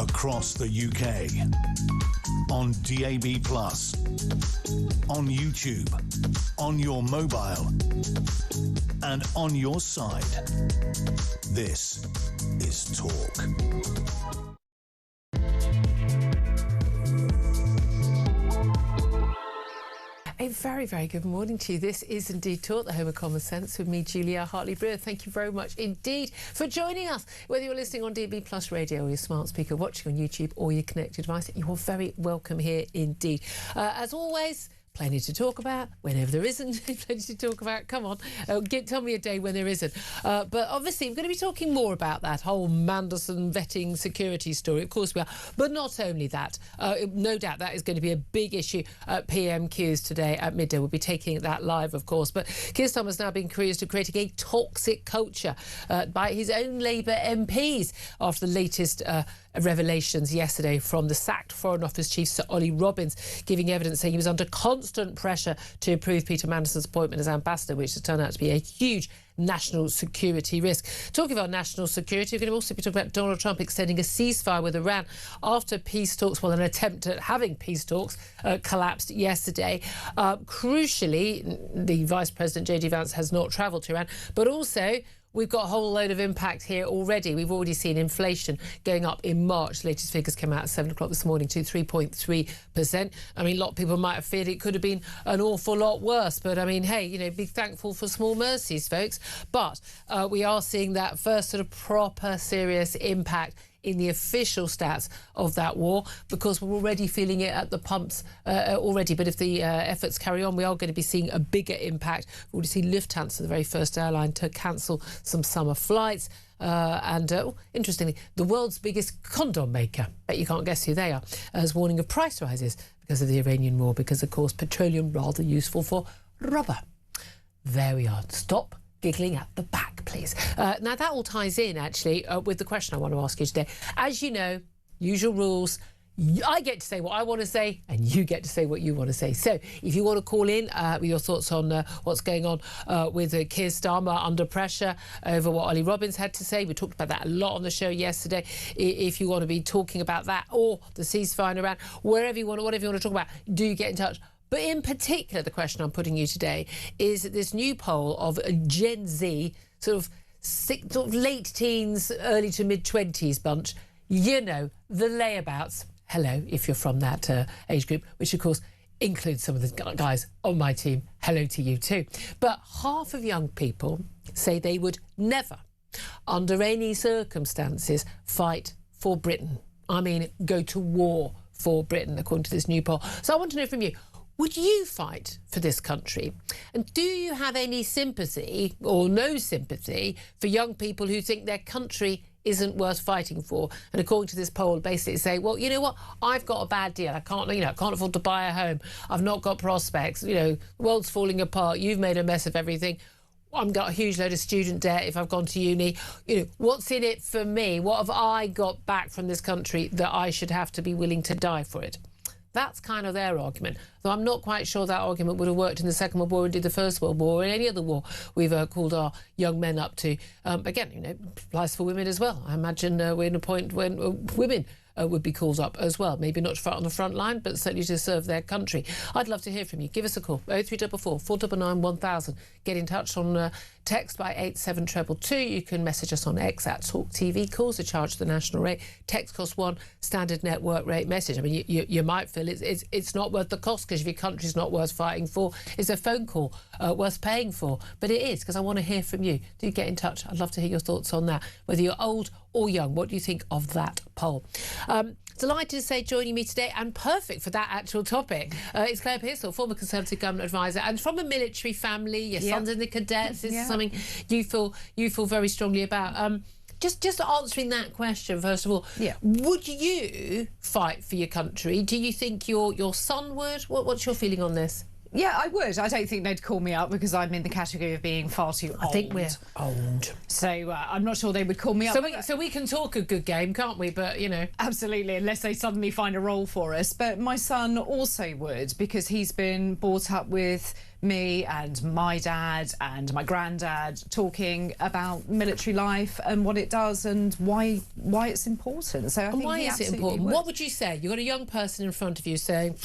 across the UK, on DAB+, on YouTube, on your mobile, and on your side. This is Talk. A very, very good morning to you. This is indeed Talk, the home of common sense, with me, Julia Hartley-Brewer. Thank you very much indeed for joining us. Whether you're listening on DAB+ radio or your smart speaker, watching on YouTube or your connected device, you're very welcome here indeed. As always, plenty to talk about whenever there isn't. Plenty to talk about. Come on, tell me a day when there isn't. But obviously, we're going to be talking more about that whole Mandelson vetting security story. Of course we are. But not only that, no doubt that is going to be a big issue at PMQs today at midday. We'll be taking that live, of course. But Keir Starmer has now been accused of creating a toxic culture by his own Labour MPs after the latest revelations yesterday from the sacked Foreign Office Chief Sir Ollie Robbins, giving evidence saying he was under constant pressure to approve Peter Mandelson's appointment as ambassador, which has turned out to be a huge national security risk. Talking about national security, we're going to also be talking about Donald Trump extending a ceasefire with Iran after peace talks, well, an attempt at having peace talks collapsed yesterday. Crucially, the Vice President J.D. Vance has not travelled to Iran, but also we've got a whole load of impact here already. We've already seen inflation going up in March. The latest figures came out at 7 o'clock this morning to 3.3%. I mean, a lot of people might have feared it could have been an awful lot worse. But, I mean, hey, you know, be thankful for small mercies, folks. But we are seeing that first sort of proper, serious impact in the official stats of that war, because we're already feeling it at the pumps already. But if the efforts carry on, we are going to be seeing a bigger impact. We've already seen Lufthansa, the very first airline, to cancel some summer flights. Interestingly, the world's biggest condom maker, bet you can't guess who they are, is warning of price rises because of the Iranian war, because, of course, petroleum rather useful for rubber. There we are. Stop giggling at the back, please. Now, that all ties in, actually, with the question I want to ask you today. As you know, usual rules. I get to say what I want to say, and you get to say what you want to say. So if you want to call in with your thoughts on what's going on with Keir Starmer under pressure over what Ollie Robbins had to say, we talked about that a lot on the show yesterday. If you want to be talking about that or the ceasefire in Iran, whatever you want to talk about, do get in touch. But in particular, the question I'm putting you today is this new poll of a Gen Z, sort of late teens, early to mid-20s bunch. You know, the layabouts. Hello, if you're from that age group, which, of course, includes some of the guys on my team. Hello to you too. But half of young people say they would never, under any circumstances, fight for Britain. I mean, go to war for Britain, according to this new poll. So I want to know from you, would you fight for this country? And do you have any sympathy or no sympathy for young people who think their country isn't worth fighting for? And according to this poll, basically say, well, you know what? I've got a bad deal. I can't afford to buy a home. I've not got prospects. You know, the world's falling apart. You've made a mess of everything. I've got a huge load of student debt if I've gone to uni. You know, what's in it for me? What have I got back from this country that I should have to be willing to die for it? That's kind of their argument. Though I'm not quite sure that argument would have worked in the Second World War, indeed the First World War, or any other war we've called our young men up to. Again, you know, applies for women as well. I imagine we're in a point when women would be called up as well. Maybe not to fight on the front line, but certainly to serve their country. I'd love to hear from you. Give us a call, 0344 499 1000. Get in touch on text by 87222. You can message us on X at Talk TV. Calls are charged the national rate. Text costs £1, standard network rate message. I mean, you might feel it's not worth the cost, because if your country's not worth fighting for, is a phone call worth paying for? But it is, because I want to hear from you. Do get in touch. I'd love to hear your thoughts on that. Whether you're old or young, what do you think of that poll? Delighted to say joining me today, and perfect for that actual topic, is Claire Pearsall, former Conservative Government Advisor, and from a military family. Your son's in the cadets. This is something you feel very strongly about. Just answering that question, first of all, would you fight for your country? Do you think your son would? What's your feeling on this? Yeah, I would. I don't think they'd call me up because I'm in the category of being far too old. I think we're old. So I'm not sure they would call me up. So we can talk a good game, can't we? But, you know. Absolutely, unless they suddenly find a role for us. But my son also would, because he's been brought up with me and my dad and my granddad talking about military life and what it does and why it's important. So I think why is it important? would. What would you say? You've got a young person in front of you saying,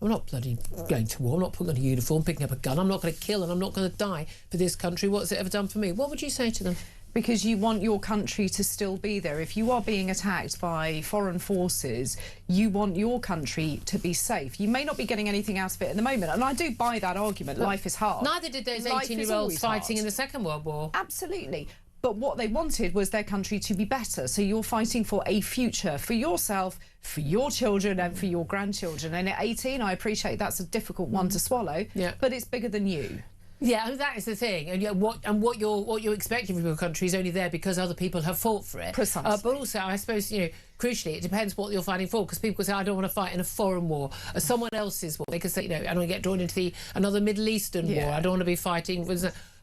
I'm not bloody going to war, I'm not putting on a uniform, picking up a gun, I'm not going to kill and I'm not going to die for this country. What's it ever done for me? What would you say to them? Because you want your country to still be there. If you are being attacked by foreign forces, you want your country to be safe. You may not be getting anything out of it at the moment, and I do buy that argument. Look, life is hard. Neither did those 18-year-olds fighting in the Second World War. Absolutely. But what they wanted was their country to be better. So you're fighting for a future for yourself, for your children and for your grandchildren. And at 18, I appreciate that's a difficult one to swallow, but it's bigger than you. Yeah, that is the thing, and what you're expecting from your country is only there because other people have fought for it. Precisely. But also, I suppose, crucially, it depends what you're fighting for. Because people say, I don't want to fight in a foreign war, or someone else's war. They could say, I don't want to get drawn into another Middle Eastern war. I don't want to be fighting.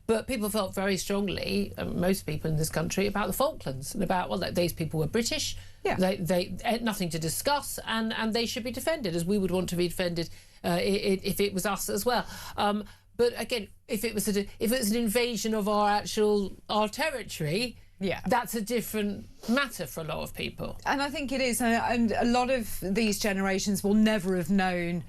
But people felt very strongly, most people in this country, about the Falklands and about that these people were British. Yeah. They had nothing to discuss, and they should be defended as we would want to be defended if it was us as well. But again, if it was an invasion of our territory, that's a different matter for a lot of people. And I think it is, and a lot of these generations will never have known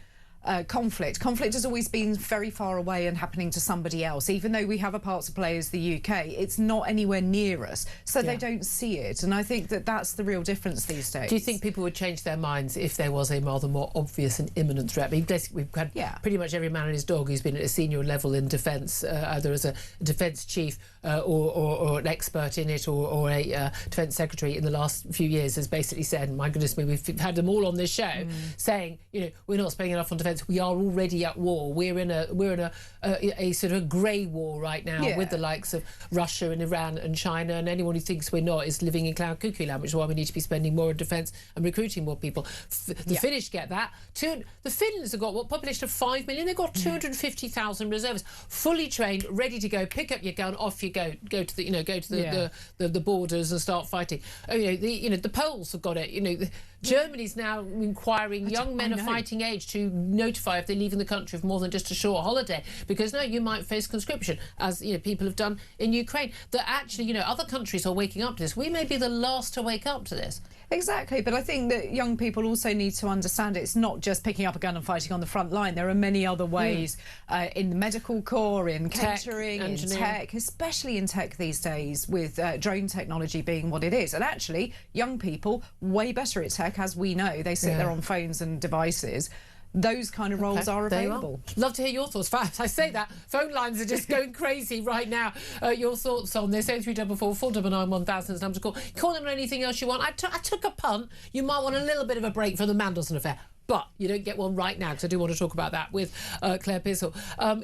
conflict. Conflict has always been very far away and happening to somebody else. Even though we have a part to play as the UK, it's not anywhere near us, so they don't see it. And I think that that's the real difference these days. Do you think people would change their minds if there was a rather more obvious and imminent threat? I mean, we've had pretty much every man and his dog who's been at a senior level in defence, either as a defence chief or an expert in it or a defence secretary in the last few years, has basically said, my goodness me, we've had them all on this show saying, we're not spending enough on defence. We are already at war. We're in a sort of grey war right now with the likes of Russia and Iran and China, and anyone who thinks we're not is living in cloud cuckoo land, which is why we need to be spending more on defence and recruiting more people. The Finnish get that. The Finns have got what, population of 5 million? They've got 250,000 reservists, fully trained, ready to go. Pick up your gun, off you go. Go to the borders and start fighting. The Poles have got it. Germany's now inquiring young men of fighting age to notify if they're leaving the country for more than just a short holiday, because you might face conscription, as people have done in Ukraine. That actually, other countries are waking up to this. We may be the last to wake up to this. Exactly, but I think that young people also need to understand it's not just picking up a gun and fighting on the front line. There are many other ways in the medical corps, in catering, in tech, especially in tech these days, with drone technology being what it is. And actually, young people, way better at tech, as we know. They sit there on phones and devices. Those kind of roles are available. Love to hear your thoughts. I say that phone lines are just going crazy right now. Your thoughts on this? 0344 499 1000 is number to call. Call them on anything else you want. I took a punt. You might want a little bit of a break from the Mandelson affair, but you don't get one right now, because I do want to talk about that with Claire Pissell.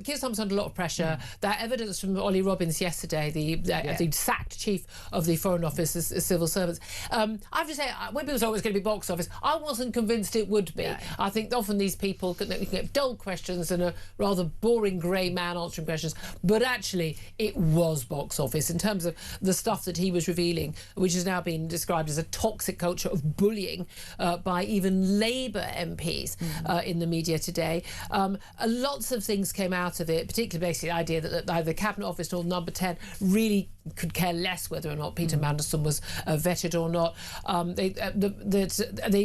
Keir Starmer's under a lot of pressure. That evidence from Ollie Robbins yesterday, the sacked chief of the Foreign Office as civil servants. I have to say, when people say it was going to be box office, I wasn't convinced it would be. I think often these people can get dull questions and a rather boring grey man answering questions, but actually it was box office in terms of the stuff that he was revealing, which has now been described as a toxic culture of bullying by even Labour MPs in the media today. Lots of things came out of it, particularly basically the idea that either the Cabinet Office or Number 10 really could care less whether or not Peter Mandelson was vetted or not.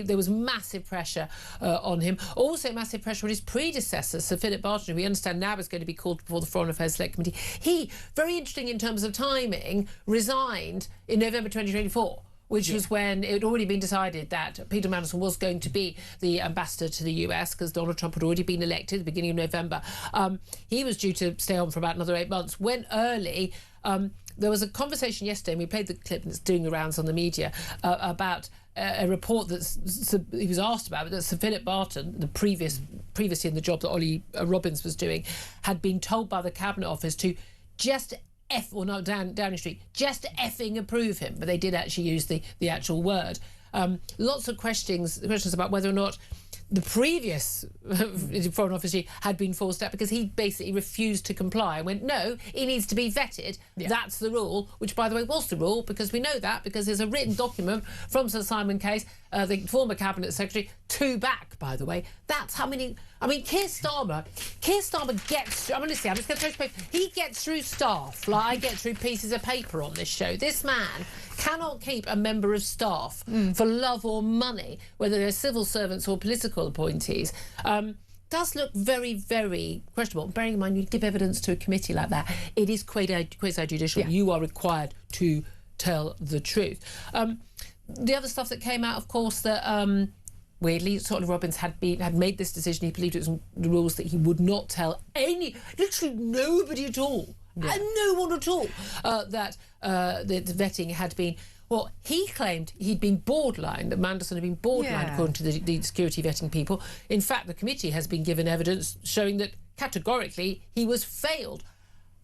There was massive pressure on him. Also massive pressure on his predecessor, Sir Philip Barton, who we understand now is going to be called before the Foreign Affairs Select Committee. He, very interesting in terms of timing, resigned in November 2024. Which was when it had already been decided that Peter Mandelson was going to be the ambassador to the US, because Donald Trump had already been elected at the beginning of November. He was due to stay on for about another 8 months. Went early. There was a conversation yesterday, and we played the clip that's doing the rounds on the media, about a report that he was asked about, that Sir Philip Barton, the previously in the job that Ollie Robbins was doing, had been told by the Cabinet Office to just Downing Street, just effing approve him. But they did actually use the actual word. Lots of questions about whether or not the previous Foreign Office chief had been forced out, because he basically refused to comply and went, no, he needs to be vetted. That's the rule, which, by the way, was the rule, because we know that, because there's a written document from Sir Simon Case, the former Cabinet Secretary, 2 back, by the way. That's how many I mean, Keir Starmer gets... I'm just going to throw paper. He gets through stuff like I get through pieces of paper on this show. This man cannot keep a member of staff for love or money, whether they're civil servants or political appointees. Does look very, very questionable. Bearing in mind, you give evidence to a committee like that, it is quasi-judicial. Yeah. You are required to tell the truth. The other stuff that came out, of course, that... weirdly, Scotland Robbins had made this decision. He believed it was the rules that he would not tell literally nobody at all, and no one at all, that the vetting had been. Well, he claimed he'd been borderline, that Mandelson had been borderline, according to the security vetting people. In fact, the committee has been given evidence showing that categorically he was failed.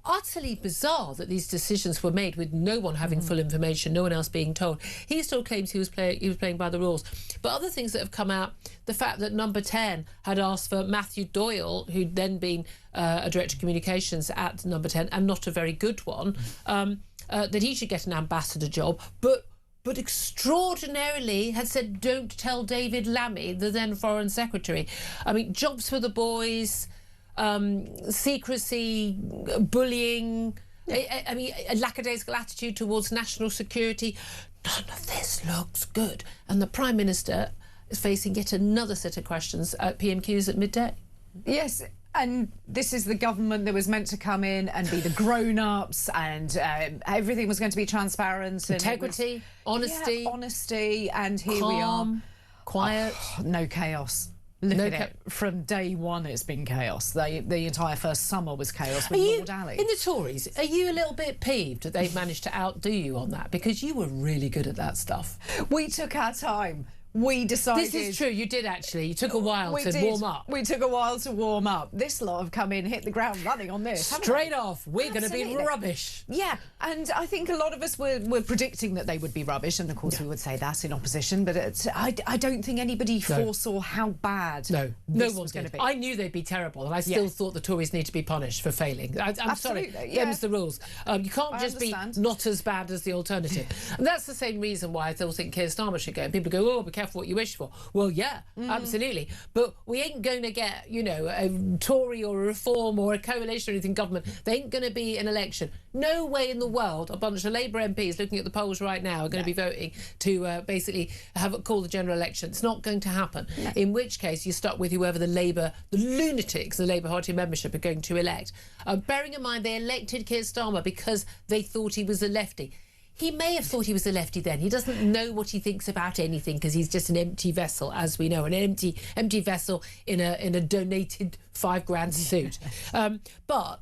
Utterly bizarre that these decisions were made with no one having full information, no one else being told. He still claims he was playing by the rules. But other things that have come out, the fact that Number 10 had asked for Matthew Doyle, who'd then been a director of communications at Number 10, and not a very good one, that he should get an ambassador job, but extraordinarily had said, don't tell David Lammy, the then Foreign Secretary. I mean, jobs for the boys... secrecy, bullying, I mean, a lackadaisical attitude towards national security. None of this looks good. And the Prime Minister is facing yet another set of questions at PMQs at midday. Yes, and this is the government that was meant to come in and be the grown-ups, and everything was going to be transparent. Integrity, honesty. Yeah, honesty, and here calm, we are. Quiet. Oh, no chaos. Look at it. From day one, it's been chaos. The entire first summer was chaos with Lord Alley. In the Tories, are you a little bit peeved that they've managed to outdo you on that? Because you were really good at that stuff. We took our time. We decided... This is true, you did actually. You took a while to warm up. We took a while to warm up. This lot have come in, hit the ground running on this. Straight off, we're going to be rubbish. Yeah, and I think a lot of us were predicting that they would be rubbish, and of course we would say that in opposition, but I don't think anybody foresaw how bad this was going to be. I knew they'd be terrible, and I still thought the Tories need to be punished for failing. I'm sorry, them's the rules. You can't just be not as bad as the alternative. And that's the same reason why I still think Keir Starmer should go. And people go, oh, be careful what you wish for. Well, yeah, absolutely. But we ain't going to get, you know, a Tory or a Reform or a coalition or anything government. There ain't going to be an election. No way in the world a bunch of Labour MPs looking at the polls right now are going to be voting to basically call the general election. It's not going to happen. No. In which case, you're stuck with whoever the lunatics, the Labour Party membership are going to elect. Bearing in mind, they elected Keir Starmer because they thought he was a lefty. He may have thought he was a lefty then. He doesn't know what he thinks about anything because he's just an empty vessel, as we know, an empty vessel in a donated £5,000 suit. But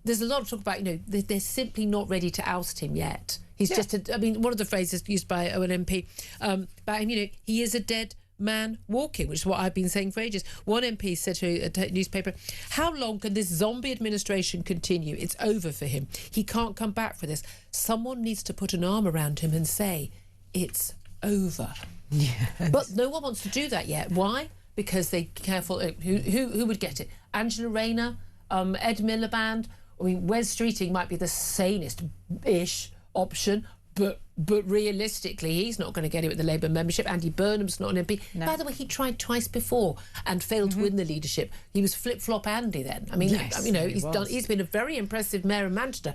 there's a lot of talk about, you know, they're simply not ready to oust him yet. He's just, I mean, one of the phrases used by an MP about him, you know, he is a dead man walking, which is what I've been saying for ages. One MP said to a newspaper, how long can this zombie administration continue? It's over for him. He can't come back for this. Someone needs to put an arm around him and say, it's over. Yes. But no one wants to do that yet. Why? Because they're careful. Who would get it? Angela Rayner, Ed Miliband. I mean, Wes Streeting might be the sanest-ish option, but realistically, he's not going to get it with the Labour membership. Andy Burnham's not an MP. No. By the way, he tried twice before and failed to win the leadership. He was flip-flop Andy then. I mean, you know, he's been a very impressive mayor of Manchester.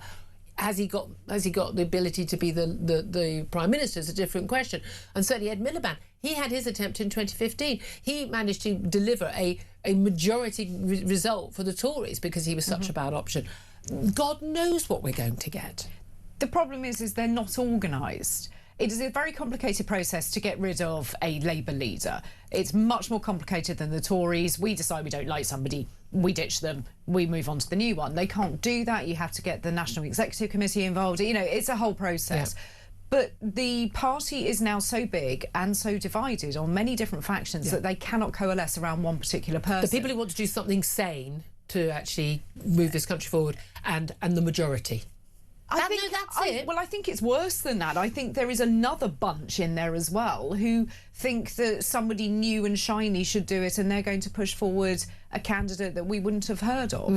Has he got the ability to be the Prime Minister? Is a different question. And certainly Ed Miliband, he had his attempt in 2015. He managed to deliver a majority result for the Tories because he was such a bad option. God knows what we're going to get. The problem is they're not organised. It is a very complicated process to get rid of a Labour leader. It's much more complicated than the Tories. We decide we don't like somebody, we ditch them, we move on to the new one. They can't do that. You have to get the National Executive Committee involved. You know, it's a whole process. Yeah. But the party is now so big and so divided on many different factions that they cannot coalesce around one particular person. The people who want to do something sane to actually move this country forward and the majority. That's it. Well, I think it's worse than that. I think there is another bunch in there as well who think that somebody new and shiny should do it, and they're going to push forward a candidate that we wouldn't have heard of.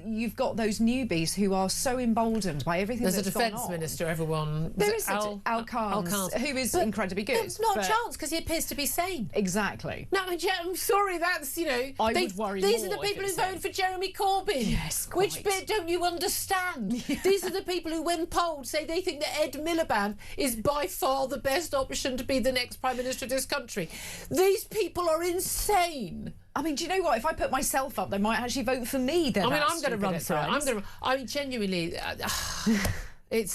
You've got those newbies who are so emboldened by everything that's gone on. There's a defence minister, everyone... There is Al Khan, who is incredibly good. There's not a chance, because he appears to be sane. Exactly. No, I'm sorry, that's, you know... I would worry These more are the people who sane. voted for Jeremy Corbyn. Yes, quite. Which bit don't you understand? Yeah. These are the people who, when polled, say they think that Ed Miliband is by far the best option to be the next Prime Minister of this country. These people are insane. I mean, do you know what? If I put myself up, they might actually vote for me. Then I'm going to run through it. I mean, genuinely, the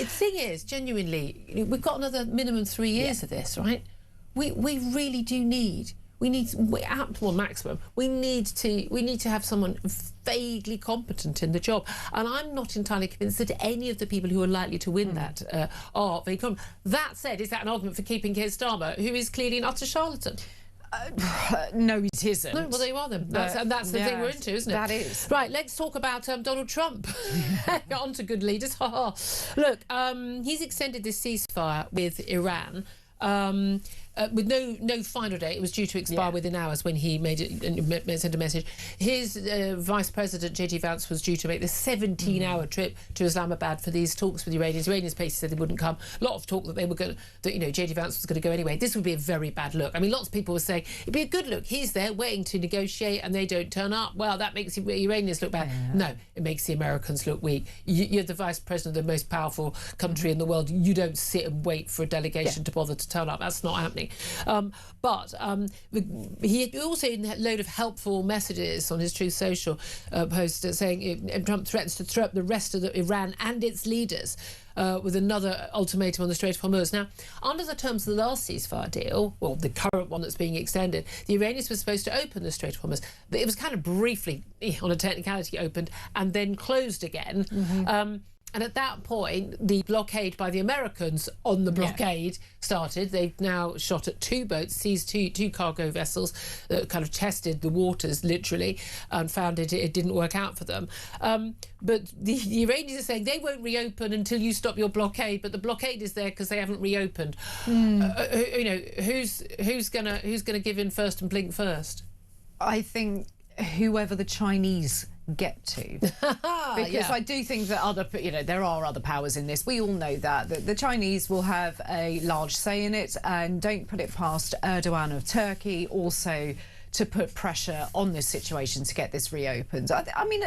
thing is, genuinely, we've got another minimum 3 years of this, right? We really do need. We need maximum. We need to have someone vaguely competent in the job, and I'm not entirely convinced that any of the people who are likely to win that are very competent. That said, is that an argument for keeping Keir Starmer, who is clearly an utter charlatan? No, it isn't. No, well, there you are then. That's the thing we're into, isn't it? That is. Right, let's talk about Donald Trump. On to good leaders. Look, he's extended this ceasefire with Iran. With no final date. It was due to expire within hours when he sent a message. His Vice President, J.D. Vance, was due to make the 17-hour trip to Islamabad for these talks with the Iranians. Iranians basically said they wouldn't come. A lot of talk that they were going that J.D. Vance was going to go anyway. This would be a very bad look. I mean, lots of people were saying it'd be a good look. He's there waiting to negotiate and they don't turn up. Well, that makes the Iranians look bad. No, it makes the Americans look weak. You're the Vice President of the most powerful country in the world. You don't sit and wait for a delegation to bother to turn up. That's not happening. But he also had a load of helpful messages on his Truth Social post saying Trump threatens to throw up the rest of Iran and its leaders with another ultimatum on the Strait of Hormuz. Now, under the terms of the last ceasefire deal, well, the current one that's being extended, the Iranians were supposed to open the Strait of Hormuz, but it was kind of briefly, on a technicality, opened and then closed again. And at that point, the blockade by the Americans on the blockade started. They've now shot at 2 boats, seized two cargo vessels that kind of tested the waters, literally, and found it didn't work out for them. But the Iranians are saying they won't reopen until you stop your blockade, but the blockade is there because they haven't reopened. Who's gonna give in first and blink first? I think whoever the Chinese get to, because I do think that there are other powers in this. We all know that the Chinese will have a large say in it, and don't put it past Erdogan of Turkey also to put pressure on this situation to get this reopened. I mean,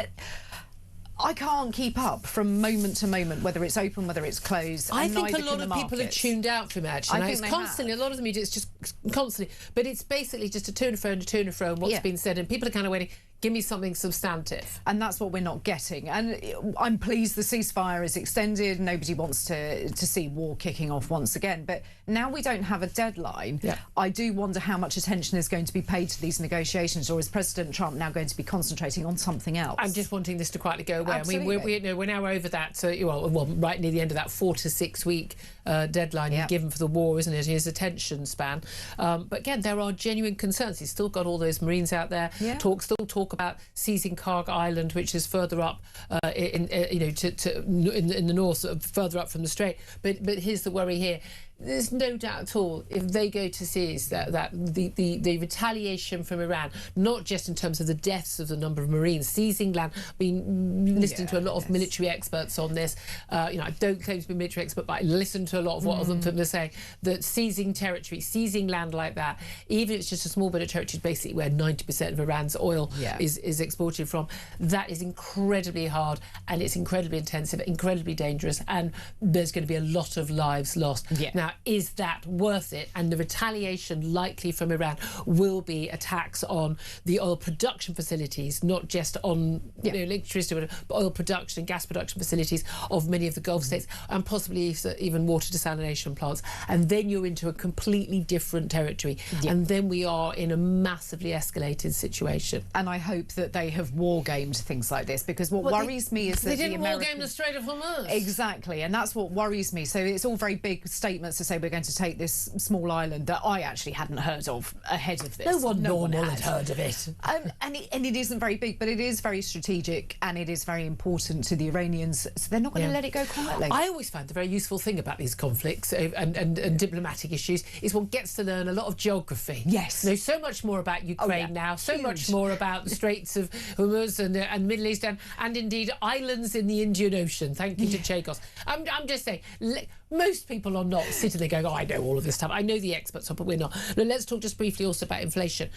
I can't keep up from moment to moment, whether it's open, whether it's closed. I think a lot of people have tuned out from it, actually. It's constantly, a lot of the media, it's just constantly, but it's basically just a to and fro and a to and fro and what's been said, and people are kind of waiting, give me something substantive. And that's what we're not getting. And I'm pleased the ceasefire is extended. Nobody wants to see war kicking off once again. But now we don't have a deadline. I do wonder how much attention is going to be paid to these negotiations, or is President Trump now going to be concentrating on something else? I'm just wanting this to quietly go away. Absolutely. I mean, we're now over that, well, right near the end of that 4 to 6 week deadline given for the war, isn't it? His attention span. But again, there are genuine concerns. He's still got all those Marines out there. Still talk about seizing Karg Island, which is further up in the north, sort of further up from the Strait. But here's the worry here. There's no doubt at all, if they go to seize that the retaliation from Iran, not just in terms of the deaths of the number of Marines, seizing land, been listening to a lot of military experts on this. I don't claim to be a military expert, but I listen to a lot of what of them are saying, that seizing territory, seizing land like that, even if it's just a small bit of territory, basically where 90% of Iran's oil is exported from, that is incredibly hard, and it's incredibly intensive, incredibly dangerous, and there's going to be a lot of lives lost. Now, is that worth it? And the retaliation likely from Iran will be attacks on the oil production facilities, not just on electricity, but oil production and gas production facilities of many of the Gulf states, and possibly even water desalination plants. And then you're into a completely different territory. And then we are in a massively escalated situation. And I hope that they have war-gamed things like this, because what worries me is that they didn't war-game the Strait of Hormuz. Exactly, and that's what worries me. So it's all very big statements to say we're going to take this small island that I actually hadn't heard of ahead of this. No one normal had heard of it. And it isn't very big, but it is very strategic and it is very important to the Iranians, so they're not going to let it go quietly. I always find the very useful thing about these conflicts and diplomatic issues is one gets to learn a lot of geography. Yes. Know so much more about Ukraine now, so much more about the Straits of Hormuz and Middle East and indeed islands in the Indian Ocean. Thank you to Chagos. I'm just saying, most people are not sitting there going, oh, I know all of this stuff. I know the experts are, but we're not. Now, let's talk just briefly also about inflation,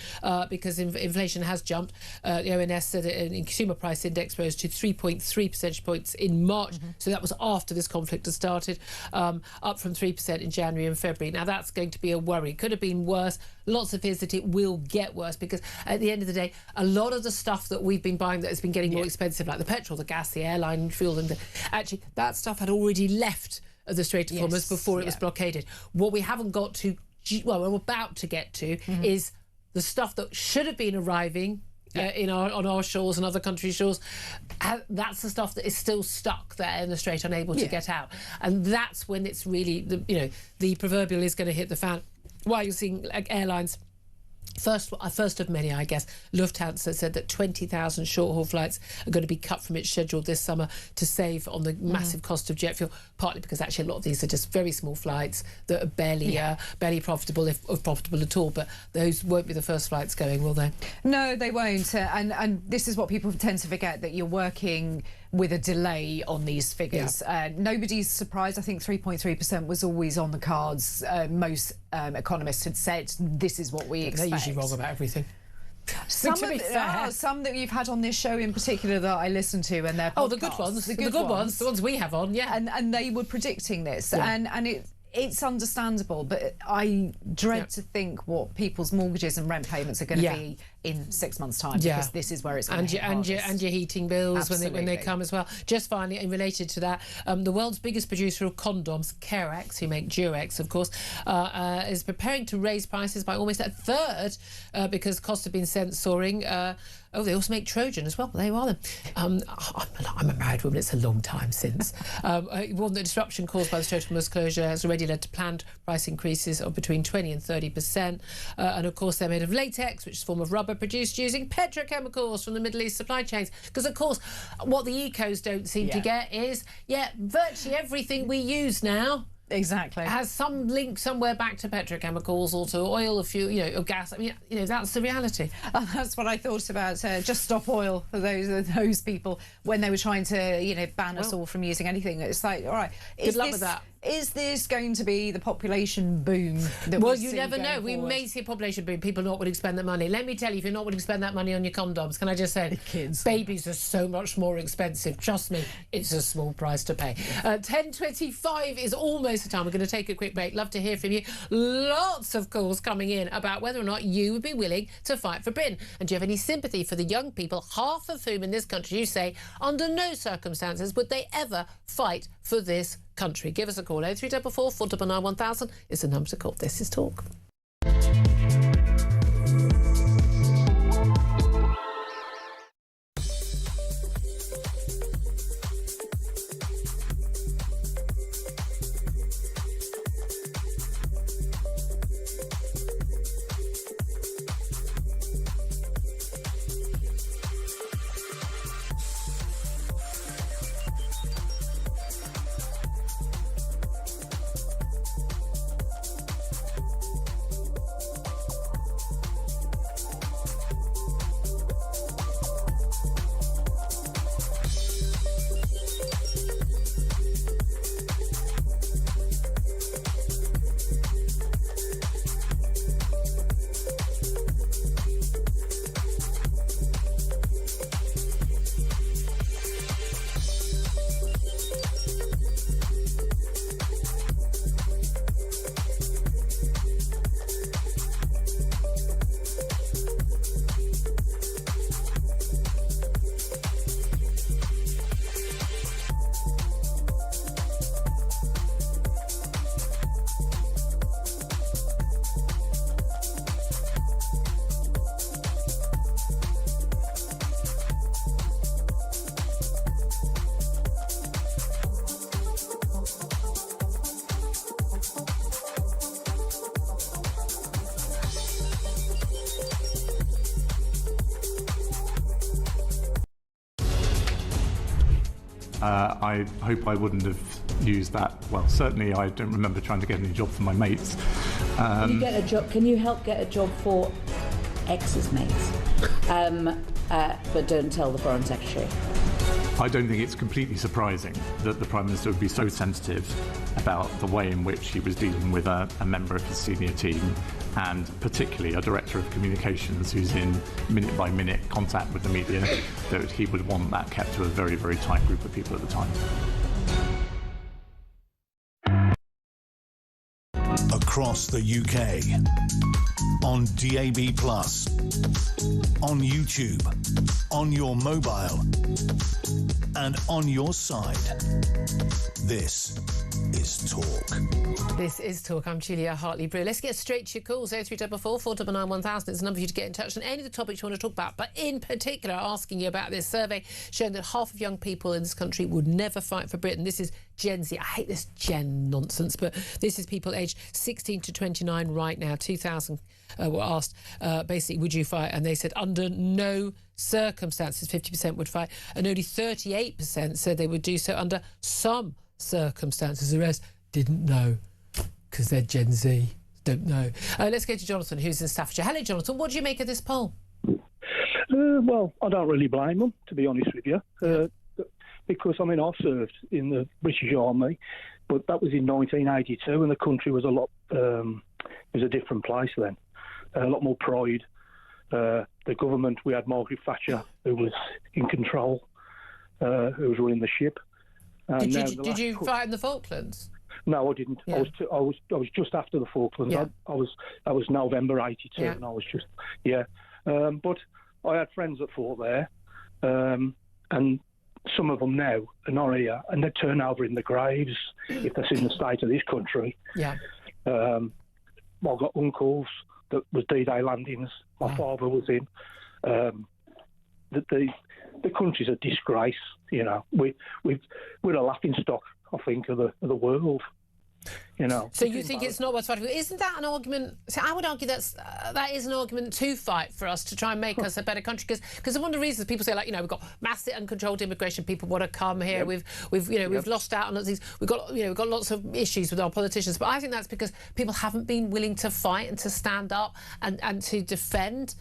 because inflation has jumped. The ONS said that the consumer price index rose to 3.3 percentage points in March, so that was after this conflict had started, up from 3% in January and February. Now, that's going to be a worry. Could have been worse. Lots of fears that it will get worse, because at the end of the day, a lot of the stuff that we've been buying that has been getting more expensive, like the petrol, the gas, the airline fuel, and actually that stuff had already left the Strait of Hormuz before it was blockaded. What we haven't got to, well, we're about to get to, is the stuff that should have been arriving on our shores and other countries' shores. That's the stuff that is still stuck there in the Strait, unable to get out. And that's when it's really, the proverbial is going to hit the fan. While you're seeing airlines, first of many, I guess, Lufthansa said that 20,000 short-haul flights are going to be cut from its schedule this summer to save on the massive cost of jet fuel, partly because actually a lot of these are just very small flights that are barely profitable, if profitable at all. But those won't be the first flights going, will they? No, they won't. And this is what people tend to forget, that you're working with a delay on these figures. Nobody's surprised. I think 3.3% was always on the cards. Most economists had said this is what we expect. They're usually wrong about everything. Some that you've had on this show in particular that I listen to, and their podcasts, the good ones, the ones we have on, and they were predicting this, and it's understandable, but I dread to think what people's mortgages and rent payments are going to be in 6 months' time, because this is where it's going to hit and your heating bills when they come as well. Just finally, and related to that, the world's biggest producer of condoms, Carex, who make Durex, of course, is preparing to raise prices by almost a third because costs have been soaring. They also make Trojan as well. There you are then. I'm a married woman. It's a long time since. The disruption caused by the Strait of Hormuz closure has already led to planned price increases of between 20 and 30%. And of course, they're made of latex, which is a form of rubber produced using petrochemicals from the Middle East supply chains. Because, of course, what the ecos don't seem to get is, virtually everything we use now has some link somewhere back to petrochemicals or to oil or fuel, or gas. I mean, that's the reality. That's what I thought about Just Stop Oil for those people when they were trying to, ban us all from using anything. It's like, all right, good luck with that. Is this going to be the population boom that you never know. We may see a population boom, people not willing to spend that money. Let me tell you, if you're not willing to spend that money on your condoms, can I just say, kids, babies are so much more expensive. Trust me, it's a small price to pay. 10:25 is almost the time. We're going to take a quick break. Love to hear from you. Lots of calls coming in about whether or not you would be willing to fight for Britain. And do you have any sympathy for the young people, half of whom in this country you say under no circumstances would they ever fight for this country? Give us a call. 0344 499 1000 is the number to call. This is Talk. I hope I wouldn't have used that. Well, certainly I don't remember trying to get any job for my mates. Can you get a job? Can you help get a job for ex's mates? But don't tell the Foreign Secretary. I don't think it's completely surprising that the Prime Minister would be so sensitive about the way in which he was dealing with a member of his senior team, and particularly a Director of Communications who's in minute-by-minute contact with the media, that he would want that kept to a very, very tight group of people at the time. Across the UK, on DAB+, on YouTube, on your mobile, and on your side. This is Talk. This is Talk. I'm Julia Hartley-Brewer. Let's get straight to your calls. 0344 499 1000. It's a number for you to get in touch on any of the topics you want to talk about, but in particular asking you about this survey showing that half of young people in this country would never fight for Britain. This is Gen Z. I hate this Gen nonsense, but this is people aged 16 to 29 right now. 2,000 were asked, basically, would you fight? And they said under no circumstances. 50% would fight, and only 38% said they would do so under some circumstances. The rest didn't know because they're Gen Z. Don't know. Let's go to Jonathan, who's in Staffordshire. Hello, Jonathan. What do you make of this poll? Well, I don't really blame them, to be honest with you, because, I mean, I served in the British Army, but that was in 1982, and the country was it was a different place then. A lot more pride. The government, we had Margaret Thatcher, who was in control, who was running the ship. Did you fight in the Falklands? No, I didn't. Yeah. I was just after the Falklands. Yeah. I was November '82, and I was just but I had friends that fought there, and some of them now are not here, and they turn over in the graves if they're in the state of this country. Yeah. I've got uncles that was D-Day landings. My father was in. The country's a disgrace. You know, we're a laughing stock, I think, of the world. You know. So you think it's not worth fighting? Isn't that an argument? So I would argue that is an argument to fight for us to try and make us a better country. Because one of the reasons people say, like, you know, we've got massive uncontrolled immigration, people want to come here. Yep. We've lost out on lots of things. We've got lots of issues with our politicians. But I think that's because people haven't been willing to fight and to stand up and to defend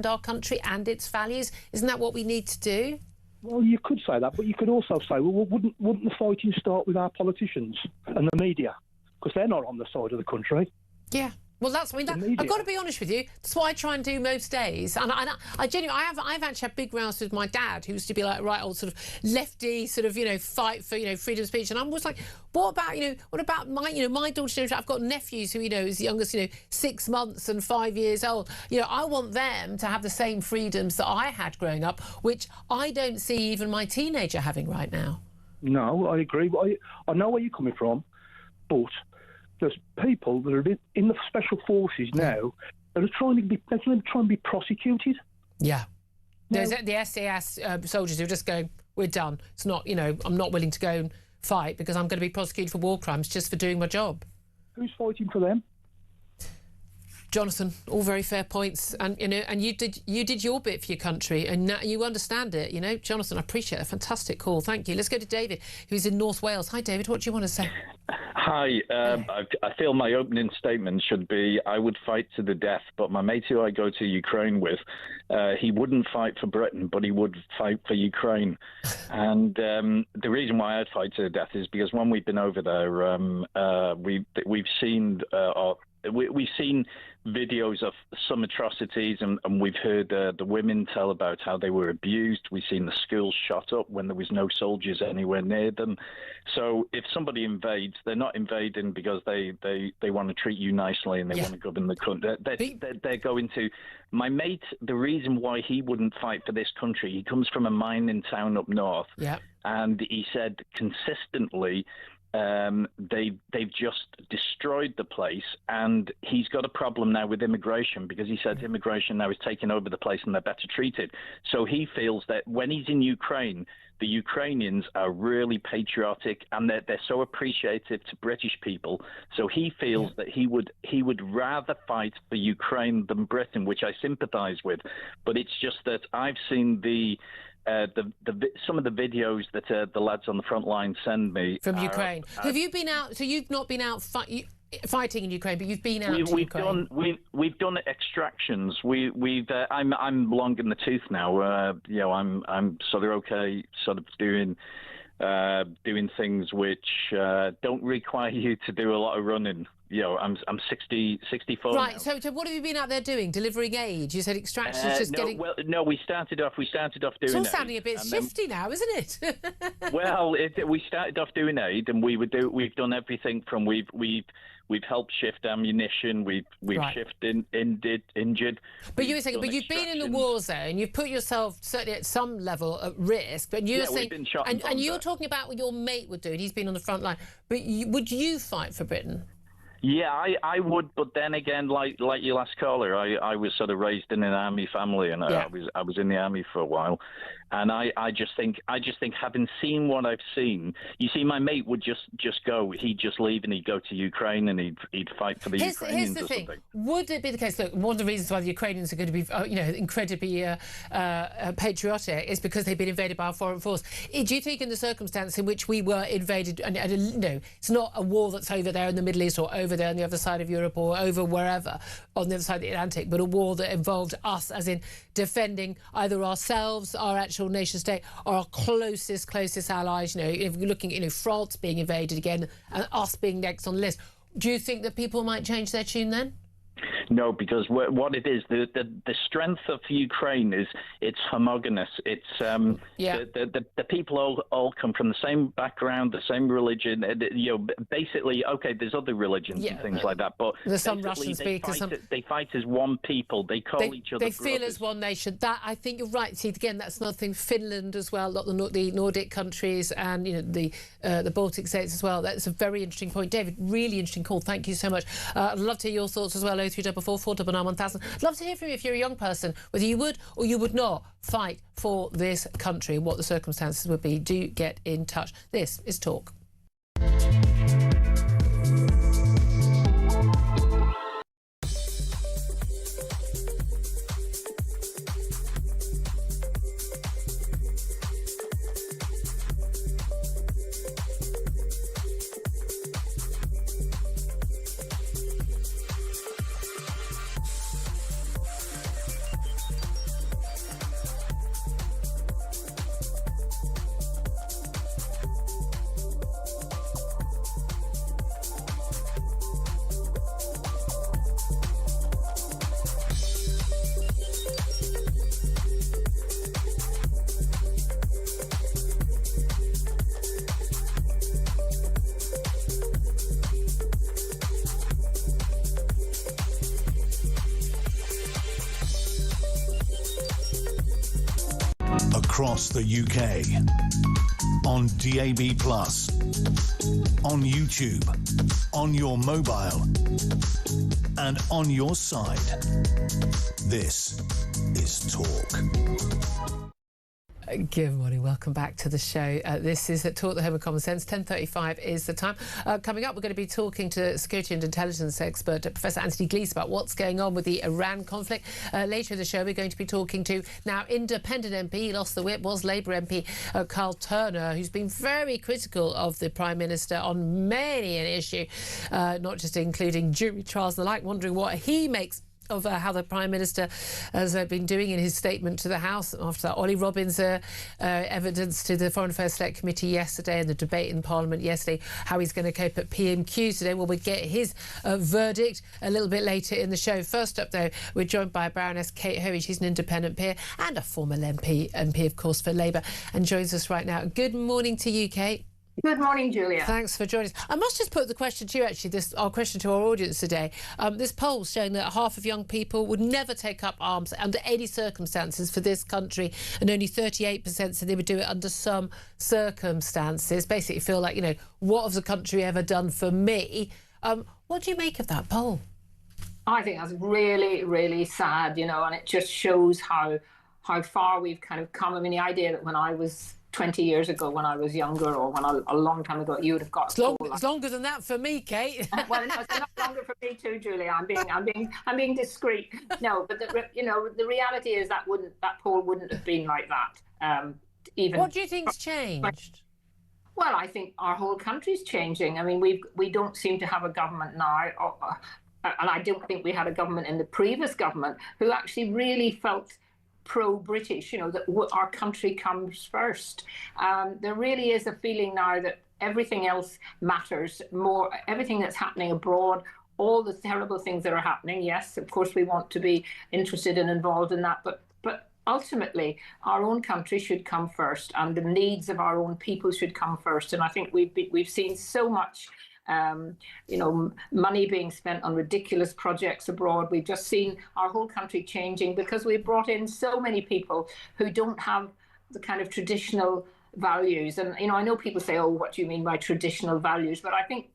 our country and its values. Isn't that what we need to do? Well, you could say that, but you could also say, well, wouldn't the fighting start with our politicians and the media? Because they're not on the side of the country. Yeah. Well, I've got to be honest with you. That's what I try and do most days. And I genuinely, I've actually had big rows with my dad, who used to be like right old sort of lefty, sort of fight for freedom of speech. And I'm always like, what about my daughter? I've got nephews who is young as 6 months and 5 years old. I want them to have the same freedoms that I had growing up, which I don't see even my teenager having right now. No, I agree. I know where you're coming from, but there's people that are in the special forces now that are trying to be prosecuted. Yeah. There's the SAS soldiers who are just going, we're done. It's not, I'm not willing to go and fight because I'm going to be prosecuted for war crimes just for doing my job. Who's fighting for them? Jonathan, all very fair points, and you did your bit for your country, and now you understand it. Jonathan, I appreciate a fantastic call. Thank you. Let's go to David, who's in North Wales. Hi, David. What do you want to say? Hi. I feel my opening statement should be, I would fight to the death, but my mate who I go to Ukraine with, he wouldn't fight for Britain, but he would fight for Ukraine. And the reason why I'd fight to the death is because when we've been over there, we've seen we've seen videos of some atrocities, and we've heard the women tell about how they were abused. We've seen the schools shot up when there was no soldiers anywhere near them. So if somebody invades, they're not invading because they want to treat you nicely and they want to govern the country. They're going to... My mate, the reason why he wouldn't fight for this country, he comes from a mining town up north, and he said consistently... they've just destroyed the place, and he's got a problem now with immigration because he said immigration now is taking over the place and they're better treated. So he feels that when he's in Ukraine, the Ukrainians are really patriotic and they're so appreciative to British people. So he feels that he would rather fight for Ukraine than Britain, which I sympathise with. But it's just that I've seen the some of the videos that the lads on the front line send me from Ukraine. Have you been out? So you've not been out fighting in Ukraine, but you've been out to Ukraine. We've done extractions. I'm long in the tooth now. I'm sort of okay, sort of doing things which don't require you to do a lot of running. I'm 64 right, now. so what have you been out there doing? Delivering aid? You said extractions, just getting... Well, no, we started off doing It's all sounding a bit shifty now, isn't it? Well, we started off doing aid, and we've done everything from we've helped shift ammunition, we've shifted injured. But you were saying, but you've been in the war zone, you've put yourself certainly at some level at risk, but you're saying, we've been shot and you're talking about what your mate would do, and he's been on the front line. But would you fight for Britain? Yeah, I would, but then again, like your last caller, I was sort of raised in an army family, and I was in the army for a while, and I just think having seen what I've seen, you see, my mate would just go, he'd just leave and he'd go to Ukraine and he'd fight for the Ukrainians. Here's the thing: something. Would it be the case? Look, one of the reasons why the Ukrainians are going to be, incredibly patriotic is because they've been invaded by a foreign force. Do you think, in the circumstance in which we were invaded, and it's not a war that's over there in the Middle East or over there on the other side of Europe or over wherever on the other side of the Atlantic, but a war that involved us, as in defending either ourselves, our actual nation state, or our closest allies? If you're looking at France being invaded again and us being next on the list, do you think that people might change their tune then? No, because what it is, the strength of Ukraine is it's homogenous. It's the people all come from the same background, the same religion. Basically, okay, there's other religions and things like that, but there's some Russian speakers. They fight as one people. They call each other. They feel as one nation. That, I think you're right. See, again, that's another thing. Finland as well, the Nordic countries, and the Baltic states as well. That's a very interesting point, David. Really interesting call. Thank you so much. I'd love to hear your thoughts as well. 03444991000. Love to hear from you if you're a young person, whether you would or you would not fight for this country, what the circumstances would be. Do get in touch. This is Talk. Across the UK, on DAB+, on YouTube, on your mobile, and on your side. This is Talk. Good morning, welcome back to the show. This is Talk, the Home of Common Sense. 10:35 is the time. Coming up, we're going to be talking to security and intelligence expert Professor Anthony Gleeson about what's going on with the Iran conflict. Later in the show, we're going to be talking to now independent MP, he lost the whip, was Labour MP Carl Turner, who's been very critical of the Prime Minister on many an issue, not just including jury trials and the like, wondering what he makes of how the Prime Minister has been doing in his statement to the House after that Ollie Robbins evidence to the Foreign Affairs Select Committee yesterday and the debate in Parliament yesterday, how he's going to cope at PMQs today. Well, we'll get his verdict a little bit later in the show. First up, though, we're joined by Baroness Kate Hoey. She's an independent peer and a former MP, of course, for Labour, and joins us right now. Good morning to you, Kate. Good morning, Julia. Thanks for joining us. I must just put the question to you, actually, our question to our audience today. This poll showing that half of young people would never take up arms under any circumstances for this country, and only 38% said they would do it under some circumstances. Basically feel like, what has the country ever done for me? What do you make of that poll? I think that's really, really sad, and it just shows how far we've kind of come. I mean, the idea that when I was 20 years ago when I was younger, or when a long time ago, you would have got. It's longer than that for me, Kate. Well, no, it's a lot longer for me too, Julia. I'm being discreet. No, but the reality is that poll wouldn't have been like that. Even. What do you think's changed? Well, I think our whole country's changing. I mean, we don't seem to have a government now, and I don't think we had a government in the previous government who actually really felt pro-British, that our country comes first. There really is a feeling now that everything else matters more, everything that's happening abroad, all the terrible things that are happening. Yes, of course, we want to be interested and involved in that, but ultimately, our own country should come first, and the needs of our own people should come first. And I think we've seen so much money being spent on ridiculous projects abroad. We've just seen our whole country changing because we've brought in so many people who don't have the kind of traditional values. And, I know people say, oh, what do you mean by traditional values? But I think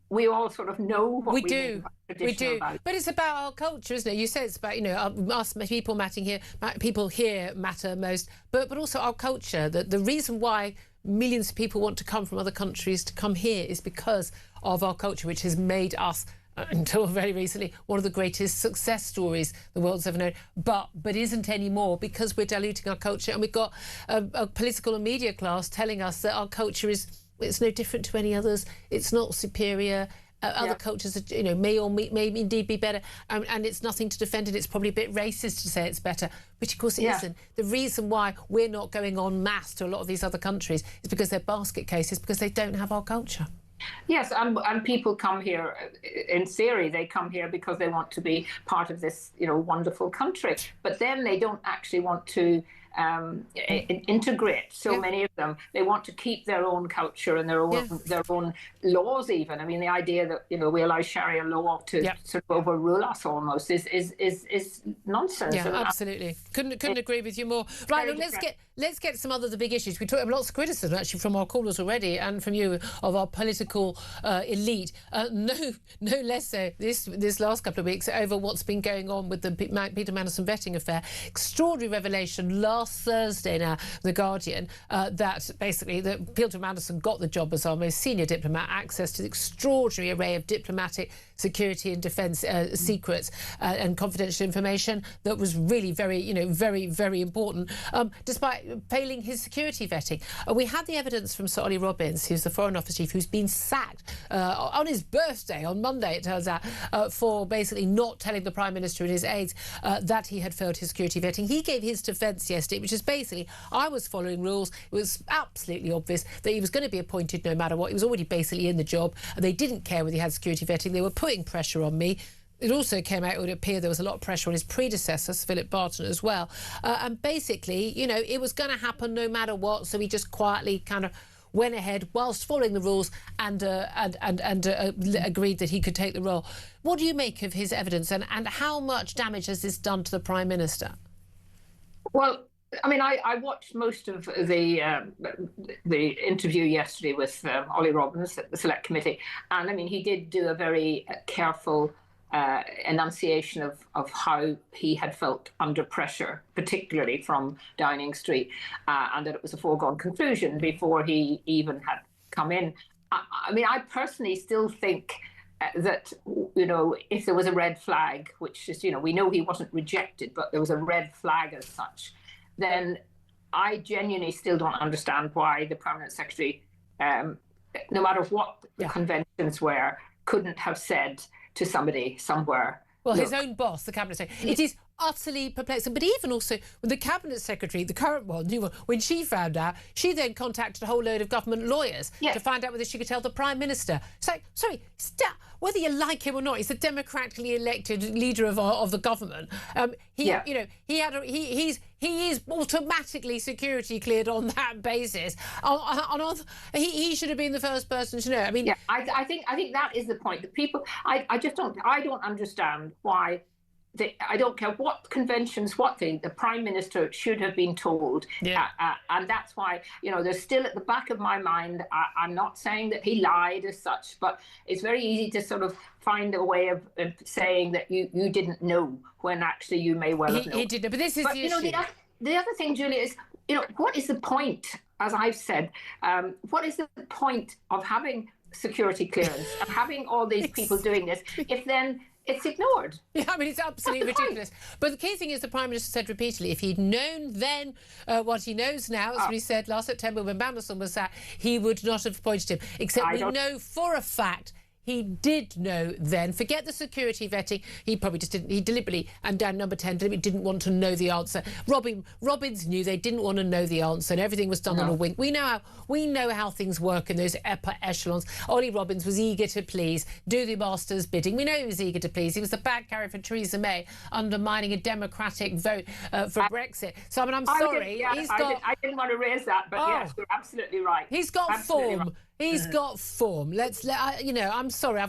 we all sort of know what we mean by traditional values. But it's about our culture, isn't it? You said it's about, us people here matter most, but also our culture. The reason why millions of people want to come from other countries to come here is because of our culture, which has made us, until very recently, one of the greatest success stories the world's ever known, but isn't anymore, because we're diluting our culture. And we've got a political and media class telling us that our culture it's no different to any others. It's not superior. Other cultures, may indeed be better, and it's nothing to defend it. It's probably a bit racist to say it's better, which of course it isn't. The reason why we're not going en masse to a lot of these other countries is because they're basket cases, because they don't have our culture. Yes, and people come here, in theory, they come here because they want to be part of this, wonderful country. But then they don't actually want to integrate. So many of them, they want to keep their own culture and their own laws. Even, I mean, the idea that we allow Sharia law to sort of overrule us almost is nonsense. Yeah, absolutely. Couldn't agree with you more. Right, well, let's get some other the big issues. We took lots of criticism actually from our callers already, and from you, of our political elite. No less so this last couple of weeks over what's been going on with the Peter Mandelson vetting affair. Extraordinary revelation last Thursday now, The Guardian, that basically that Peter Mandelson got the job as our most senior diplomat, access to the extraordinary array of diplomatic, security and defence secrets and confidential information that was really very, very important, despite failing his security vetting. We had the evidence from Sir Ollie Robbins, who's the Foreign Office Chief, who's been sacked on his birthday, on Monday, it turns out, for basically not telling the Prime Minister and his aides that he had failed his security vetting. He gave his defence yesterday, which is basically, I was following rules. It was absolutely obvious that he was going to be appointed no matter what. He was already basically in the job, and they didn't care whether he had security vetting. They were putting pressure on me. It also came out, it would appear, there was a lot of pressure on his predecessor, Philip Barton, as well. And basically, it was going to happen no matter what, so he just quietly kind of went ahead whilst following the rules and agreed that he could take the role. What do you make of his evidence, and how much damage has this done to the Prime Minister? Well, I mean, I watched most of the interview yesterday with Ollie Robbins at the Select Committee, and I mean, he did do a very careful enunciation of how he had felt under pressure, particularly from Downing Street, and that it was a foregone conclusion before he even had come in. I mean, I personally still think that, if there was a red flag, which is, we know he wasn't rejected, but there was a red flag as such, then I genuinely still don't understand why the Permanent Secretary, no matter what the conventions were, couldn't have said to somebody somewhere. Well, his own boss, the Cabinet Secretary. It is utterly perplexing. But even also, when the Cabinet Secretary, the current one, new one, when she found out, she then contacted a whole load of government lawyers to find out whether she could tell the Prime Minister. It's like, sorry, whether you like him or not, he's the democratically elected leader of the government. He is automatically security cleared on that basis. He should have been the first person to know. I mean, I think that is the point. That people, I don't understand why. I don't care what conventions, the Prime Minister should have been told. And that's why, there's still at the back of my mind, I'm not saying that he lied as such, but it's very easy to sort of find a way of saying that you didn't know when actually you may well have known. He didn't, but this is the issue. The other thing, Julia, is, what is the point as I've said, what is the point of having security clearance and having all these people doing this if then it's ignored? Yeah, I mean, it's absolutely ridiculous. But the key thing is the Prime Minister said repeatedly, if he'd known then what he knows now, as we said last September when Mandelson was sacked, he would not have appointed him. Except we know for a fact he did know then. Forget the security vetting. He probably just didn't. He deliberately, and down number 10, deliberately didn't want to know the answer. Robbins knew they didn't want to know the answer, and everything was done on a wink. We know how things work in those upper echelons. Ollie Robbins was eager to please, do the master's bidding. We know he was eager to please. He was the bad carrier for Theresa May, undermining a democratic vote for Brexit. So I mean, I'm sorry. I didn't want to raise that, but yes, you're absolutely right. He's got form. Right. He's got form. I'm sorry.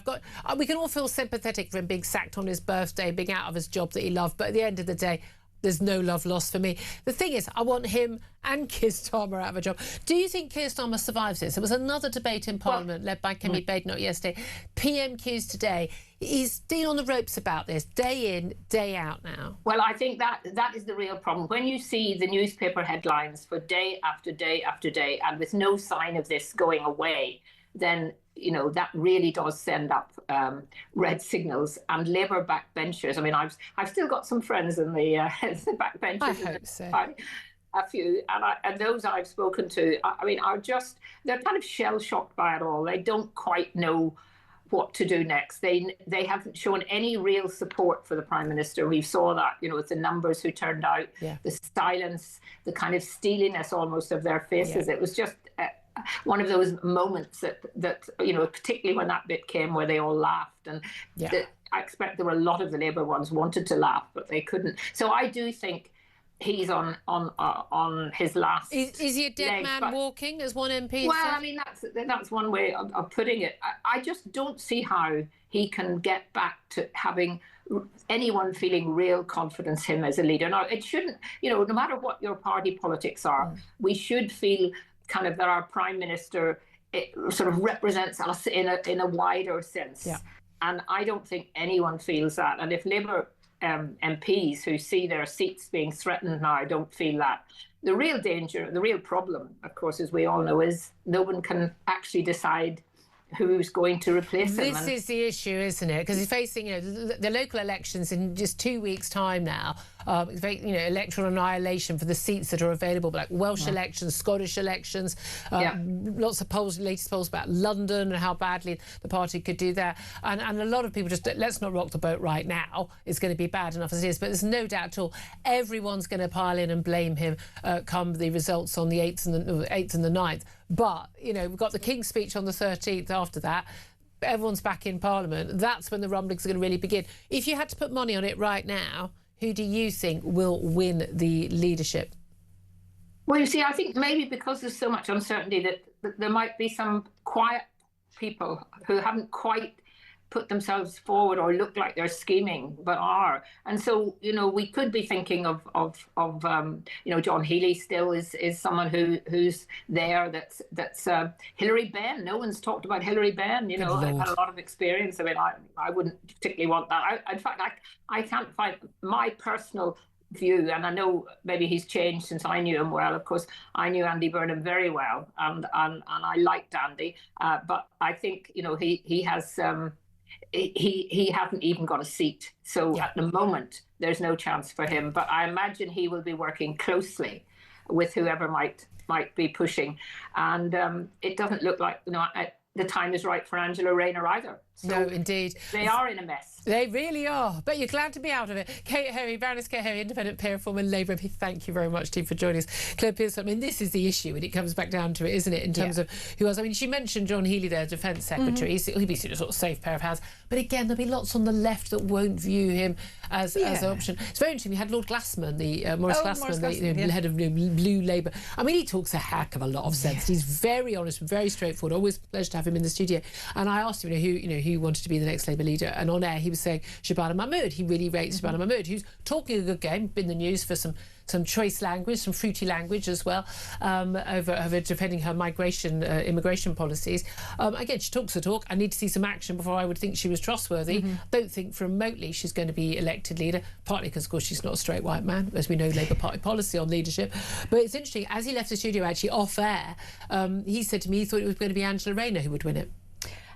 We can all feel sympathetic for him being sacked on his birthday, being out of his job that he loved. But at the end of the day, there's no love lost for me. The thing is, I want him and Keir Starmer out of a job. Do you think Keir Starmer survives this? There was another debate in Parliament led by Kemi Badenoch yesterday. PMQs today. He's been on the ropes about this day in, day out now. Well, I think that is the real problem. When you see the newspaper headlines for day after day after day, and with no sign of this going away, then that really does send up red signals. And Labour backbenchers. I mean, I've still got some friends in the backbenchers. I hope so. A few, and those I've spoken to, they're kind of shell-shocked by it all. They don't quite know what to do next. They haven't shown any real support for the Prime Minister. We saw that, with the numbers who turned out, the silence, the kind of steeliness almost of their faces. It was just one of those moments that particularly when that bit came where they all laughed, and I expect there were a lot of the Labour ones wanted to laugh, but they couldn't. So I do think he's on his last. Is he a dead man walking, as one MP Well, said? I mean, that's one way of putting it. I just don't see how he can get back to having anyone feeling real confidence him as a leader. Now, it shouldn't, no matter what your party politics are, we should feel kind of that our Prime Minister sort of represents us in a wider sense. Yeah. And I don't think anyone feels that. And if Labour MPs who see their seats being threatened now don't feel that, the real danger, the real problem, of course, as we all know, is no one can actually decide who's going to replace him. This is the issue, isn't it? Because he's facing, the local elections in just 2 weeks' time now. Electoral annihilation for the seats that are available, like Welsh elections, Scottish elections, lots of polls, latest polls about London and how badly the party could do that. And a lot of people just, let's not rock the boat right now. It's going to be bad enough as it is. But there's no doubt at all, everyone's going to pile in and blame him come the results on the 8th and the 9th. But, we've got the King's speech on the 13th after that. Everyone's back in Parliament. That's when the rumblings are going to really begin. If you had to put money on it right now, who do you think will win the leadership? Well, you see, I think maybe because there's so much uncertainty that there might be some quiet people who haven't quite put themselves forward or look like they're scheming, but are. And so, we could be thinking of John Healey still is someone who's there. That's Hilary Benn. No one's talked about Hilary Benn. I've had a lot of experience. I mean, I wouldn't particularly want that. In fact, I can't find my personal view, and I know maybe he's changed since I knew him well. Of course, I knew Andy Burnham very well, and I liked Andy, but I think he has. He hasn't even got a seat. So at the moment, there's no chance for him. But I imagine he will be working closely with whoever might be pushing. And it doesn't look like the time is right for Angela Rayner either. So no, indeed. They are in a mess. They really are. But you're glad to be out of it. Kate Hoey, Baroness Kate Hoey, Independent Peer Reform and Labour MP, thank you very much, team, for joining us. Claire Pearson, I mean, this is the issue when it comes back down to it, isn't it, in terms of who else? I mean, she mentioned John Healey there, Defence Secretary. He'll be sort of safe pair of hands. But again, there'll be lots on the left that won't view him as an option. It's very interesting. We had Lord Glassman, Maurice Glassman, the head of Blue Labour. I mean, he talks a heck of a lot of sense. He's very honest, very straightforward. Always a pleasure to have him in the studio. And I asked him, who wanted to be the next Labour leader, and on air he was saying Shabana Mahmood. He really rates Shabana Mahmood, who's talking a good game, been in the news for some some choice language, some fruity language as well, over defending her immigration policies. Again, she talks the talk. I need to see some action before I would think she was trustworthy. Don't think remotely she's going to be elected leader, partly because, of course, she's not a straight white man, as we know Labour Party policy on leadership. But it's interesting, as he left the studio actually off air, he said to me he thought it was going to be Angela Rayner who would win it.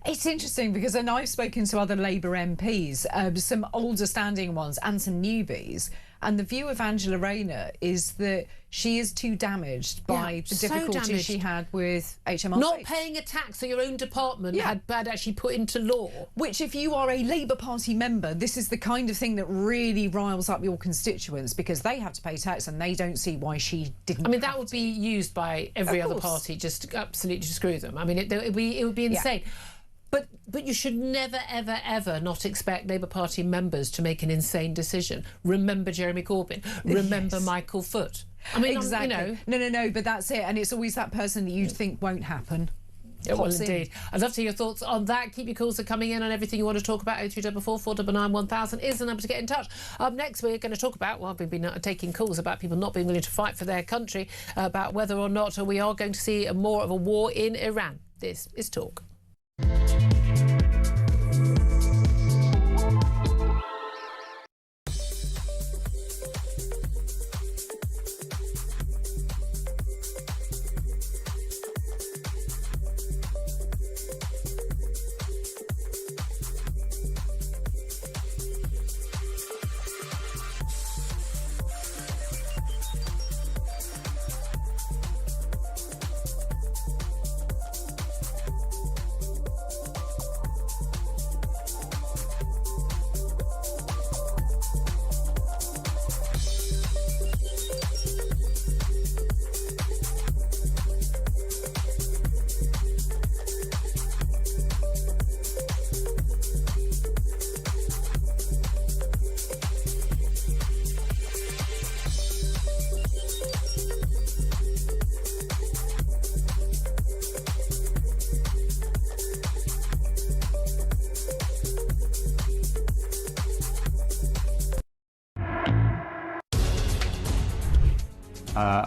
It's interesting because I know I've spoken to other Labour MPs, some older standing ones and some newbies, and the view of Angela Rayner is that she is too damaged by the difficulties she had with HMRC. Not paying a tax that your own department had actually put into law. Which, if you are a Labour Party member, this is the kind of thing that really riles up your constituents, because they have to pay tax and they don't see why she didn't. I mean, that would be used by every other party just to absolutely screw them. I mean, it would be insane. Yeah. But you should never, ever, ever not expect Labour Party members to make an insane decision. Remember Jeremy Corbyn. Remember Michael Foot. I mean, exactly. No, but that's it. And it's always that person that you'd think won't happen. Yeah, well, indeed. I'd love to hear your thoughts on that. Keep your calls coming in on everything you want to talk about. 0344 499 1000 is the number to get in touch. Up next, we're going to talk about, well, we've been taking calls about people not being willing to fight for their country, about whether or not we are going to see more of a war in Iran. This is Talk.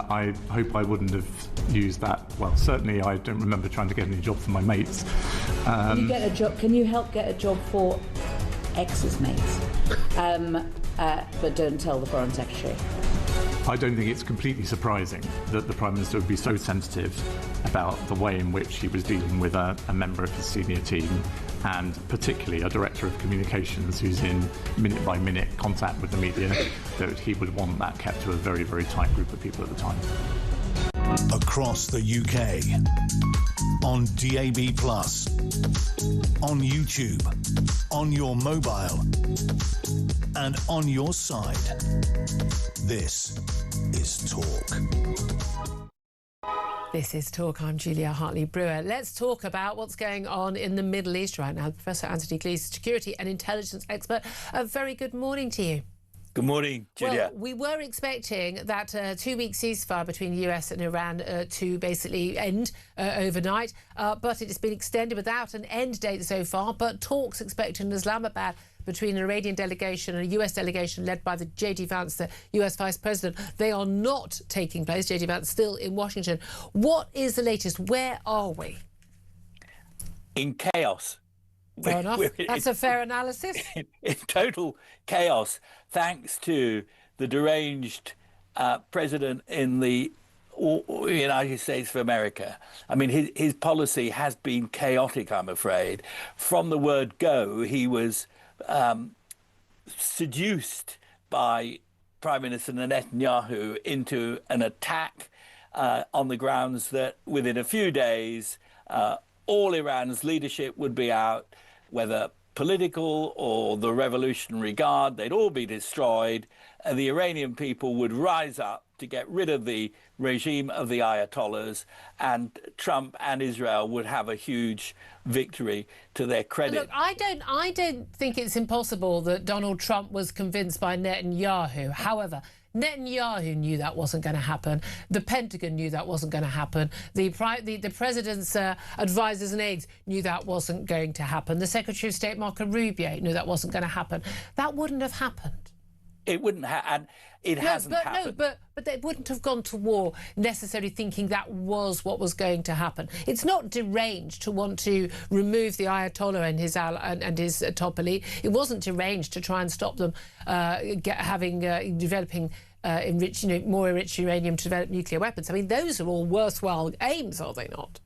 I hope I wouldn't have used that. Well, certainly I don't remember trying to get any job for my mates. Can you get a job? Can you help get a job for ex's mates? But don't tell the Foreign Secretary. I don't think it's completely surprising that the Prime Minister would be so sensitive about the way in which he was dealing with a member of his senior team, and particularly a director of communications who's in minute-by-minute contact with the media, that he would want that kept to a very, very tight group of people at the time. Across the UK, on DAB+, on YouTube, on your mobile, and on your side. This is Talk. This is Talk. I'm Julia Hartley-Brewer. Let's talk about what's going on in the Middle East right now. Professor Anthony Gleeson, security and intelligence expert. A very good morning to you. Good morning, Julia. Well, we were expecting that 2-week ceasefire between the US and Iran to basically end overnight, but it has been extended without an end date so far. But talks expected in Islamabad between an Iranian delegation and a US delegation led by the J.D. Vance, the US Vice President, they are not taking place. J.D. Vance still in Washington. What is the latest? Where are we? In chaos. Fair enough. That's a fair analysis. In total chaos, thanks to the deranged president in the United States of America. I mean, his policy has been chaotic, I'm afraid. From the word go, he was seduced by Prime Minister Netanyahu into an attack on the grounds that within a few days, all Iran's leadership would be out, whether political or the Revolutionary Guard, they'd all be destroyed, and the Iranian people would rise up to get rid of the regime of the Ayatollahs, and Trump and Israel would have a huge victory to their credit. Look, I don't think it's impossible that Donald Trump was convinced by Netanyahu. However, Netanyahu knew that wasn't going to happen. The Pentagon knew that wasn't going to happen. The president's advisors and aides knew that wasn't going to happen. The Secretary of State, Marco Rubio, knew that wasn't going to happen. That wouldn't have happened. It wouldn't have, and it hasn't happened. No, but they wouldn't have gone to war necessarily thinking that was what was going to happen. It's not deranged to want to remove the Ayatollah and his top elite. It wasn't deranged to try and stop them developing more enriched uranium to develop nuclear weapons. I mean, those are all worthwhile aims, are they not?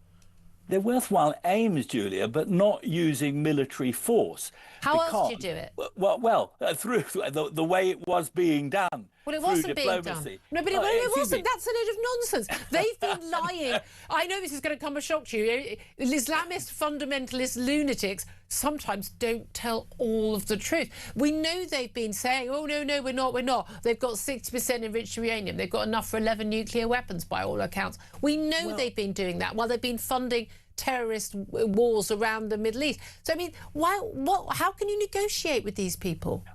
They're worthwhile aims, Julia, but not using military force. How else do you do it? Well, through the way it was being done. Well, it wasn't being done. No, but it wasn't. That's a load of nonsense. They've been lying. I know this is going to come as a shock to you. Islamist fundamentalist lunatics sometimes don't tell all of the truth. We know they've been saying, oh, no, we're not. They've got 60% enriched uranium. They've got enough for 11 nuclear weapons by all accounts. We know they've been doing that while they've been funding terrorist wars around the Middle East. So, I mean, how can you negotiate with these people?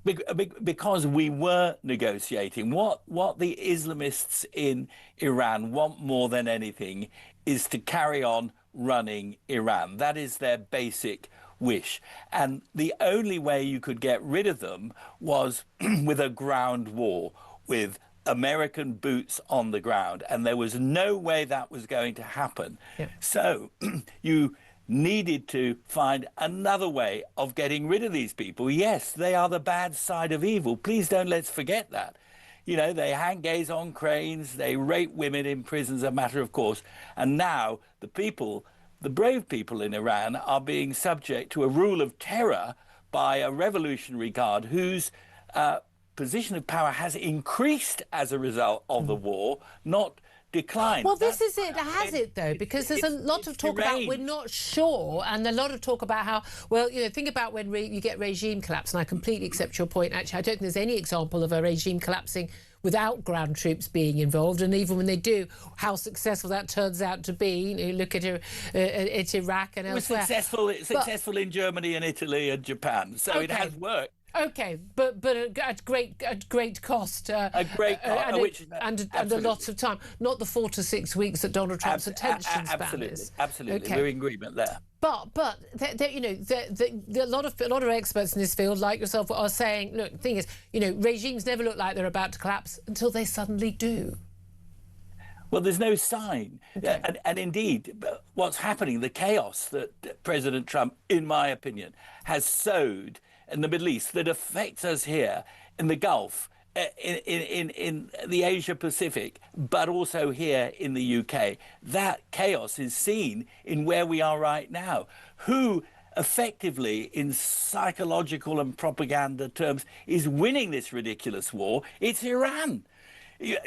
Because we were negotiating. What the Islamists in Iran want more than anything is to carry on running Iran. That is their basic wish. And the only way you could get rid of them was with a ground war, with American boots on the ground, and there was no way that was going to happen. Yeah. So you needed to find another way of getting rid of these people. Yes, they are the bad side of evil. Please don't let's forget that. You know, they hang gays on cranes, they rape women in prisons, a matter of course. And now the brave people in Iran are being subject to a rule of terror by a revolutionary guard whose position of power has increased as a result of the war, not declined. Well, this is it. Has it, though? Because there's a lot of talk about we're not sure, and a lot of talk about how, well, you know, think about when you get regime collapse, and I completely accept your point. Actually, I don't think there's any example of a regime collapsing without ground troops being involved, and even when they do, how successful that turns out to be. You know, look at Iraq and elsewhere. It was successful in Germany and Italy and Japan, so it has worked. Okay, but at great cost. And a lot of time. Not the 4 to 6 weeks that Donald Trump's attention span is. Absolutely, okay. We're in agreement there. But you know, a lot of experts in this field, like yourself, are saying, look, the thing is, you know, regimes never look like they're about to collapse until they suddenly do. Well, there's no sign. Okay. And indeed, what's happening, the chaos that President Trump, in my opinion, has sowed in the Middle East that affects us here in the Gulf, in the Asia Pacific, but also here in the UK. That chaos is seen in where we are right now. Who effectively, in psychological and propaganda terms, is winning this ridiculous war? It's Iran.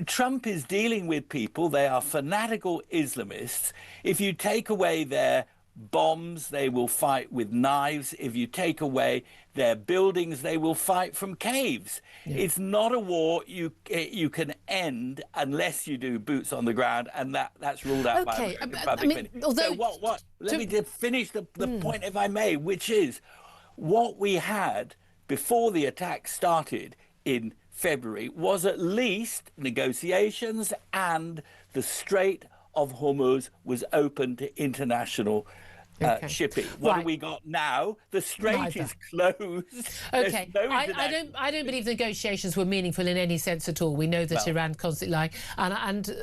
Trump is dealing with people. They are fanatical Islamists. If you take away their bombs, they will fight with knives. If you take away their buildings, they will fight from caves. Yeah. It's not a war you can end unless you do boots on the ground, and that's ruled out by the Republic. So let me just finish the point, if I may, which is what we had before the attack started in February was at least negotiations, and the Strait of Hormuz was open to international shipping. What have we got now? The strait is closed. Okay, I don't believe the negotiations were meaningful in any sense at all. We know that Iran constantly lying, and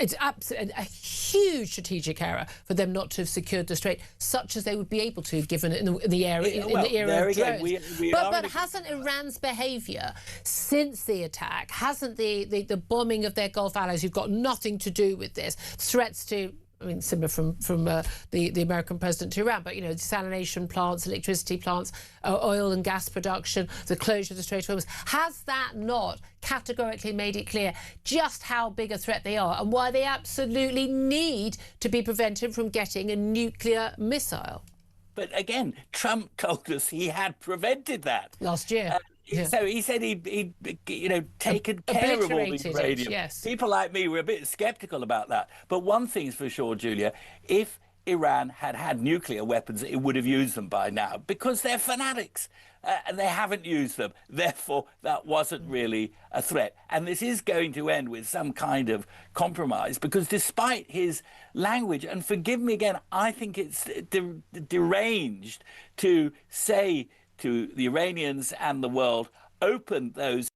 it's absolutely a huge strategic error for them not to have secured the strait, such as they would be able to, given in the era of drones. But hasn't Iran's behaviour since the attack, hasn't the bombing of their Gulf allies who've got nothing to do with this, threats to, I mean, similar from the American president to Iran, but, you know, desalination plants, electricity plants, oil and gas production, the closure of the Strait of Hormuz, has that not categorically made it clear just how big a threat they are and why they absolutely need to be prevented from getting a nuclear missile? But again, Trump told us he had prevented that last year. Yeah. So he said he'd taken care of all these uranium. Yes. People like me were a bit sceptical about that. But one thing's for sure, Julia, if Iran had nuclear weapons, it would have used them by now, because they're fanatics and they haven't used them. Therefore, that wasn't really a threat. And this is going to end with some kind of compromise, because despite his language, and forgive me again, I think it's deranged to say to the Iranians and the world, open those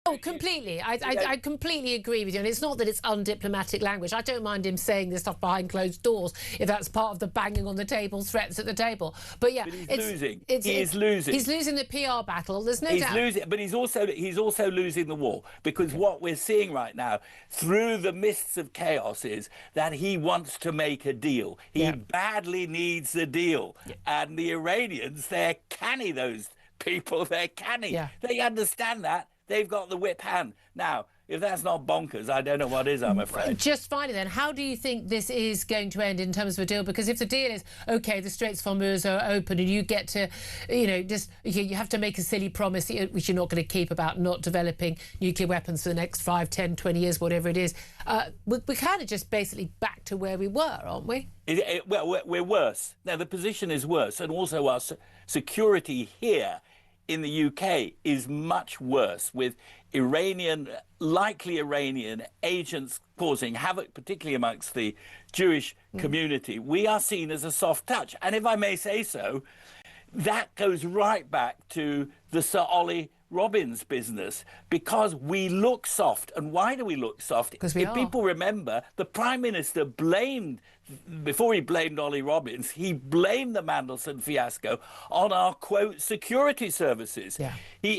Oh, completely. I completely agree with you. And it's not that it's undiplomatic language. I don't mind him saying this stuff behind closed doors if that's part of the banging on the table, threats at the table. But yeah, but he's losing. He is losing. He's losing the PR battle. There's no doubt. He's losing, but he's also losing the war, because what we're seeing right now through the mists of chaos is that he wants to make a deal. He badly needs the deal, and the Iranians, they're canny. Those people, they're canny. Yeah. They understand that. They've got the whip hand. Now, if that's not bonkers, I don't know what is, I'm afraid. Just finally then, how do you think this is going to end in terms of a deal? Because if the deal is, OK, the Straits of Hormuz are open and you get to, you have to make a silly promise which you're not going to keep about not developing nuclear weapons for the next 5, 10, 20 years, whatever it is, we're kind of just basically back to where we were, aren't we? Well, we're worse. Now, the position is worse, and also our security here in the UK is much worse, with likely Iranian agents causing havoc, particularly amongst the Jewish community. We are seen as a soft touch. And if I may say so, that goes right back to the Sir Ollie Robbins business, because we look soft. And why do we look soft? Because if people remember, the Prime Minister before he blamed Ollie Robbins, he blamed the Mandelson fiasco on our, quote, security services. Yeah.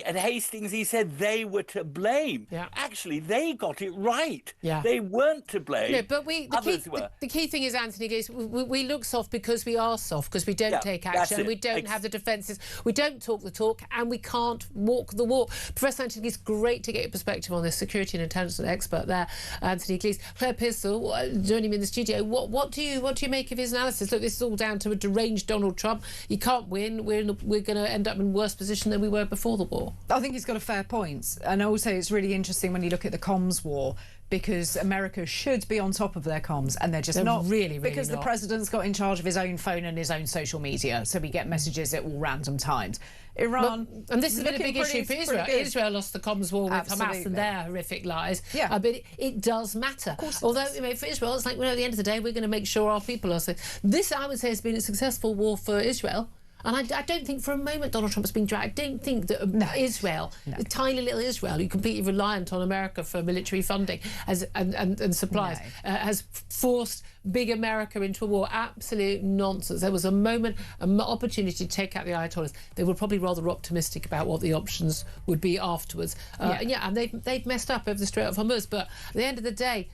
At Hastings, he said they were to blame. Yeah. Actually, they got it right. Yeah. They weren't to blame. No, but Others were. The key thing is, Anthony, is we look soft because we are soft, because we don't take action, we don't have the defences, we don't talk the talk, and we can't walk the walk. Professor Anthony, it's great to get your perspective on this. Security and intelligence expert there, Anthony Glees. Claire Pistol, joining me in the studio. What do you make of his analysis? Look, this is all down to a deranged Donald Trump. You can't win. We're going to end up in worse position than we were before the war. I think he's got a fair point. And also it's really interesting when you look at the comms war, because America should be on top of their comms, and they're not really because not. The president's got in charge of his own phone and his own social media, so we get messages at all random times. Iran, and this has been a big issue for Israel. Israel lost the comms war with Hamas and their horrific lies. Yeah. But it does matter. Although, for Israel, it's like, at the end of the day, we're going to make sure our people are safe. This, I would say, has been a successful war for Israel. And I don't think for a moment Donald Trump has been dragged. I don't think that Israel, tiny little Israel, who completely reliant on America for military funding and supplies, has forced big America into a war. Absolute nonsense. There was a moment, an opportunity to take out the Ayatollahs. They were probably rather optimistic about what the options would be afterwards. And they've messed up over the Strait of Hormuz. But at the end of the day,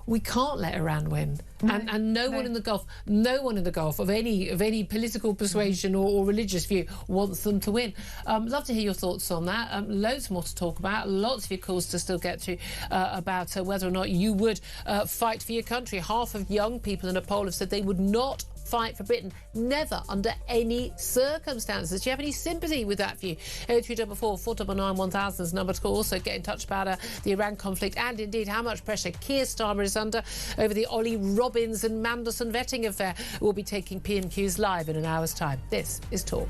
we can't let Iran win. And no one in the Gulf of any political persuasion or religious view wants them to win. Love to hear your thoughts on that. Loads more to talk about. Lots of your calls to still get to about whether or not you would fight for your country. Half of young people in a poll have said they would not fight for Britain, never under any circumstances. Do you have any sympathy with that view? 0344 499 1000 is the number to call. Also get in touch about the Iran conflict and indeed how much pressure Keir Starmer is under over the Ollie Robbins and Mandelson vetting affair. We'll be taking PMQs live in an hour's time. This is Talk.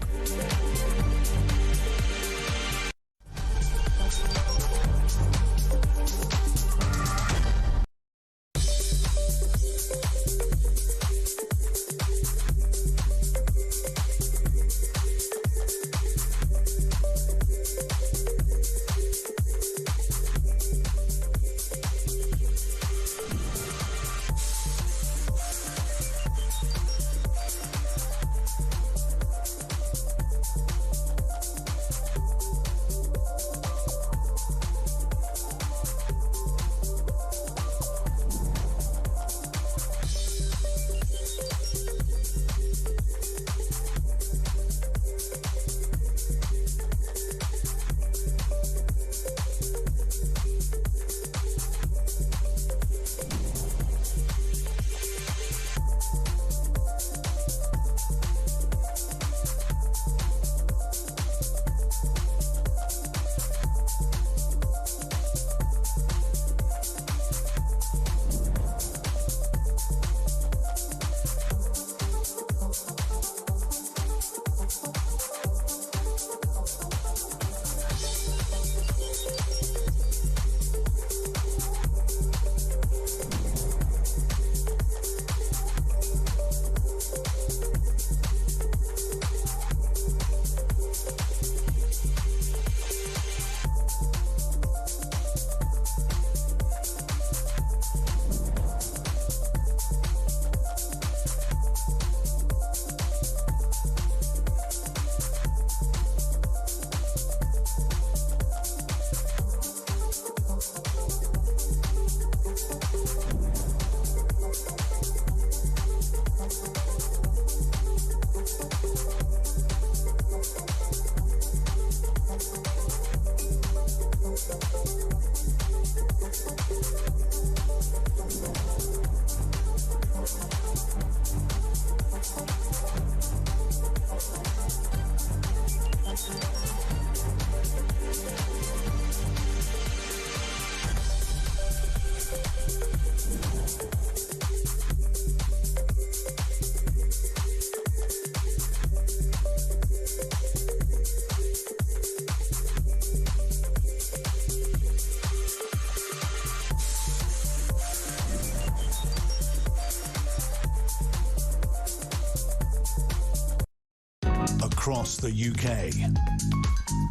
across the UK,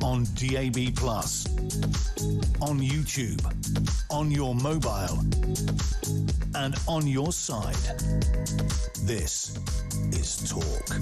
on DAB+, on YouTube, on your mobile, and on your side. This is Talk.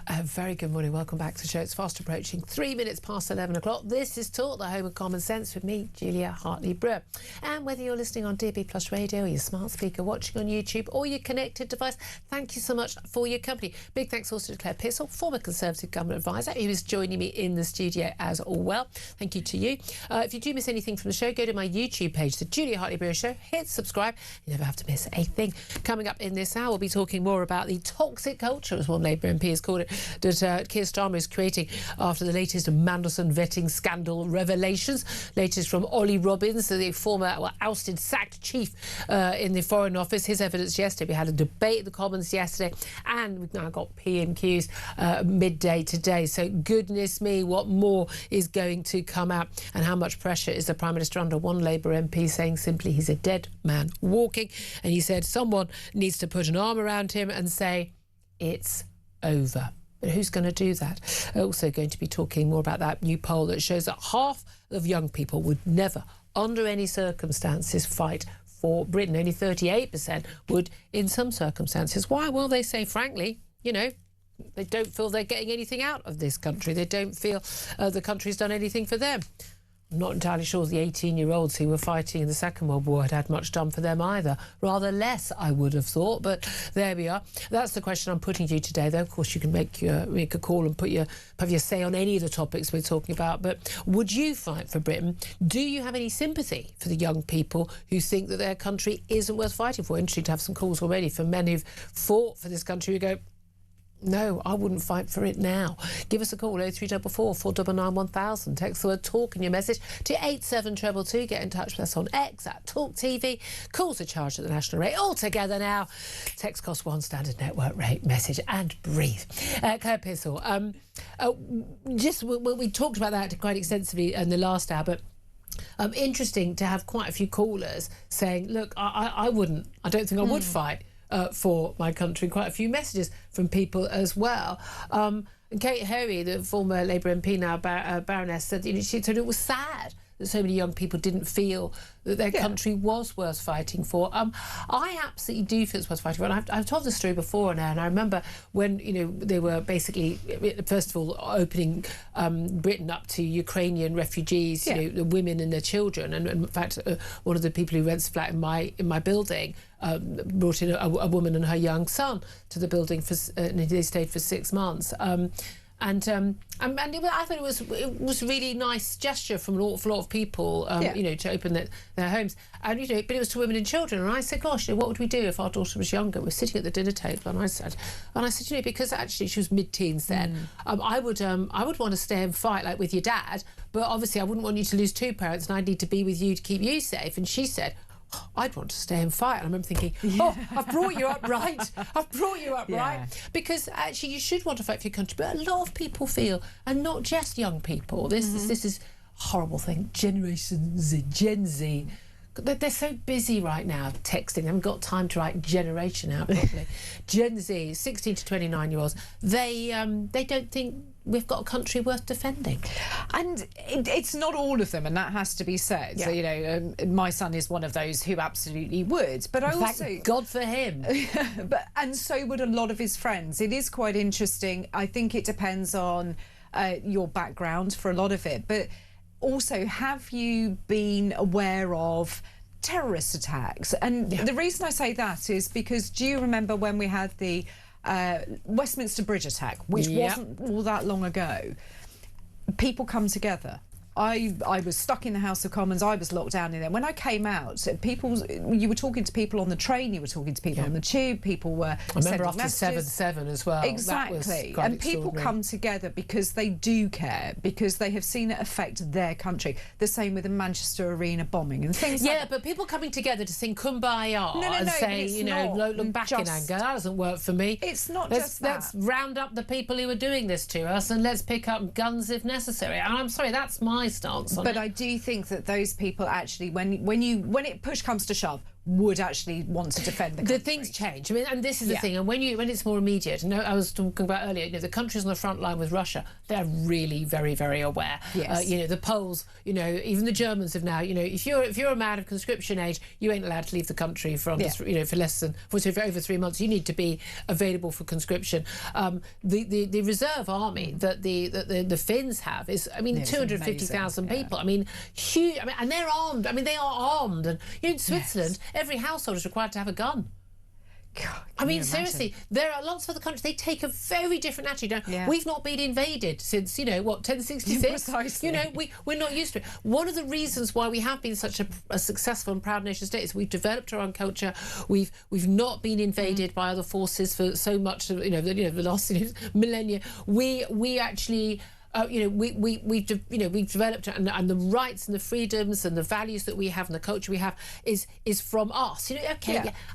A very good morning. Welcome back to the show. It's fast approaching 3 minutes past 11 o'clock. This is Talk, the home of common sense, with me, Julia Hartley-Brewer. And whether you're listening on DAB+ radio, or your smart speaker, watching on YouTube, or your connected device, thank you so much for your company. Big thanks also to Claire Pissell, former Conservative Government Advisor, who is joining me in the studio as well. Thank you to you. If you do miss anything from the show, go to my YouTube page, The Julia Hartley-Brewer Show. Hit subscribe. You never have to miss a thing. Coming up in this hour, we'll be talking more about the toxic culture, as one Labour MP has called it, that Keir Starmer is creating after the latest Mandelson vetting scandal revelations. Latest from Ollie Robbins, the former ousted, sacked chief in the Foreign Office. His evidence yesterday. We had a debate in the Commons yesterday, and we've now got PMQs midday today. So goodness me, what more is going to come out, and how much pressure is the Prime Minister under? One Labour MP saying simply he's a dead man walking, and he said someone needs to put an arm around him and say it's over. But who's going to do that? Also going to be talking more about that new poll that shows that half of young people would never, under any circumstances, fight for Britain. Only 38% would in some circumstances. Why? Well, they say, frankly, you know, they don't feel they're getting anything out of this country. They don't feel the country's done anything for them. I'm not entirely sure the 18-year-olds who were fighting in the Second World War had much done for them either. Rather less, I would have thought, but there we are. That's the question I'm putting to you today, though. Of course, you can make a call and have your say on any of the topics we're talking about, but would you fight for Britain? Do you have any sympathy for the young people who think that their country isn't worth fighting for? Interesting to have some calls already from men who've fought for this country who go, no, I wouldn't fight for it now. Give us a call, 0344 499 1000. Text the word TALK in your message to 87222. Get in touch with us on X at Talk TV. Calls are charged at the national rate. All together now. Text costs £1, standard network rate. Message and breathe. Claire Pissell, we talked about that quite extensively in the last hour, but interesting to have quite a few callers saying, look, I don't think I would fight for my country. Quite a few messages from people as well. And Kate Hoey, the former Labour MP, now Baroness, said, she said it was sad that so many young people didn't feel that their country was worth fighting for. I absolutely do feel it's worth fighting for. And I've told this story before now, and I remember when they were basically, first of all, opening Britain up to Ukrainian refugees, the women and their children. And in fact, one of the people who rents a flat in my building brought in a woman and her young son to the building and they stayed for 6 months. I thought it was a really nice gesture from an awful lot of people, to open their homes. And but it was to women and children. And I said, gosh, what would we do if our daughter was younger? We're sitting at the dinner table, and I said, because actually she was mid-teens then. I would want to stay and fight like with your dad, but obviously I wouldn't want you to lose two parents, and I'd need to be with you to keep you safe. And she said, I'd want to stay and fight. And I remember thinking, I've brought you up right. Right. Because actually you should want to fight for your country. But a lot of people feel, and not just young people, this is a horrible thing, Generation Z, Gen Z, they're so busy right now texting, they haven't got time to write generation out properly. Gen Z, 16 to 29-year-olds, they don't think we've got a country worth defending. And it's not all of them, and that has to be said. So, my son is one of those who absolutely would. But Thank God for him. And so would a lot of his friends. It is quite interesting. I think it depends on your background for a lot of it. But also, have you been aware of terrorist attacks? And the reason I say that is because, do you remember when we had the Westminster Bridge attack, which wasn't all that long ago? People come together. I was stuck in the House of Commons. I was locked down in there. When I came out, you were talking to people on the train, you were talking to people on the tube, people were I remember after 7/7 as well. Exactly. And people come together because they do care, because they have seen it affect their country. The same with the Manchester Arena bombing and things like that. But people coming together to sing Kumbaya and say, look back in anger, that doesn't work for me. It's not just that. Let's round up the people who are doing this to us and let's pick up guns if necessary. And I'm sorry, that's my stance on it. But I do think that those people actually, when it push comes to shove, would actually want to defend the country. The things change. I mean, and this is the thing. And when it's more immediate, and I was talking about earlier, the countries on the front line with Russia, they're really very, very aware. Yes. The Poles, even the Germans have now, if you're a man of conscription age, you ain't allowed to leave the country for over 3 months. You need to be available for conscription. The reserve army that the Finns have is, 250,000 people. I mean, huge. I mean, and they're armed. I mean, they are armed. And in Switzerland, every household is required to have a gun. God, seriously, there are lots of other countries, they take a very different attitude. We've not been invaded since, 1066? Precisely. We're not used to it. One of the reasons why we have been such a successful and proud nation state is we've developed our own culture. We've not been invaded by other forces for so much of, the last millennia. We actually... we've developed, and the rights and the freedoms and the values that we have and the culture we have is from us.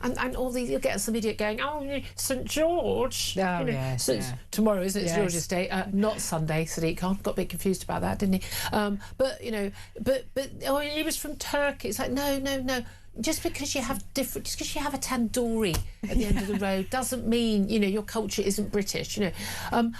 And all these, you'll get some idiot going, St George. Tomorrow, isn't it? It's George's Day, not Sunday. Sadiq Khan got a bit confused about that, didn't he? But he was from Turkey. It's like no. Just because you have a tandoori at the end of the road doesn't mean your culture isn't British. But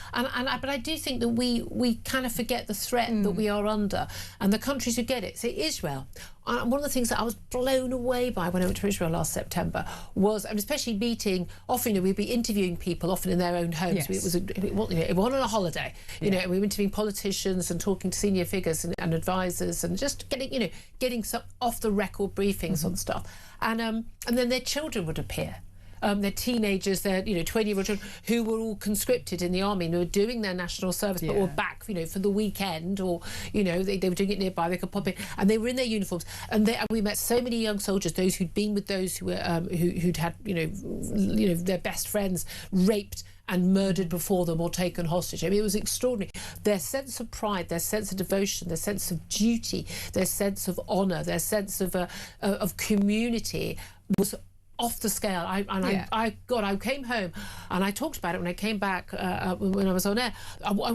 I do think that we kind of forget the threat that we are under, and the countries who get it. So Israel. One of the things that I was blown away by when I went to Israel last September was, and especially meeting, often we'd be interviewing people, often in their own homes. Yes. It was on a holiday, we were interviewing politicians and talking to senior figures and advisors, and just getting some off the record briefings on stuff, and then their children would appear. They're teenagers, they're 20-year-old children who were all conscripted in the army and who were doing their national service, but were back for the weekend, or they were doing it nearby. They could pop in, and they were in their uniforms. And we met so many young soldiers, those who'd been with those who were who'd had their best friends raped and murdered before them or taken hostage. I mean, it was extraordinary. Their sense of pride, their sense of devotion, their sense of duty, their sense of honour, their sense of community was off the scale. I came home and I talked about it when I came back when I was on air.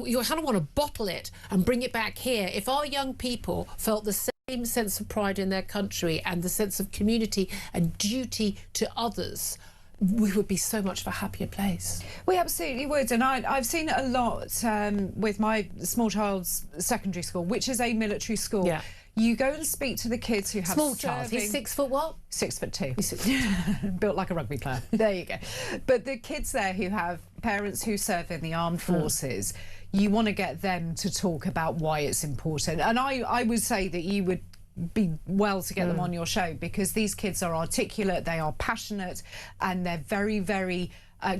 You kind of want to bottle it and bring it back here. If our young people felt the same sense of pride in their country and the sense of community and duty to others, we would be so much of a happier place. We absolutely would, and I've seen it a lot with my small child's secondary school, which is a military school. Yeah. You go and speak to the kids who have small child. He's 6 foot what? 6'2". He's 6 Built like a rugby player. There you go. But the kids there who have parents who serve in the armed forces, you want to get them to talk about why it's important. And I would say that you would be well to get them on your show, because these kids are articulate, they are passionate, and they're very, very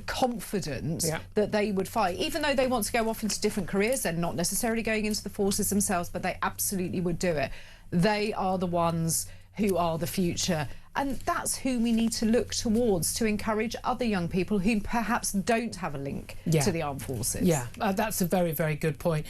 confident that they would fight. Even though they want to go off into different careers, they're not necessarily going into the forces themselves, but they absolutely would do it. They are the ones who are the future. And that's who we need to look towards to encourage other young people who perhaps don't have a link to the armed forces. Yeah, that's a very, very good point.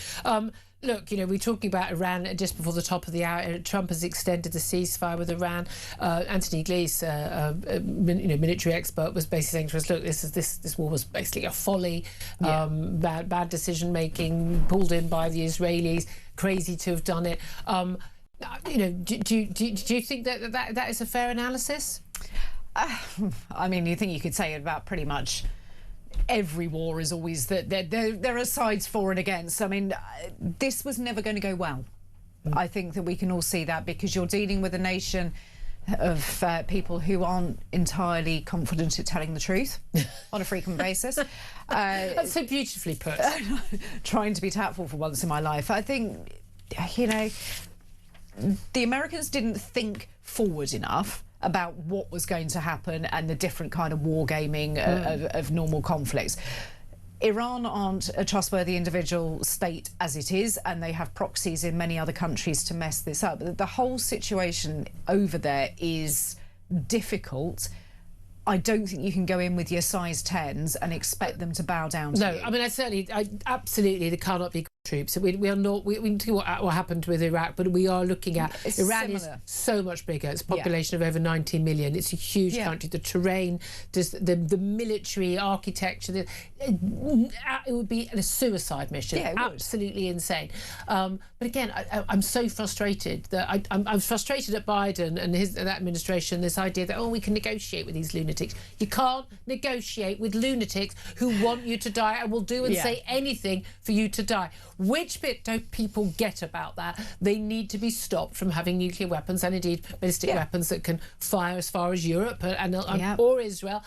Look, we're talking about Iran just before the top of the hour. Trump has extended the ceasefire with Iran. Anthony Glees, military expert, was basically saying to us, look, this war was basically a folly, bad decision making, pulled in by the Israelis, crazy to have done it. Do you think that is a fair analysis? I mean, you think you could say it about pretty much every war. Is always that there are sides for and against. I mean, this was never going to go well. I think that we can all see that, because you're dealing with a nation of people who aren't entirely confident at telling the truth on a frequent basis. That's so beautifully put. Trying to be tactful for once in my life. I think, the Americans didn't think forward enough about what was going to happen and the different kind of wargaming of normal conflicts. Iran aren't a trustworthy individual state as it is, and they have proxies in many other countries to mess this up. The whole situation over there is difficult. I don't think you can go in with your size 10s and expect them to bow down to you. No, I mean, I absolutely, they cannot be troops. We are not. We see what happened with Iraq, but we are looking at Iran is so much bigger. It's a population of over 90 million. It's a huge country. The terrain, just the military architecture. It would be a suicide mission. Absolutely insane. But again, I'm so frustrated that I'm frustrated at Biden and that administration. This idea that we can negotiate with these lunatics. You can't negotiate with lunatics who want you to die and will do and say anything for you to die. Which bit don't people get about that? They need to be stopped from having nuclear weapons and indeed ballistic weapons that can fire as far as Europe or Israel.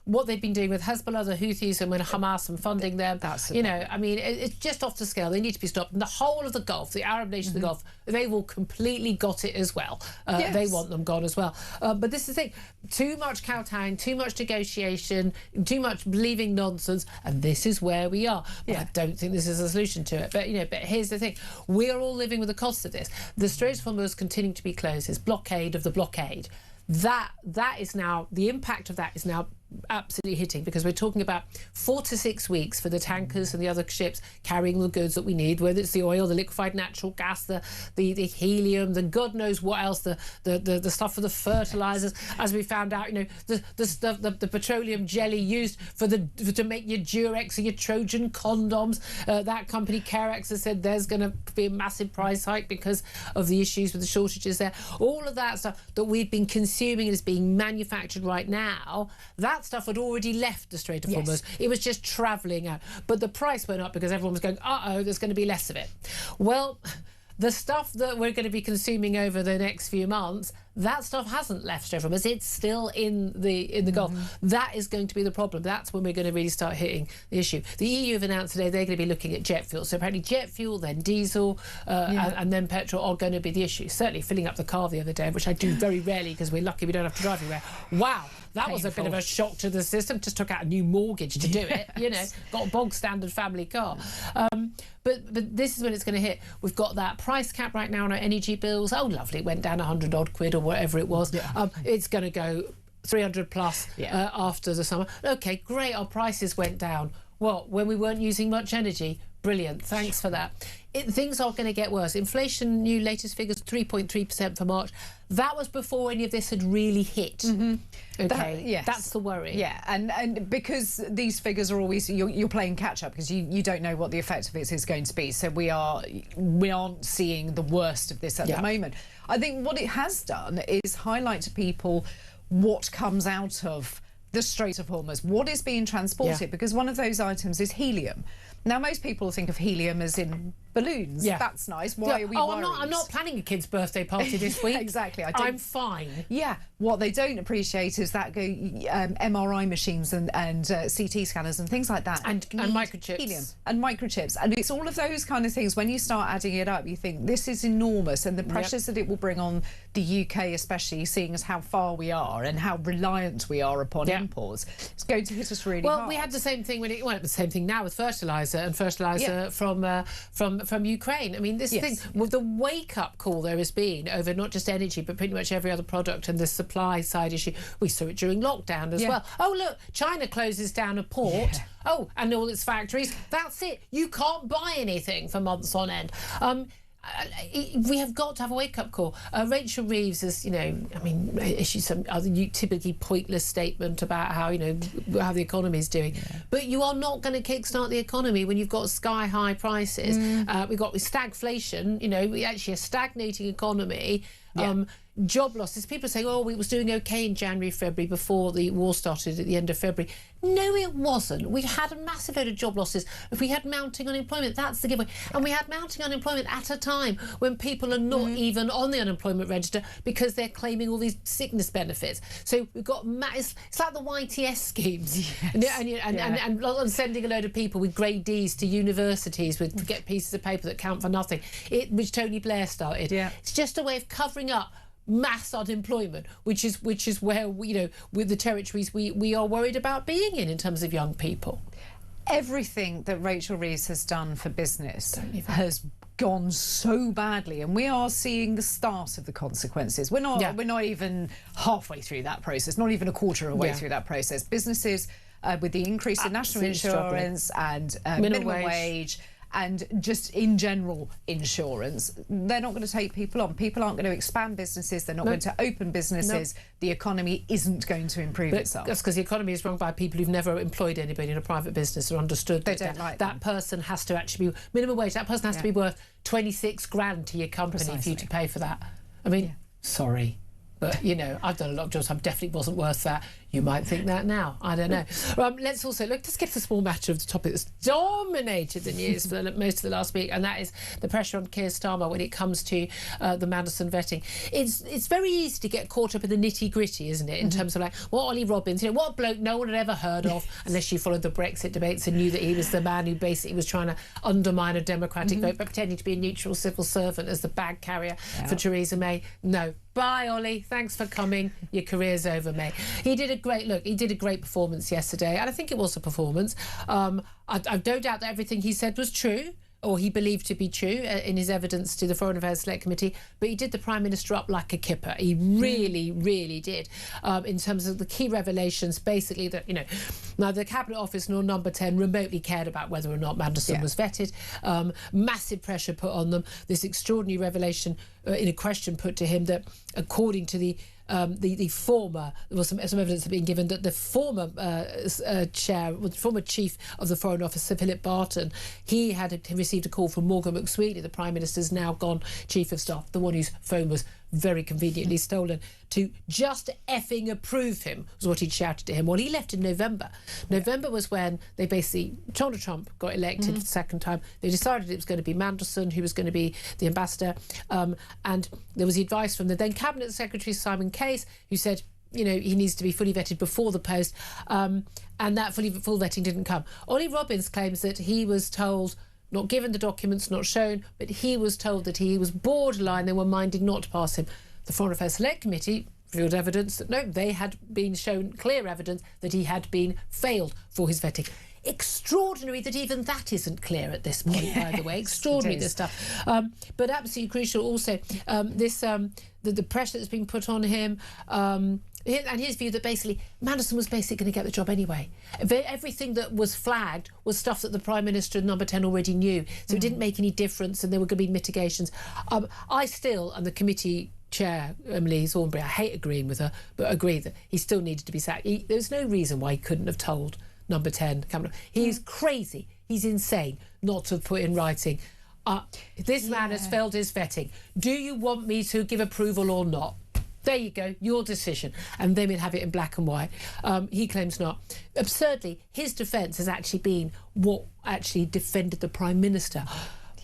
What they've been doing with Hezbollah, the Houthis, and with Hamas and funding them, I mean, it's just off the scale. They need to be stopped. And the whole of the Gulf, the Arab nations of the Gulf, they've all completely got it as well. They want them gone as well. But this is the thing: too much kowtowing, too much negotiation, too much believing nonsense, and this is where we are. But I don't think this is a solution to it. But but here's the thing: we are all living with the cost of this. The Straits of Hormuz continuing to be closed. This blockade of the blockade. That is now, the impact of that is now absolutely hitting, because we're talking about 4 to 6 weeks for the tankers and the other ships carrying the goods that we need, whether it's the oil, the liquefied natural gas, the helium, the God knows what else, the stuff for the fertilizers, as we found out, the petroleum jelly used to make your Durex or your Trojan condoms. That company Carex has said there's going to be a massive price hike because of the issues with the shortages there. All of that stuff that we've been consuming and is being manufactured right now, that stuff had already left the Strait of Hormuz. It was just travelling out. But the price went up because everyone was going, there's going to be less of it. Well, the stuff that we're going to be consuming over the next few months, that stuff hasn't left Strait of Hormuz. It's still in the Gulf. That is going to be the problem. That's when we're going to really start hitting the issue. The EU have announced today they're going to be looking at jet fuel. So apparently jet fuel, then diesel, and then petrol are going to be the issue. Certainly filling up the car the other day, which I do very rarely because we're lucky we don't have to drive anywhere. Wow. That was a bit of a shock to the system. Just took out a new mortgage to do it, got a bog standard family car. But this is when it's going to hit. We've got that price cap right now on our energy bills. Oh, lovely. It went down 100 odd quid or whatever it was. It's going to go 300 plus after the summer. OK, great. Our prices went down. What? When we weren't using much energy? Brilliant. Thanks for that. Things are going to get worse. Inflation, new latest figures, 3.3% for March. That was before any of this had really hit. OK, that's the worry. Yeah, and because these figures are always, you're playing catch up because you don't know what the effect of it is going to be. So we aren't seeing the worst of this at the moment. I think what it has done is highlight to people what comes out of the Strait of Hormuz, what is being transported, because one of those items is helium. Now, most people think of helium as in balloons. That's nice. Why are we worried? I'm not planning a kid's birthday party this week. Exactly. I'm fine. Yeah. What they don't appreciate is that MRI machines and CT scanners and things like that. And microchips. Helium and microchips. And it's all of those kind of things. When you start adding it up, you think this is enormous. And the pressures that it will bring on the UK, especially seeing as how far we are and how reliant we are upon imports, it's going to hit us really hard. Well, we had the same thing the same thing now with fertiliser from Ukraine. I mean, this thing with the wake-up call there has been over not just energy but pretty much every other product and the supply side issue. We saw it during lockdown as well. Oh, look, China closes down a port. Oh, and all its factories. That's it. You can't buy anything for months on end. We have got to have a wake-up call. Rachel Reeves has, issued some other typically pointless statement about how the economy is doing. But you are not going to kickstart the economy when you've got sky-high prices. We've got stagflation, actually a stagnating economy. Job losses. People are saying, it was doing OK in January, February, before the war started at the end of February. No, it wasn't. We had a massive load of job losses. If we had mounting unemployment, that's the giveaway. And we had mounting unemployment at a time when people are not even on the unemployment register because they're claiming all these sickness benefits. So we've got it's like the YTS schemes, and sending a load of people with grade Ds to universities to get pieces of paper that count for nothing, which Tony Blair started. It's just a way of covering up mass unemployment, which is where with the territories we are worried about being in terms of young people. Everything that Rachel Reeves has done for business has gone so badly, and we are seeing the start of the consequences. We're not even halfway through that process, not even a quarter of a way through that process. Businesses with the increase in national insurance and minimum wage and just in general insurance, they're not going to take people on. People aren't going to expand businesses. They're not going to open businesses. The economy isn't going to improve itself. That's because the economy is run by people who've never employed anybody in a private business or understood they don't like that person has to actually be minimum wage. That person has to be worth 26 grand to your company for you to pay for that. I mean, sorry. But, you know, I've done a lot of jobs. I definitely wasn't worth that. You might think that now. I don't know. Let's also let's get to the small matter of the topic that's dominated the news for most of the last week, and that is the pressure on Keir Starmer when it comes to the Mandelson vetting. It's very easy to get caught up in the nitty-gritty, isn't it, in terms of like, what Ollie Robbins, you know, what bloke no one had ever heard of unless you followed the Brexit debates and knew that he was the man who basically was trying to undermine a democratic vote by pretending to be a neutral civil servant as the bag carrier for Theresa May. No. Bye, Ollie. Thanks for coming. Your career's over, mate. He did a great performance yesterday, and I think it was a performance. I've no doubt that everything he said was true, or he believed to be true in his evidence to the Foreign Affairs Select Committee, but he did the Prime Minister up like a kipper. He really, really did, in terms of the key revelations, basically that, you know, neither the Cabinet Office nor Number 10 remotely cared about whether or not Mandelson was vetted. Massive pressure put on them. This extraordinary revelation in a question put to him that, according to the former, there was some evidence had been given that the former former chief of the Foreign Office, Sir Philip Barton, he had received a call from Morgan McSweeney, the Prime Minister's now gone Chief of Staff, the one whose phone was very conveniently stolen, to just effing approve him, was what he'd shouted to him. Well, he left in November. November was when they basically, Donald Trump got elected for the second time. They decided it was going to be Mandelson who was going to be the ambassador, and there was the advice from the then Cabinet Secretary Simon Case, who said, you know, he needs to be fully vetted before the post, and that full vetting didn't come. Ollie Robbins claims that he was told, not given the documents, not shown, but he was told that he was borderline, they were minded not to pass him. The Foreign Affairs Select Committee revealed evidence that, no, they had been shown clear evidence that he had been failed for his vetting. Extraordinary that even that isn't clear at this point, by the way. Extraordinary, this stuff. But absolutely crucial also, the pressure that's been put on him, and his view that basically Mandelson was basically going to get the job anyway. Everything that was flagged was stuff that the Prime Minister and Number 10 already knew, so it didn't make any difference, and there were going to be mitigations. I still, and the committee chair, Emily Thornberry, I hate agreeing with her, but agree that he still needed to be sacked. There's no reason why he couldn't have told Number 10 Cabinet. He's crazy, he's insane not to have put in writing, this man has failed his vetting. Do you want me to give approval or not? There you go, your decision. And then we'll have it in black and white. He claims not. Absurdly, his defence has actually been what actually defended the Prime Minister.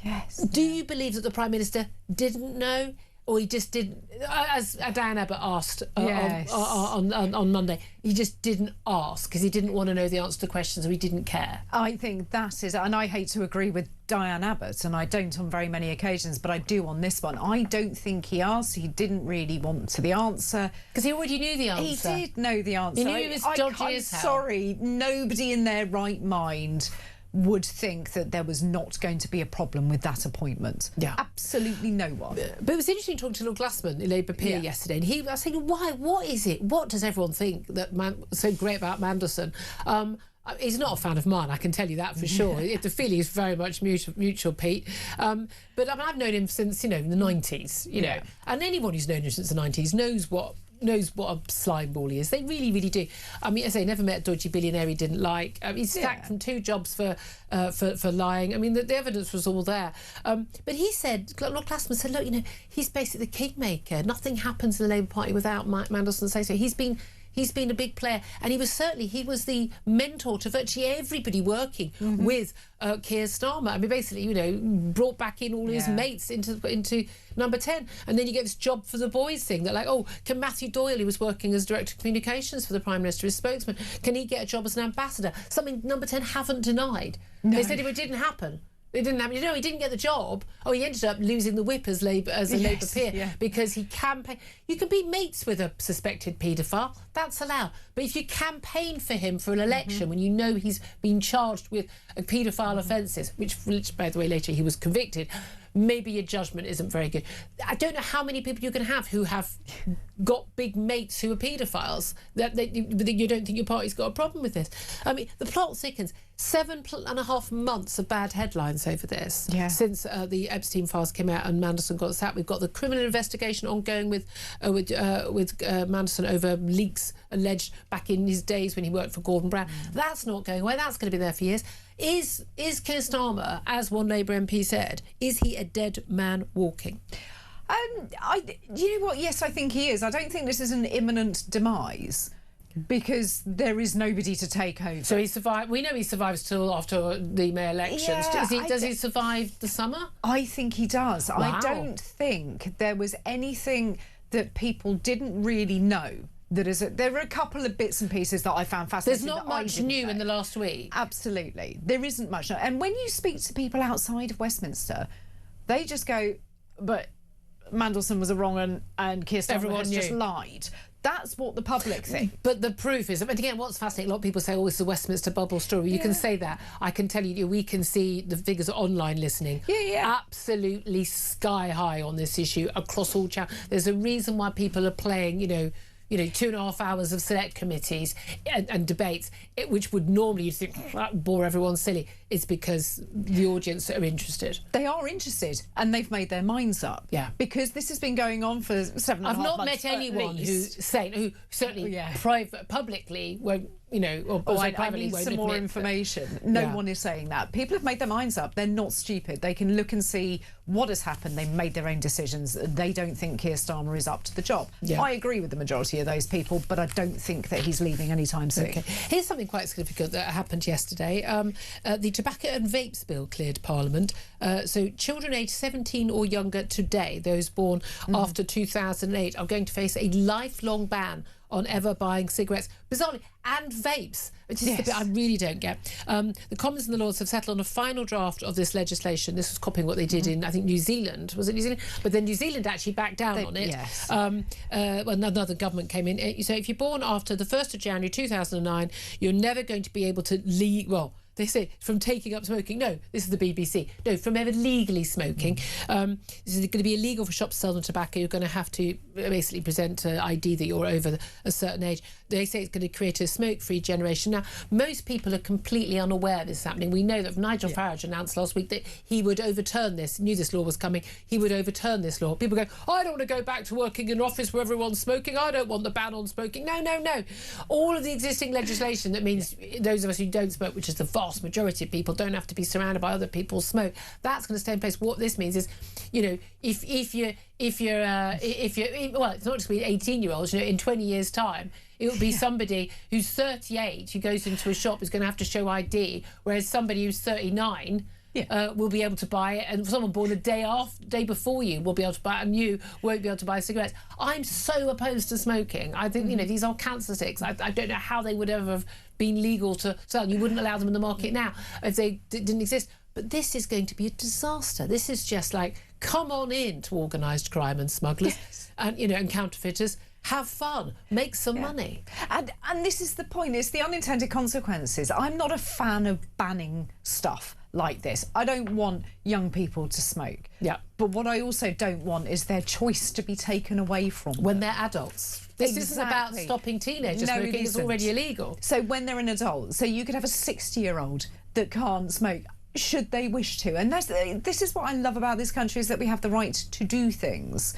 Yes. Do you believe that the Prime Minister didn't know? Or he just didn't, as Diane Abbott asked on Monday, he just didn't ask because he didn't want to know the answer to questions, or he didn't care. I think that is, and I hate to agree with Diane Abbott, and I don't on very many occasions, but I do on this one. I don't think he asked. He didn't really want to the answer. Because he already knew the answer. He did know the answer. He knew he was dodgy as hell. Sorry, nobody in their right mind would think that there was not going to be a problem with that appointment. Yeah. Absolutely no one. But it was interesting talking to Lord Glassman, the Labour peer, yesterday, and I was thinking, why? What is it? What does everyone think that so great about Mandelson? He's not a fan of mine, I can tell you that for sure. The feeling is very much mutual, Pete. But I mean, I've known him since, the 90s, you know. And anyone who's known him since the 90s knows what a slime ball he is. They really, really do. I mean, as I say, never met a dodgy billionaire he didn't like. He's sacked from 2 jobs for lying. I mean, the evidence was all there. But he said, Lord Glassman said, look, he's basically the kingmaker. Nothing happens in the Labour Party without Mandelson say so. He's been a big player, and he was the mentor to virtually everybody working with Keir Starmer. I mean, basically, brought back in all his mates into Number 10, and then you get this job for the boys thing. That like, can Matthew Doyle, who was working as Director of Communications for the Prime Minister, his spokesman, can he get a job as an ambassador? Something Number 10 haven't denied. No. They said it didn't happen. It didn't happen. He didn't get the job. He ended up losing the whip as a Labour peer because he campaigned. You can be mates with a suspected paedophile. That's allowed. But if you campaign for him for an election when you know he's been charged with paedophile offences, which, by the way, later he was convicted, maybe your judgment isn't very good. I don't know how many people you can have who have got big mates who are paedophiles, that you don't think your party's got a problem with this. I mean, the plot thickens. 7.5 months of bad headlines over this since the Epstein files came out and Mandelson got sacked. We've got the criminal investigation ongoing with Mandelson over leaks alleged back in his days when he worked for Gordon Brown. That's not going away. That's going to be there for years. Is Keir Starmer, as one Labour MP said, is he a dead man walking? You know what? Yes, I think he is. I don't think this is an imminent demise, because there is nobody to take over. So he survived. We know he survives till after the May elections. Does he survive the summer? I think he does. Wow. I don't think there was anything that people didn't really know. There were a couple of bits and pieces that I found fascinating. There's not much new in the last week. Absolutely. There isn't much. And when you speak to people outside of Westminster, they just go, but Mandelson was a wrong un and Keir Starmer has just lied. That's what the public think. But the proof is, and again, what's fascinating, a lot of people say, oh, it's the Westminster bubble story. You can say that. I can tell you, we can see the figures online listening. Absolutely sky high on this issue across all channels. There's a reason why people are playing, 2.5 hours of select committees and debates, which would normally, you think, bore everyone silly. It's because the audience are interested. They are interested, and they've made their minds up. Yeah. Because this has been going on for 7.5 months. I've not met anyone who certainly publicly won't, I need some more information. No one is saying that. People have made their minds up. They're not stupid. They can look and see what has happened. They made their own decisions. They don't think Keir Starmer is up to the job. Yeah. I agree with the majority of those people, but I don't think that he's leaving anytime soon. Okay. Here's something quite significant that happened yesterday. The Tobacco and Vapes Bill cleared Parliament. So children aged 17 or younger today, those born after 2008, are going to face a lifelong ban on ever buying cigarettes, bizarrely, and vapes, which is the bit I really don't get. The Commons and the Lords have settled on a final draft of this legislation. This was copying what they did in, I think, New Zealand. Was it New Zealand? But then New Zealand actually backed down on it. Yes. Well, another government came in. So if you're born after the 1st of January 2009, you're never going to be able to leave, well, they say from taking up smoking. No, this is the BBC. No, from ever legally smoking. This is going to be illegal for shops to sell them tobacco. You're going to have to basically present an ID that you're over a certain age. They say it's going to create a smoke-free generation. Now, most people are completely unaware this is happening. We know that Nigel Farage announced last week that he would overturn this, knew this law was coming, he would overturn this law. People go, I don't want to go back to working in an office where everyone's smoking. I don't want the ban on smoking. No, no, no. All of the existing legislation that means those of us who don't smoke, which is the vast majority of people, don't have to be surrounded by other people's smoke. That's going to stay in place. What this means is, if you're well, it's not just being 18-year-olds. In 20 years' time, it will be somebody who's 38 who goes into a shop is going to have to show ID, whereas somebody who's 39 will be able to buy it, and someone born a day before you will be able to buy it, and you won't be able to buy cigarettes. I'm so opposed to smoking. I think these are cancer sticks. I don't know how they would ever have been legal to sell. You wouldn't allow them in the market now if they didn't exist. But this is going to be a disaster. This is just like, come on in to organised crime and smugglers and and counterfeiters. Have fun, make some money. And this is the point, it's the unintended consequences. I'm not a fan of banning stuff like this. I don't want young people to smoke. Yeah. But what I also don't want is their choice to be taken away from them. When they're adults. This isn't about stopping teenagers smoking, it's already illegal. So when they're an adult, so you could have a 60-year-old that can't smoke, should they wish to. And this is what I love about this country, is that we have the right to do things.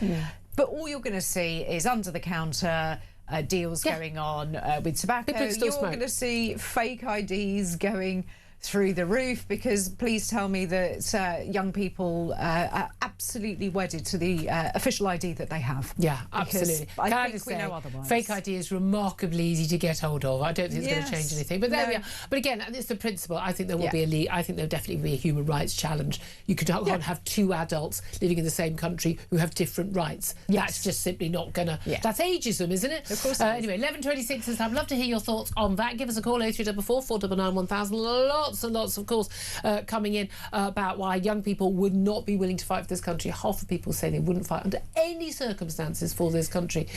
But all you're going to see is under-the-counter deals going on with tobacco. You're going to see fake IDs going through the roof, because please tell me that young people are absolutely wedded to the official ID that they have. Yeah, absolutely. I think we know otherwise. Fake ID is remarkably easy to get hold of. I don't think it's going to change anything. But there we are. But again, it's the principle. I think there will be I think there will definitely be a human rights challenge. You can't have two adults living in the same country who have different rights. That's just simply not going to... That's ageism, isn't it? Of course. Anyway, 11:26 is time. I'd love to hear your thoughts on that. Give us a call, 0344 499 1000. Lots and lots, of course, coming in about why young people would not be willing to fight for this country. Half of people say they wouldn't fight under any circumstances for this country.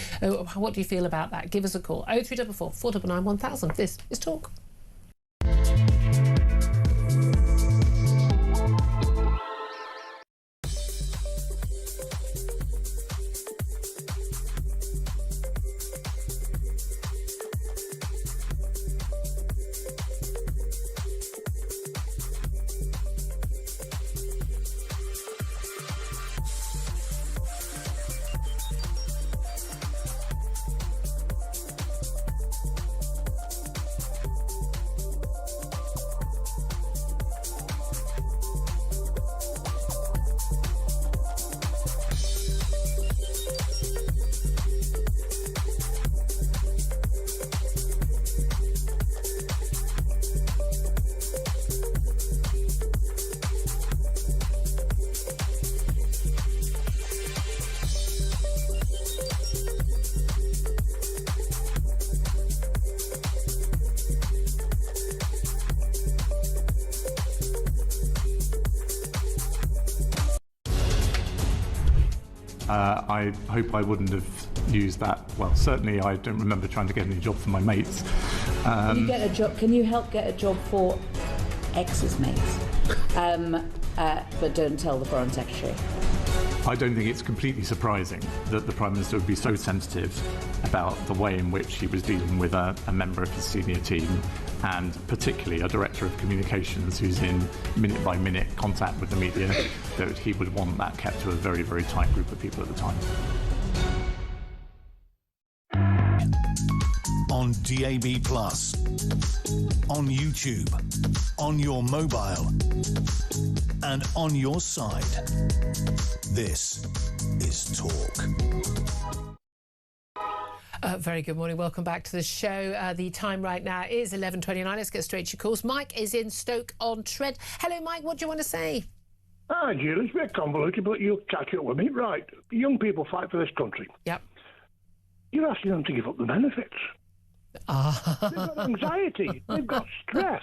What do you feel about that? Give us a call, 0344 499 1000. This is Talk. I hope I wouldn't have used that. Well, certainly I don't remember trying to get any job for my mates. Can you get a job? Can you help get a job for ex's mates? But don't tell the Foreign Secretary. I don't think it's completely surprising that the Prime Minister would be so sensitive about the way in which he was dealing with a member of his senior team, and particularly a director of communications who's in minute-by-minute contact with the media, that he would want that kept to a very, very tight group of people at the time. On DAB+, on YouTube, on your mobile, and on your side. This is Talk. Very good morning. Welcome back to the show. The time right now is 11:29. Let's get straight to your calls. Mike is in Stoke-on-Trent. Hello, Mike. What do you want to say? Hi, Julie. It's a bit convoluted, but you'll catch up with me. Right. Young people fight for this country. Yep. You're asking them to give up the benefits. They've got anxiety. They've got stress.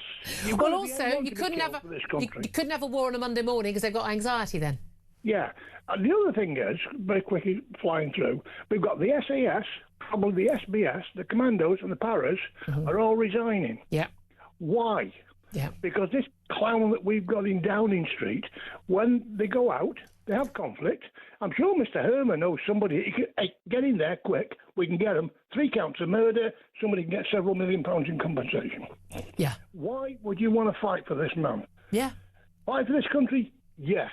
Well, also, you couldn't have a war on a Monday morning because they've got anxiety then. Yeah. And the other thing is, very quickly flying through, we've got the SAS, probably the SBS, the commandos and the paras are all resigning. Yeah. Why? Yeah. Because this clown that we've got in Downing Street, when they go out, they have conflict. I'm sure Mr. Herman knows somebody. He can, hey, get in there quick. We can get him 3 counts of murder. Somebody can get several £1 million in compensation. Yeah. Why would you want to fight for this man? Yeah. Fight for this country? Yes.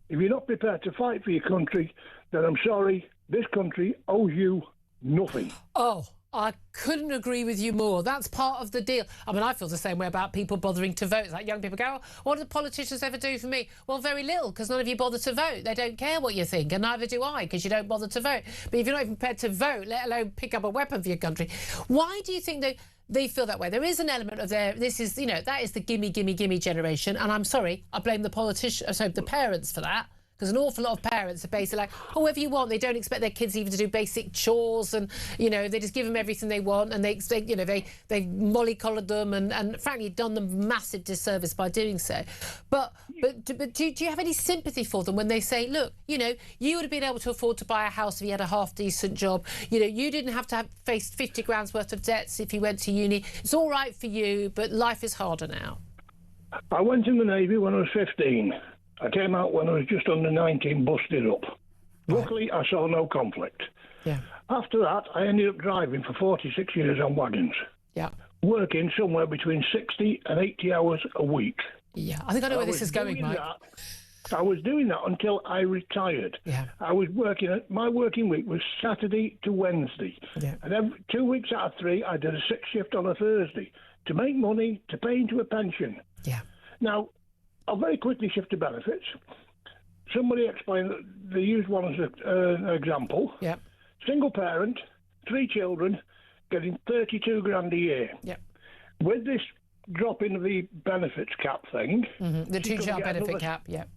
If you're not prepared to fight for your country, then I'm sorry, this country owes you nothing. Oh, I couldn't agree with you more. That's part of the deal. I mean, I feel the same way about people bothering to vote. It's like young people go, oh, what do the politicians ever do for me? Well, very little, because none of you bother to vote. They don't care what you think, and neither do I, because you don't bother to vote. But if you're not even prepared to vote, let alone pick up a weapon for your country, why do you think they feel that way? There is an element of that is the gimme, gimme, gimme generation, and I'm sorry, I blame the the parents for that. Because an awful lot of parents are basically like, oh, whatever you want. They don't expect their kids even to do basic chores, and they just give them everything they want, and they mollycollared them, and frankly done them massive disservice by doing so. But do you have any sympathy for them when they say, look, you would have been able to afford to buy a house if you had a half decent job. You didn't have to face 50 grand's worth of debts if you went to uni. It's all right for you, but life is harder now. I went in the Navy when I was 15. I came out when I was just under 19, busted up. Luckily, I saw no conflict. Yeah. After that, I ended up driving for 46 years on wagons. Yeah. Working somewhere between 60 and 80 hours a week. Yeah, I think I know where this is going, Mike. I was doing that until I retired. Yeah. I was my working week was Saturday to Wednesday. Yeah. And every 2 weeks out of 3, I did a 6-shift on a Thursday to make money to pay into a pension. Yeah. Now, I'll very quickly shift to benefits. Somebody explained that they used one as an example. Yep. Single parent, 3 children, getting 32 grand a year. Yep. With this drop in the benefits cap thing, the 2-child benefit cap. Yep.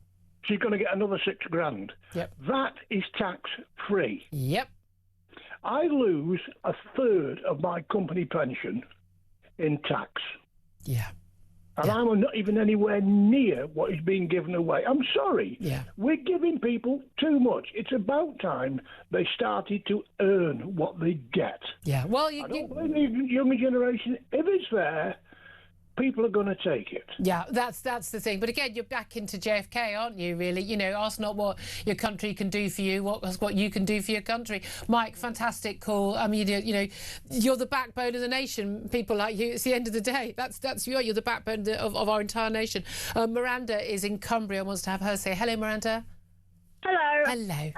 She's going to get another 6 grand. Yep. That is tax free. Yep. I lose a third of my company pension in tax. Yeah. And I'm not even anywhere near what is being given away. I'm sorry. Yeah. We're giving people too much. It's about time they started to earn what they get. Yeah. Well, I don't blame the younger generation. If it's there, people are going to take it. Yeah, that's the thing. But again, you're back into JFK, aren't you, really? Ask not what your country can do for you, what you can do for your country. Mike, fantastic call. I mean, you're the backbone of the nation, people like you. It's the end of the day. That's you. You're the backbone of our entire nation. Miranda is in Cumbria and wants to have her say. Hello, Miranda. Hello. Hello.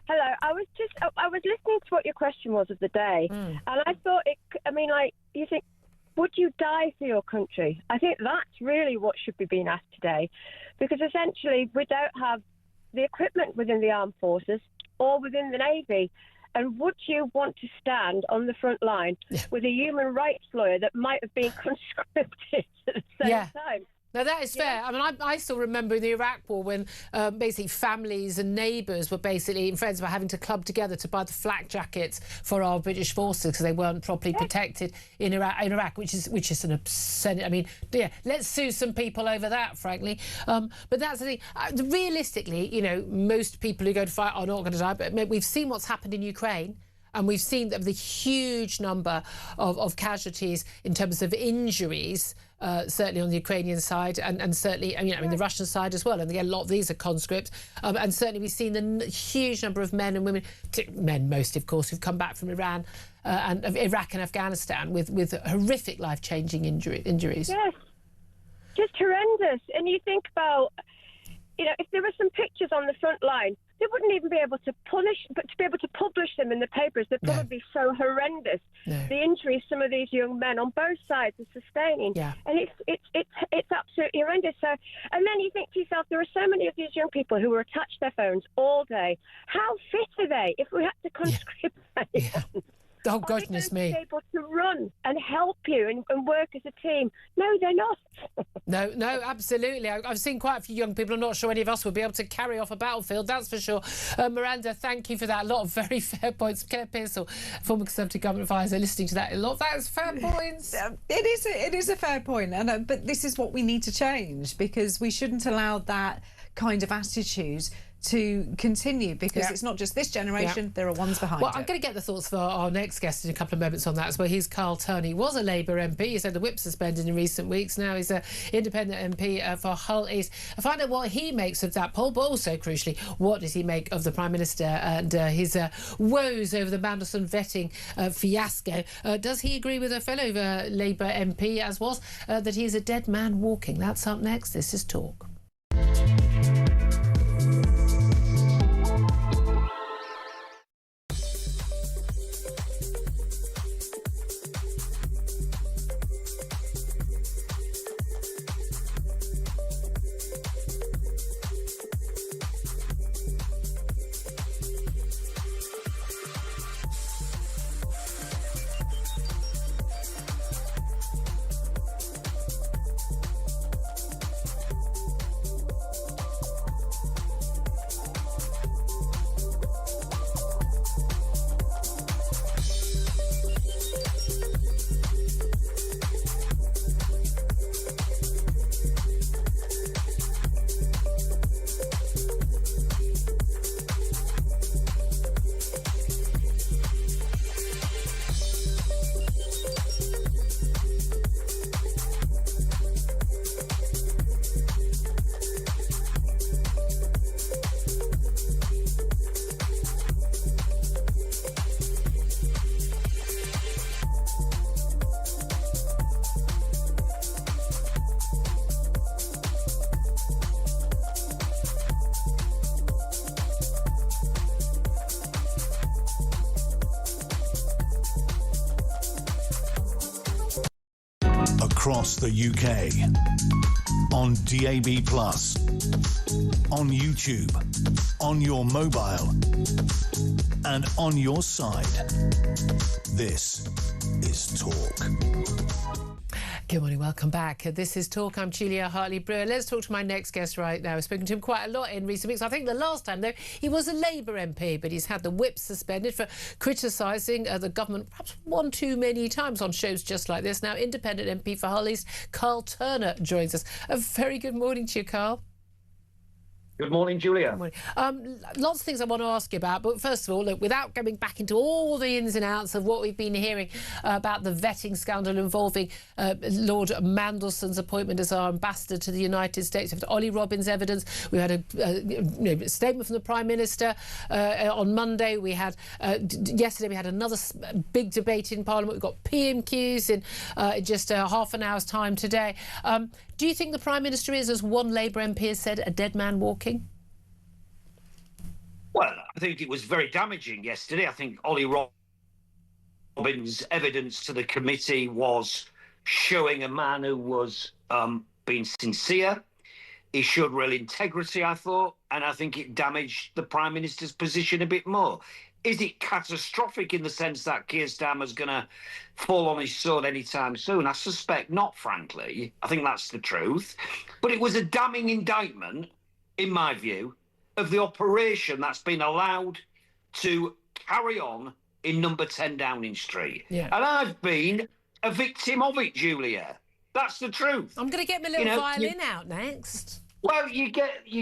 Hello. I was listening to what your question was of the day, and I thought you think, would you die for your country? I think that's really what should be being asked today, because essentially we don't have the equipment within the armed forces or within the Navy. And would you want to stand on the front line with a human rights lawyer that might have been conscripted at the same time? Now, that is fair. I mean, I still remember in the Iraq War when basically families and neighbours were basically, and friends were having to club together to buy the flak jackets for our British forces because they weren't properly protected in Iraq, which is an obscene. I mean, yeah, let's sue some people over that, frankly. But that's the thing. Realistically, you know, most people who go to fight are not going to die, but we've seen what's happened in Ukraine. And we've seen the huge number of casualties in terms of injuries, certainly on the Ukrainian side and certainly, I mean, the Russian side as well. And again, a lot of these are conscripts. And certainly we've seen the huge number of men and women, men most, of course, who've come back from Iran and Iraq and Afghanistan with horrific life-changing injuries. Yes, just horrendous. And you think about, you know, if there were some pictures on the front line, they wouldn't even be able to publish them in the papers. They'd probably be so horrendous. The injuries some of these young men on both sides are sustaining, and it's absolutely horrendous. So, and then you think to yourself, there are so many of these young people who are attached to their phones all day. How fit are they? If we had to conscript anyone? Oh, goodness me. Be able to run and help you and work as a team. No, they're not. No, absolutely. I've seen quite a few young people. I'm not sure any of us would be able to carry off a battlefield, that's for sure. Miranda, thank you for that. A lot of very fair points. Claire Pearsall, former Conservative government advisor, listening to that. A lot of that is fair points. It is a fair point. And but this is what we need to change, because we shouldn't allow that kind of attitude to continue, because it's not just this generation, there are ones behind it. I'm going to get the thoughts for our next guest in a couple of moments on that as well. He's Carl Turner. He was a Labour MP. He's had the whip suspended in recent weeks. Now he's an independent MP for Hull East. I find out what he makes of that poll, but also, crucially, what does he make of the Prime Minister and his woes over the Mandelson vetting fiasco. Does he agree with a fellow Labour MP, as was, that he's a dead man walking? That's up next. This is Talk. Across the UK, on DAB+, on YouTube, on your mobile, and on your side. This is Talk. Good morning, welcome back. This is Talk. I'm Julia Hartley-Brewer. Let's talk to my next guest right now. I've spoken to him quite a lot in recent weeks. I think the last time, though, he was a Labour MP, but he's had the whip suspended for criticising the government perhaps one too many times on shows just like this. Now, independent MP for Hull East, Carl Turner, joins us. A very good morning to you, Carl. Good morning, Julia. Good morning. Lots of things I want to ask you about, but first of all, look, without going back into all the ins and outs of what we've been hearing about the vetting scandal involving Lord Mandelson's appointment as our ambassador to the United States, after Ollie Robbins' evidence, we had a statement from the Prime Minister on Monday. We had yesterday we had another big debate in Parliament. We've got PMQs in just half an hour's time today. Do you think the Prime Minister is, as one Labour MP has said, a dead man walking? Well, I think it was very damaging yesterday. I think Ollie Robbins' evidence to the committee was showing a man who was being sincere He showed real integrity, I thought, and I think it damaged the Prime Minister's position a bit more. Is it catastrophic in the sense that Keir Starmer's going to fall on his sword anytime soon? I suspect not, frankly. I think that's the truth. But it was a damning indictment, in my view, of the operation that's been allowed to carry on in number 10 Downing Street. Yeah. And I've been a victim of it, Julia. That's the truth. I'm going to get my little violin out next. Well, you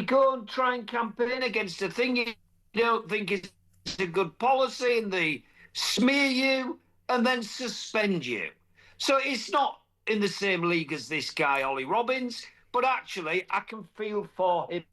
go and try and campaign against a thing you don't think is a good policy, and they smear you and then suspend you. So it's not in the same league as this guy, Ollie Robbins, but actually I can feel for him.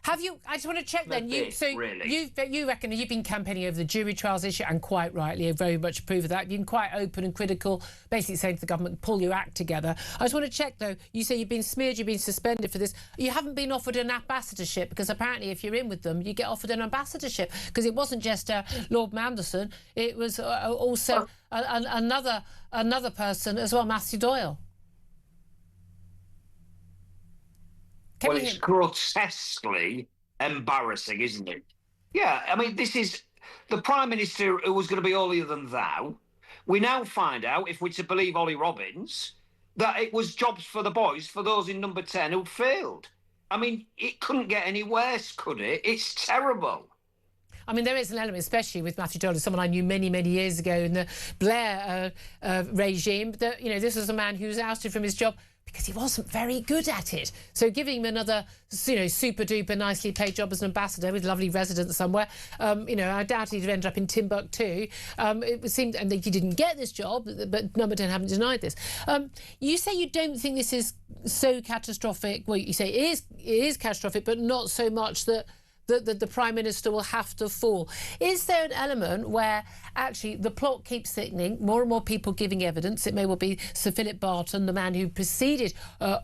Have you? I just want to check then. You reckon you've been campaigning over the jury trials issue, and quite rightly, I very much approve of that. You've been quite open and critical, basically saying to the government, pull your act together. I just want to check though. You say you've been smeared, you've been suspended for this. You haven't been offered an ambassadorship, because apparently, if you're in with them, you get offered an ambassadorship, because it wasn't just Lord Mandelson. It was also another person as well, Matthew Doyle. Well, it's grotesquely embarrassing, isn't it? Yeah, I mean, this is the Prime Minister who was going to be holier than thou. We now find out, if we're to believe Ollie Robbins, that it was jobs for the boys, for those in number 10 who'd failed. I mean, it couldn't get any worse, could it? It's terrible. I mean, there is an element, especially with Matthew Doyle, someone I knew many, many years ago in the Blair regime, that, you know, this was a man who was ousted from his job because he wasn't very good at it. So giving him another, you know, super-duper nicely paid job as an ambassador with lovely residence somewhere, you know, I doubt he'd end up in Timbuktu. It seemed, and he didn't get this job, but number 10 haven't denied this. You say you don't think this is so catastrophic. Well, you say it is catastrophic, but not so much that the Prime Minister will have to fall. Is there an element where actually the plot keeps thickening, more and more people giving evidence? It may well be Sir Philip Barton, the man who preceded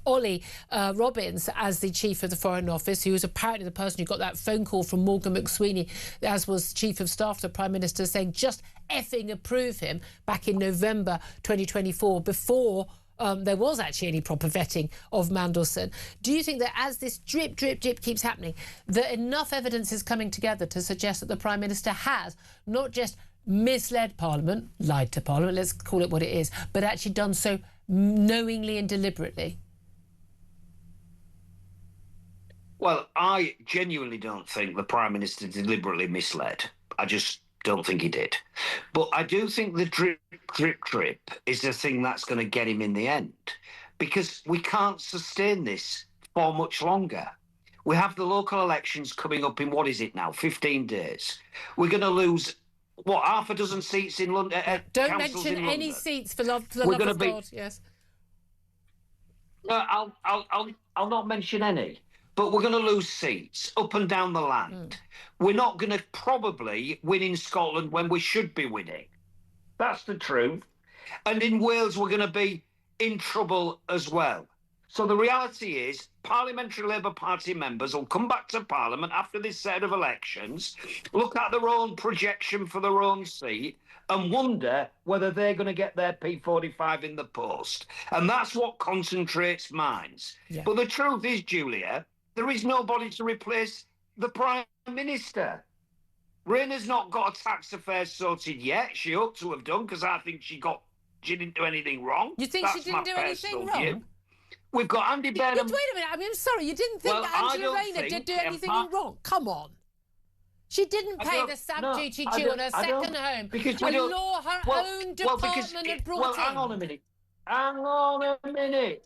Ollie Robbins as the Chief of the Foreign Office, who was apparently the person who got that phone call from Morgan McSweeney, as was Chief of Staff to the Prime Minister, saying just effing approve him back in November 2024, before there was actually any proper vetting of Mandelson. Do you think that as this drip keeps happening, that enough evidence is coming together to suggest that the Prime Minister has not just misled Parliament, lied to Parliament, let's call it what it is, but actually done so knowingly and deliberately? Well, I genuinely don't think the Prime Minister deliberately misled. I just don't think he did. But I do think the drip is the thing that's going to get him in the end, because we can't sustain this for much longer. We have the local elections coming up in, what is it now, 15 days. We're going to lose, what, half a dozen seats in London? Don't mention any seats for love of God, yes. No, I'll not mention any. But we're going to lose seats up and down the land. We're not going to probably win in Scotland when we should be winning. That's the truth. And in Wales, we're going to be in trouble as well. So the reality is, Parliamentary Labour Party members will come back to Parliament after this set of elections, look at their own projection for their own seat, and wonder whether they're going to get their P45 in the post. And that's what concentrates minds. Yeah. But the truth is, Julia, there is nobody to replace the Prime Minister. Rayner's not got a tax affairs sorted yet. She ought to have done, because I think she didn't do anything wrong. You think she didn't do anything wrong? We've got Andy Burnham. Wait a minute. I mean, I'm sorry. You didn't think Angela Rayner did do anything wrong? Come on. She didn't pay the stamp duty due on her second home. Because a law her own department had brought in. Hang on a minute. Hang on a minute.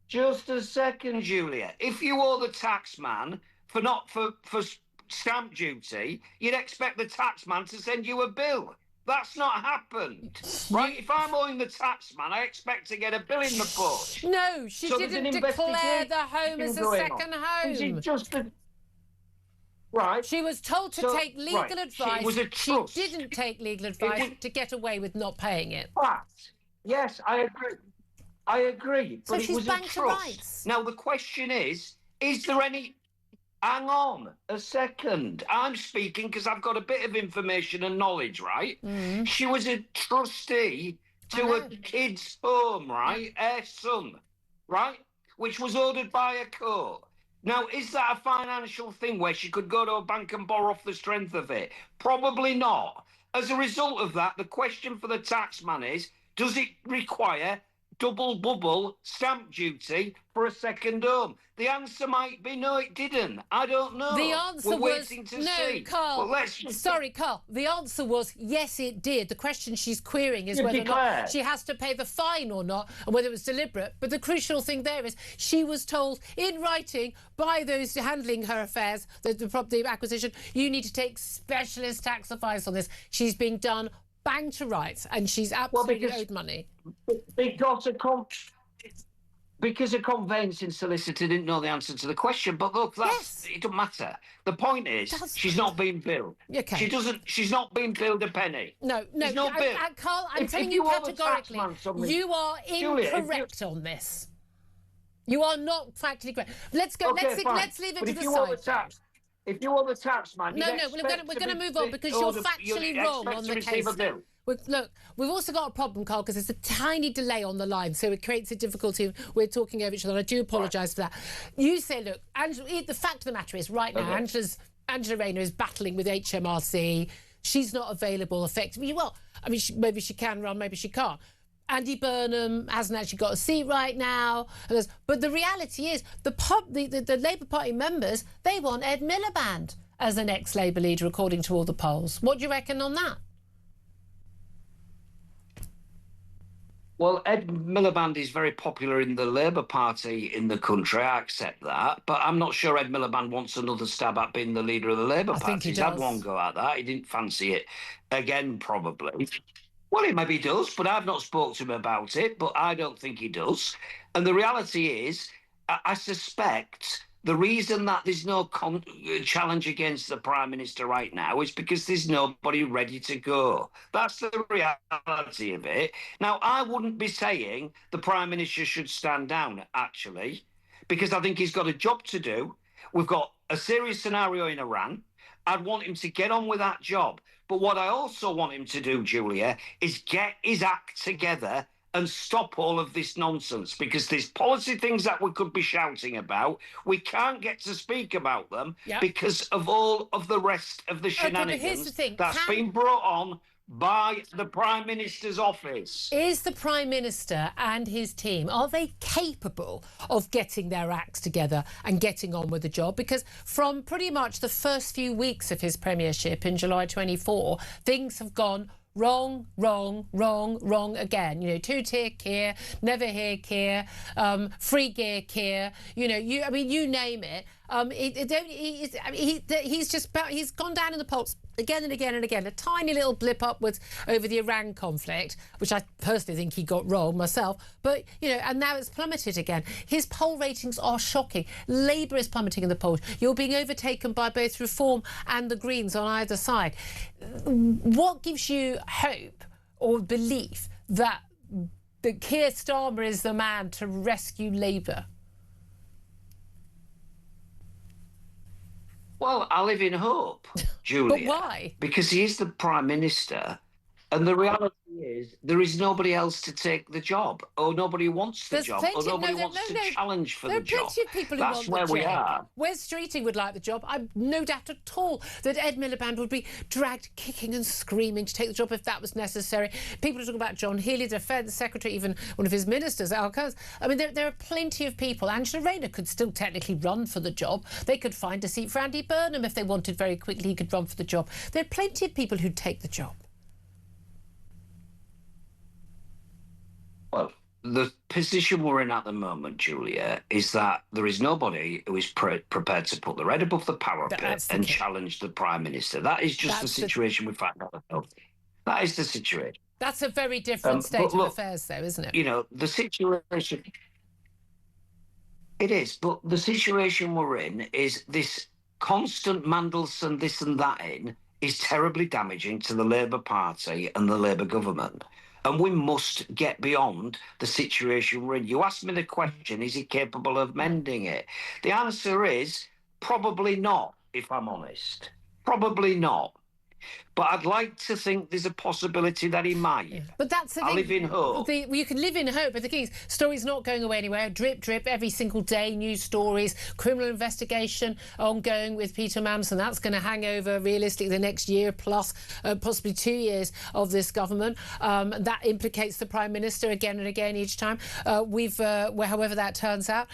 Just a second, Julia. If you owe the taxman for stamp duty, you'd expect the taxman to send you a bill. That's not happened, right? If I'm owing the taxman, I expect to get a bill in the post. No, she didn't declare the home as a second home. Is it just a... Right. She was told to take legal advice. It was a trust. She didn't take legal advice to get away with not paying it. Fact. Yes, I agree. But so it was a trust. Rights. Now, the question is there any... Hang on a second. I'm speaking because I've got a bit of information and knowledge, right? She was a trustee to a kid's home, right? Her son, right? Which was ordered by a court. Now, is that a financial thing where she could go to a bank and borrow off the strength of it? Probably not. As a result of that, the question for the taxman is, does it require double bubble stamp duty for a second home? The answer might be no, it didn't. I don't know. The answer We're was waiting to no, see. Carl. Well, Sorry, Carl. The answer was yes, it did. The question she's querying is whether or not she has to pay the fine or not, and whether it was deliberate. But the crucial thing there is she was told in writing by those handling her affairs, the property acquisition, you need to take specialist tax advice on this. She's being done bang to rights, and she's absolutely owed money. Because a conveyancing solicitor didn't know the answer to the question. But look, it doesn't matter. The point is, she's not being billed. Okay. She's not being billed a penny. No. Carl, I'm telling you categorically, you are incorrect on this. You are not factually correct. Let's go. Okay, let's leave it to the side. If you want the taxman, we're going to move on because you're factually wrong on the case. Look, we've also got a problem, Carl, because there's a tiny delay on the line, so it creates a difficulty. We're talking over each other, and I do apologise for that. You say, look, Angela, the fact of the matter is, right now, Angela Rayner is battling with HMRC. She's not available effectively. Well, I mean, maybe she can run, maybe she can't. Andy Burnham hasn't actually got a seat right now. But the reality is, the Labour Party members, they want Ed Miliband as the next Labour leader, according to all the polls. What do you reckon on that? Well, Ed Miliband is very popular in the Labour Party in the country. I accept that. But I'm not sure Ed Miliband wants another stab at being the leader of the Labour Party. He's had one go at that. He didn't fancy it again, probably. Well, he maybe does, but I've not spoken to him about it, but I don't think he does. And the reality is, I suspect the reason that there's no challenge against the Prime Minister right now is because there's nobody ready to go. That's the reality of it. Now, I wouldn't be saying the Prime Minister should stand down, actually, because I think he's got a job to do. We've got a serious scenario in Iran. I'd want him to get on with that job. But what I also want him to do, Julia, is get his act together and stop all of this nonsense, because there's policy things that we could be shouting about. We can't get to speak about them because of all of the rest of the shenanigans that's been brought on by the Prime Minister's office. Is the Prime Minister and his team, are they capable of getting their acts together and getting on with the job? Because from pretty much the first few weeks of his premiership in July 24, things have gone wrong again. You know, two-tier Keir, never hear Keir, free gear Keir. You know, you name it. He's gone down in the polls again and again and again. A tiny little blip upwards over the Iran conflict, which I personally think he got wrong myself. But, you know, and now it's plummeted again. His poll ratings are shocking. Labour is plummeting in the polls. You're being overtaken by both Reform and the Greens on either side. What gives you hope or belief that Keir Starmer is the man to rescue Labour? Well, I live in hope, Julia. But why? Because he is the Prime Minister, and the reality is there is nobody else to take the job, or nobody wants the job, or nobody wants to challenge for the job. There are plenty of people who want the job. That's where we are. Wes Streeting would like the job. I've no doubt at all that Ed Miliband would be dragged kicking and screaming to take the job if that was necessary. People are talking about John Healey, the Defence Secretary, even one of his ministers, Al Kearns. I mean, there are plenty of people. Angela Rayner could still technically run for the job. They could find a seat for Andy Burnham if they wanted very quickly. He could run for the job. There are plenty of people who'd take the job. Well, the position we're in at the moment, Julia, is that there is nobody who is prepared to put their head above the parapet and challenge the Prime Minister. That is just the situation we find ourselves. That is the situation. That's a very different state of affairs, though, isn't it? You know, the situation... It is, but the situation we're in is this constant Mandelson this and that in is terribly damaging to the Labour Party and the Labour government. And we must get beyond the situation we're in. You asked me the question, is he capable of mending it? The answer is probably not, if I'm honest. Probably not. but I'd like to think there's a possibility that he might. Yeah. But that's the thing. I live in hope. You can live in hope, but the thing is, stories not going away anywhere. Drip, drip, every single day, news stories, criminal investigation ongoing with Peter Mandelson. That's going to hang over realistically the next year plus, possibly 2 years of this government. That implicates the Prime Minister again and again each time. However that turns out,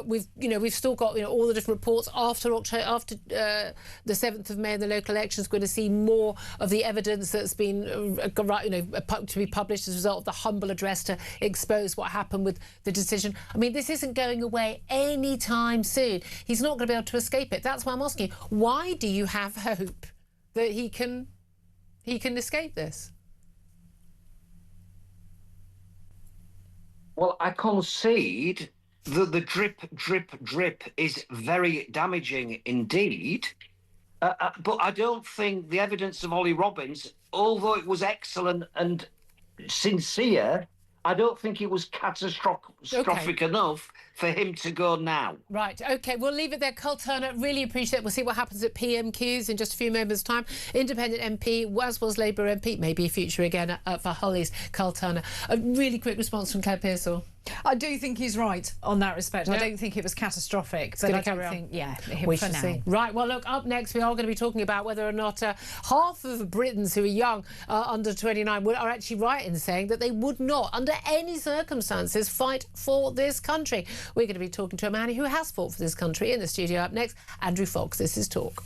we've still got all the different reports after the 7th of May in the local elections. We're going to see more of the evidence that's been to be published as a result of the humble address to expose what happened with the decision. I mean, this isn't going away anytime soon. He's not going to be able to escape it. That's why I'm asking you, why do you have hope that he can escape this? Well, I concede that the drip, drip, drip is very damaging indeed. But I don't think the evidence of Ollie Robbins, although it was excellent and sincere, I don't think it was catastrophic enough for him to go now. Right, OK, we'll leave it there. Carl Turner, really appreciate it. We'll see what happens at PMQs in just a few moments' time. Independent MP, was Labour MP, maybe a future again for Holly's. Carl Turner. A really quick response from Claire Pearsall. I do think he's right on that respect. Yeah. I don't think it was catastrophic, but I don't think, we for shall now. see. Right, well, look, up next we are going to be talking about whether or not half of Britons who are young, under 29, are actually right in saying that they would not, under any circumstances, fight for this country. We're going to be talking to a man who has fought for this country in the studio up next, Andrew Fox. This is Talk.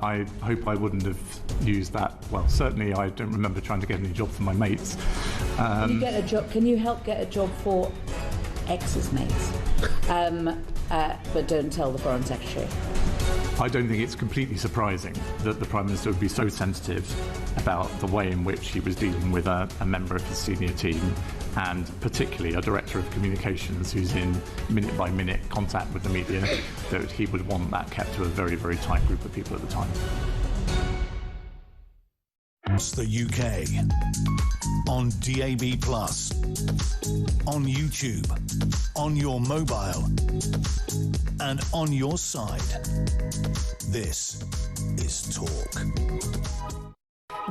I hope I wouldn't have used that. Well, certainly I don't remember trying to get any job for my mates. Can you get a job? Can you help get a job for ex's mates? But don't tell the Foreign Secretary. I don't think it's completely surprising that the Prime Minister would be so sensitive about the way in which he was dealing with a member of his senior team, and particularly a director of communications who's in minute-by-minute contact with the media, that he would want that kept to a very, very tight group of people at the time. The UK on DAB+, on YouTube, on your mobile, and on your side. This is Talk.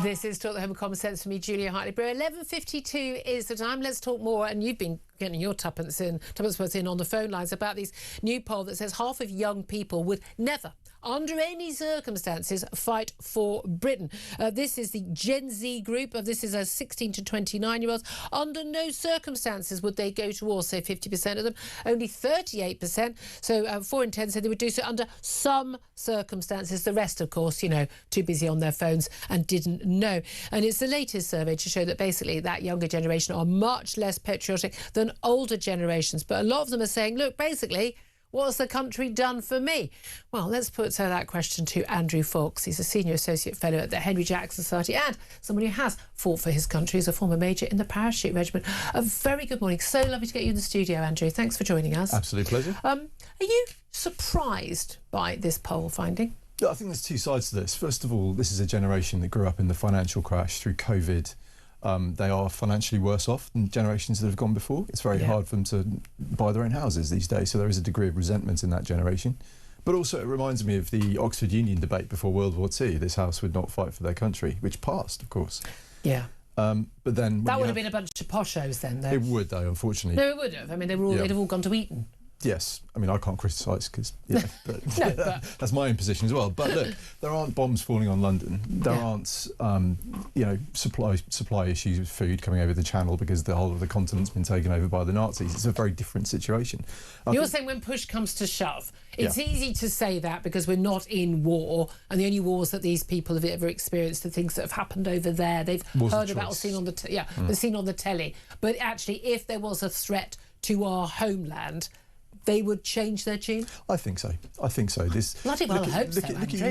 This is Talk, the Home of Common Sense, for me, Julia Hartley-Brewer. 11:52 is the time. Let's talk more. And you've been getting your tuppence worth in on the phone lines about this new poll that says half of young people would never, under any circumstances, fight for Britain. This is the Gen Z group. This is 16 to 29-year-olds. Under no circumstances would they go to war, say 50% of them. Only 38%, so 4 in 10 said they would do so under some circumstances. The rest, of course, too busy on their phones and didn't know. And it's the latest survey to show that basically that younger generation are much less patriotic than older generations. But a lot of them are saying, look, basically, what's the country done for me? Well, let's put that question to Andrew Fox. He's a Senior Associate Fellow at the Henry Jackson Society and someone who has fought for his country as a former Major in the Parachute Regiment. A very good morning. So lovely to get you in the studio, Andrew. Thanks for joining us. Absolute pleasure. Are you surprised by this poll finding? Yeah, I think there's two sides to this. First of all, this is a generation that grew up in the financial crash through COVID, They are financially worse off than generations that have gone before. It's very hard for them to buy their own houses these days, so there is a degree of resentment in that generation. But also it reminds me of the Oxford Union debate before World War II. This House would not fight for their country, which passed, of course. Yeah. But then... That would have been a bunch of poshos then, though. It would, though, unfortunately. No, it would have. I mean, they'd have all gone to Eton. Yes, I mean, I can't criticise because, but, but that's my own position as well. But look, there aren't bombs falling on London. There aren't, supply issues with food coming over the Channel because the whole of the continent's been taken over by the Nazis. It's a very different situation. You're saying when push comes to shove, it's easy to say that because we're not in war, and the only wars that these people have ever experienced are things that have happened over there. They've heard about or seen on the seen on the telly. But actually, if there was a threat to our homeland, they would change their tune? I think so. Bloody well, I hope so,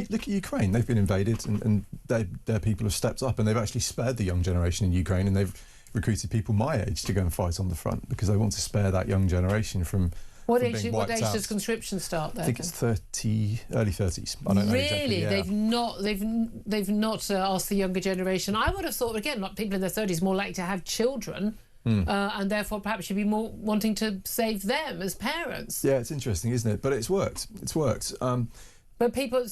look at Ukraine. They've been invaded and their people have stepped up, and they've actually spared the young generation in Ukraine, and they've recruited people my age to go and fight on the front because they want to spare that young generation from What being age wiped out. does conscription start there? I think it's 30, early 30s. I don't know really? Exactly, They've not asked the younger generation. I would have thought, again, like people in their 30s more likely to have children. And therefore perhaps should be more wanting to save them as parents. Yeah, it's interesting, isn't it? But it's worked. But people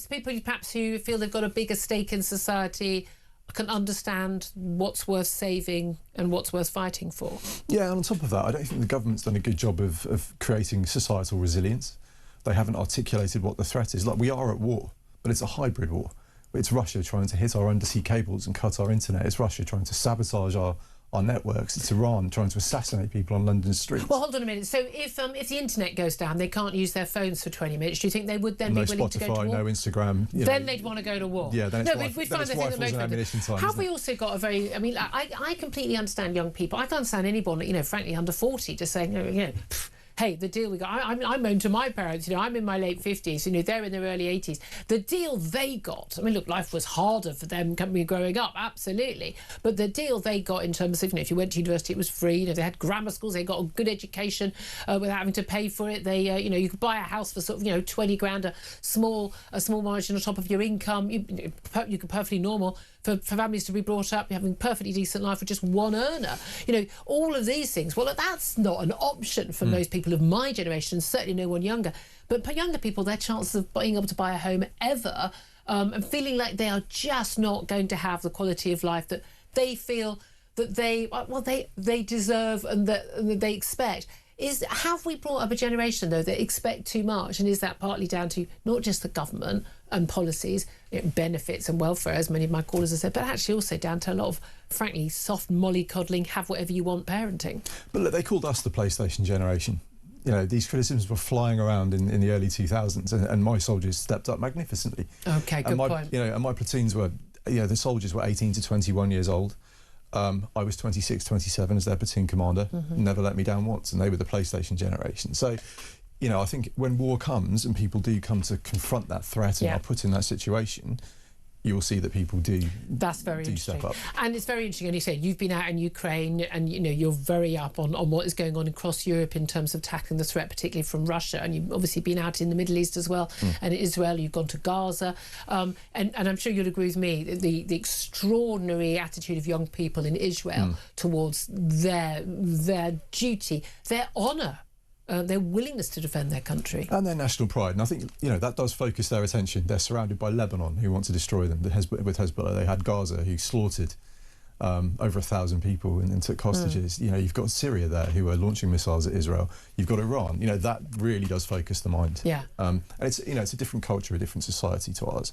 perhaps who feel they've got a bigger stake in society can understand what's worth saving and what's worth fighting for. Yeah, and on top of that, I don't think the government's done a good job of creating societal resilience. They haven't articulated what the threat is. Like, we are at war, but it's a hybrid war. It's Russia trying to hit our undersea cables and cut our internet. It's Russia trying to sabotage our networks. It's Iran trying to assassinate people on London streets. Well, hold on a minute. So if the internet goes down, they can't use their phones for 20 minutes. Do you think they would then be willing to go to war? No Instagram. Then they'd want to go to war. Yeah, then we find the thing that most ammunition time. Have we also got a very? I mean, I completely understand young people. I can understand anyone, frankly, under 40, just saying, hey, the deal we got, I'm known to my parents, I'm in my late 50s, they're in their early 80s. The deal they got, I mean, look, life was harder for them growing up, absolutely. But the deal they got in terms of, if you went to university, it was free. They had grammar schools, they got a good education without having to pay for it. They, you could buy a house for sort of, 20 grand, a small margin on top of your income. You could perfectly normal for families to be brought up, having a perfectly decent life with just one earner. All of these things. Well, that's not an option for most people of my generation, certainly no one younger. But for younger people, their chances of being able to buy a home ever and feeling like they are just not going to have the quality of life that they feel that they deserve and that they expect. Have we brought up a generation, though, that expect too much? And is that partly down to not just the government and policies, benefits and welfare, as many of my callers have said, but actually also down to a lot of, frankly, soft mollycoddling, have whatever you want parenting? But look, they called us the PlayStation generation. These criticisms were flying around in the early 2000s, and my soldiers stepped up magnificently. OK, good point. And my platoons were, the soldiers were 18 to 21 years old. I was 26, 27 as their platoon commander, never let me down once, and they were the PlayStation generation. So, I think when war comes and people do come to confront that threat and are put in that situation, you'll see that people do. That's very interesting. Step up. And it's very interesting. And you said you've been out in Ukraine, and you're very up on what is going on across Europe in terms of tackling the threat, particularly from Russia. And you've obviously been out in the Middle East as well, and in Israel. You've gone to Gaza, and I'm sure you'll agree with me. The extraordinary attitude of young people in Israel towards their duty, their honour. Their willingness to defend their country. And their national pride. And I think, that does focus their attention. They're surrounded by Lebanon, who want to destroy them. With Hezbollah, they had Gaza, who slaughtered over 1,000 people and took hostages. You've got Syria there, who are launching missiles at Israel. You've got Iran. That really does focus the mind. Yeah. And it's, it's a different culture, a different society to ours.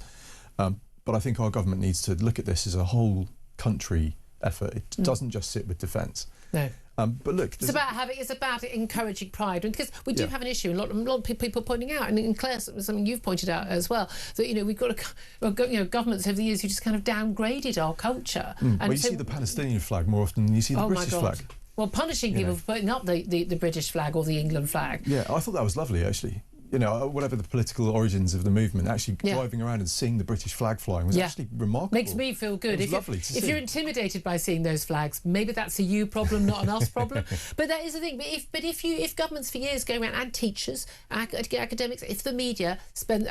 But I think our government needs to look at this as a whole country effort. It doesn't just sit with defence. No. But look, it's about encouraging pride, because we do have an issue. A lot of people pointing out, and Claire, something you've pointed out as well, that we've got governments over the years who just kind of downgraded our culture. And you see the Palestinian flag more often than you see the British flag. Well, punishing people for putting up the British flag or the England flag. Yeah, I thought that was lovely, actually. Whatever the political origins of the movement, actually driving around and seeing the British flag flying was actually remarkable. Makes me feel good. It was lovely to see. If you're intimidated by seeing those flags, maybe that's a you problem, not an us problem. But that is the thing. But if governments for years go around, and teachers, academics, if the media spend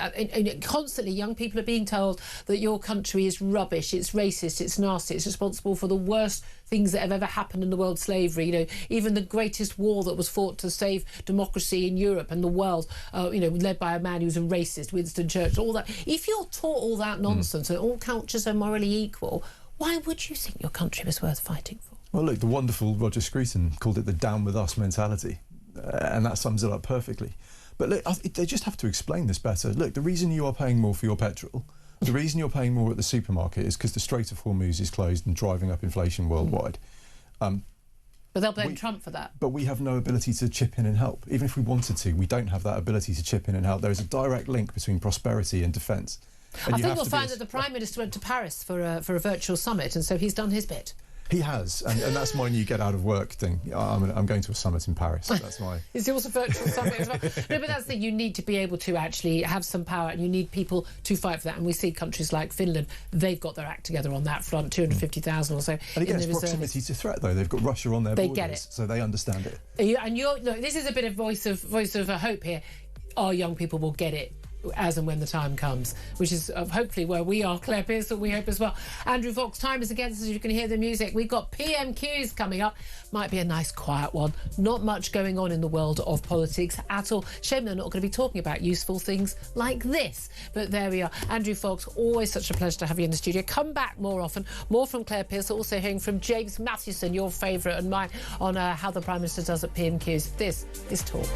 constantly, young people are being told that your country is rubbish, it's racist, it's nasty, it's responsible for the worst things that have ever happened in the world, slavery, you know, even the greatest war that was fought to save democracy in Europe and the world, you know, led by a man who was a racist, Winston Churchill, all that. If you're taught all that nonsense and all cultures are morally equal, why would you think your country was worth fighting for? Well, look, the wonderful Roger Scruton called it the down with us mentality, and that sums it up perfectly. But look, they just have to explain this better. Look, the reason you are paying more for your petrol, the reason you're paying more at the supermarket is because the Strait of Hormuz is closed and driving up inflation worldwide. But they'll blame Trump for that. But we have no ability to chip in and help. Even if we wanted to, we don't have that ability to chip in and help. There is a direct link between prosperity and defence. I think we'll find that the Prime Minister went to Paris for a virtual summit, and so he's done his bit. He has, and that's my new get out of work thing. I'm going to a summit in Paris. That's my. It's also a virtual summit as well. No, but that's the thing. You need to be able to actually have some power, and you need people to fight for that. And we see countries like Finland; they've got their act together on that front. 250,000 or so. And again, it's proximity to threat, though. They've got Russia on their borders, get it, so they understand it. Look, this is a bit of voice of hope here. Our young people will get it as and when the time comes, which is hopefully where we are. Claire Pearson, we hope as well. Andrew Fox, time is against us, as you can hear the music. We've got PMQs coming up. Might be a nice quiet one. Not much going on in the world of politics at all. Shame they're not going to be talking about useful things like this. But there we are. Andrew Fox, always such a pleasure to have you in the studio. Come back more often. More from Claire Pearson, also hearing from James Mathewson, your favourite and mine, on how the Prime Minister does at PMQs. This is Talk.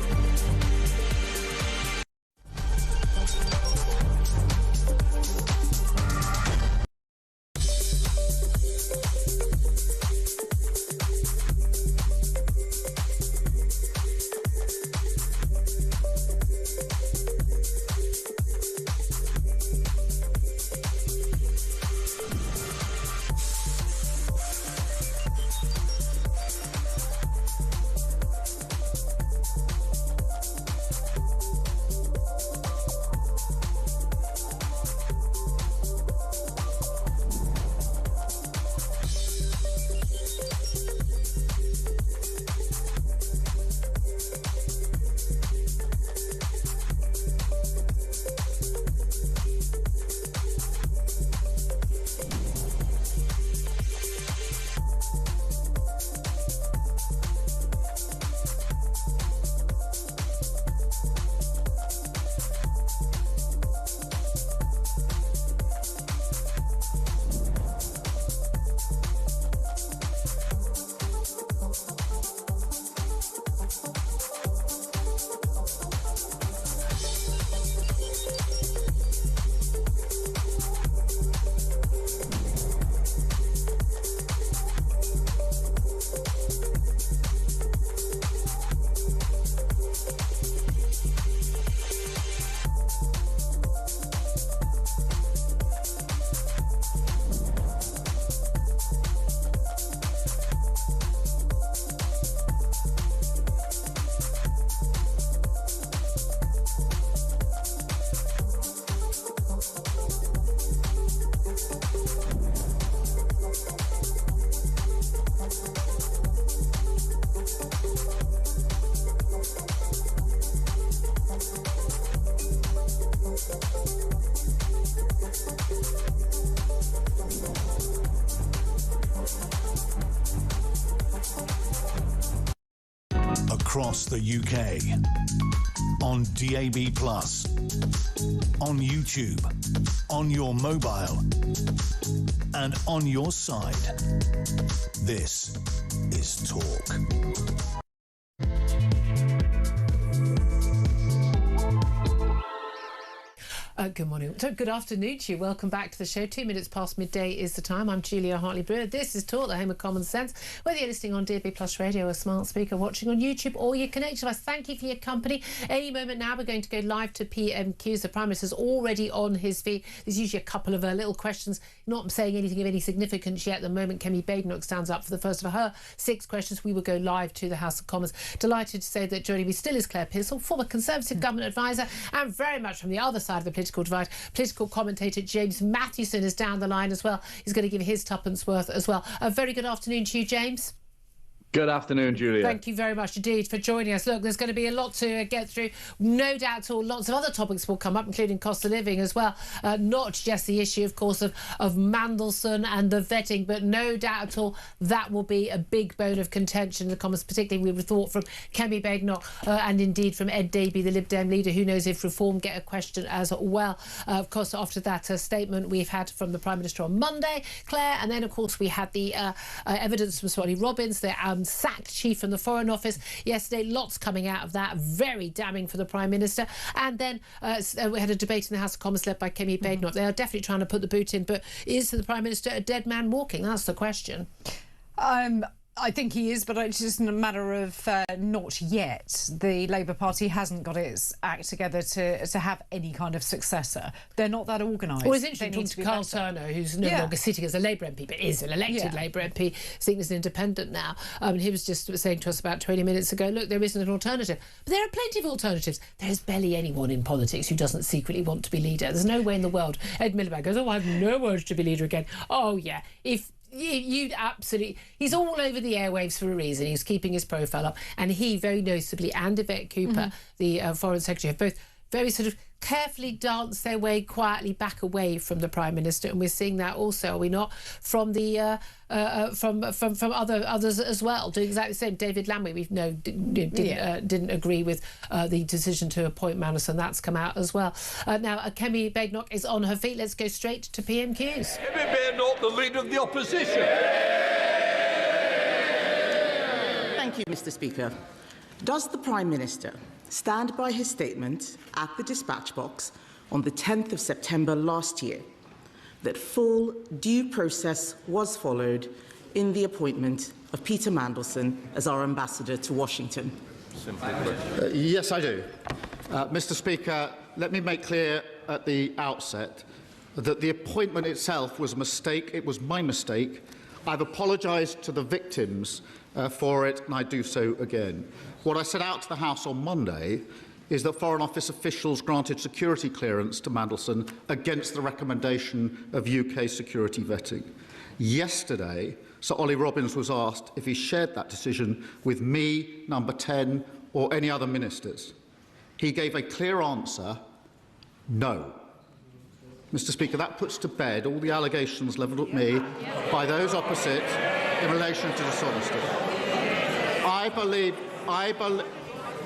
Across the UK, on DAB+, on YouTube, on your mobile, and on your side. This is Talk. Good morning. So good afternoon to you. Welcome back to the show. 2 minutes past midday is the time. I'm Julia Hartley-Brewer. This is Talk, the home of common sense. Whether you're listening on DAB+ radio, a smart speaker, watching on YouTube, or you're connected to us, thank you for your company. Any moment now, we're going to go live to PMQs. The Prime Minister's already on his feet. There's usually a couple of little questions, not saying anything of any significance yet. At the moment, Kemi Badenoch stands up for the first of her 6 questions. We will go live to the House of Commons. Delighted to say that joining me still is Claire Pearson, former Conservative government advisor, and very much from the other side of the political divide, political commentator James Mathewson is down the line as well. He's going to give his tuppence worth as well. A very good afternoon to you, James. Good afternoon, Julia. Thank you very much indeed for joining us. Look, there's going to be a lot to get through. No doubt at all, lots of other topics will come up, including cost of living as well. Not just the issue, of course, of Mandelson and the vetting, but no doubt at all that will be a big bone of contention in the Commons, particularly we would have thought from Kemi Badenoch and indeed from Ed Davey, the Lib Dem leader. Who knows if Reform get a question as well. Of course, after that statement we've had from the Prime Minister on Monday, Claire, and then, of course, we had the evidence from Sir Ollie Robbins, the sacked chief from the Foreign Office yesterday. Lots coming out of that, very damning for the Prime Minister. And then we had a debate in the House of Commons led by Kemi Badenoch. They are definitely trying to put the boot in, but is the Prime Minister a dead man walking? That's the question. I think he is, but it's just a matter of not yet. The Labour Party hasn't got its act together to have any kind of successor. They're not that organised. Well, it's interesting talking to Carl Turner, who's no longer sitting as a Labour MP, but is an elected Labour MP, sitting as an independent now. He was just saying to us about 20 minutes ago, look, there isn't an alternative. But there are plenty of alternatives. There's barely anyone in politics who doesn't secretly want to be leader. There's no way in the world. Ed Miliband goes, I have no urge to be leader again. Oh, yeah. If you absolutely... He's all over the airwaves for a reason. He's keeping his profile up. And he, very noticeably, and Yvette Cooper, the Foreign Secretary, have both very sort of carefully danced their way quietly back away from the Prime Minister, and we're seeing that also, are we not, from the from others as well, doing exactly the same. David Lammy, we know, didn't agree with the decision to appoint Mandelson. That's come out as well. Now, Kemi Badenoch is on her feet. Let's go straight to PMQs. Kemi Badenoch, the Leader of the Opposition. Thank you, Mr. Speaker. Does the Prime Minister stand by his statement at the dispatch box on the 10th of September last year that full due process was followed in the appointment of Peter Mandelson as our ambassador to Washington? Yes, I do. Mr. Speaker, let me make clear at the outset that the appointment itself was a mistake. It was my mistake. I've apologised to the victims for it, and I do so again. What I set out to the House on Monday is that Foreign Office officials granted security clearance to Mandelson against the recommendation of UK security vetting. Yesterday, Sir Ollie Robbins was asked if he shared that decision with me, Number 10, or any other ministers. He gave a clear answer, no. Mr. Speaker, that puts to bed all the allegations levelled at me by those opposite in relation to dishonesty.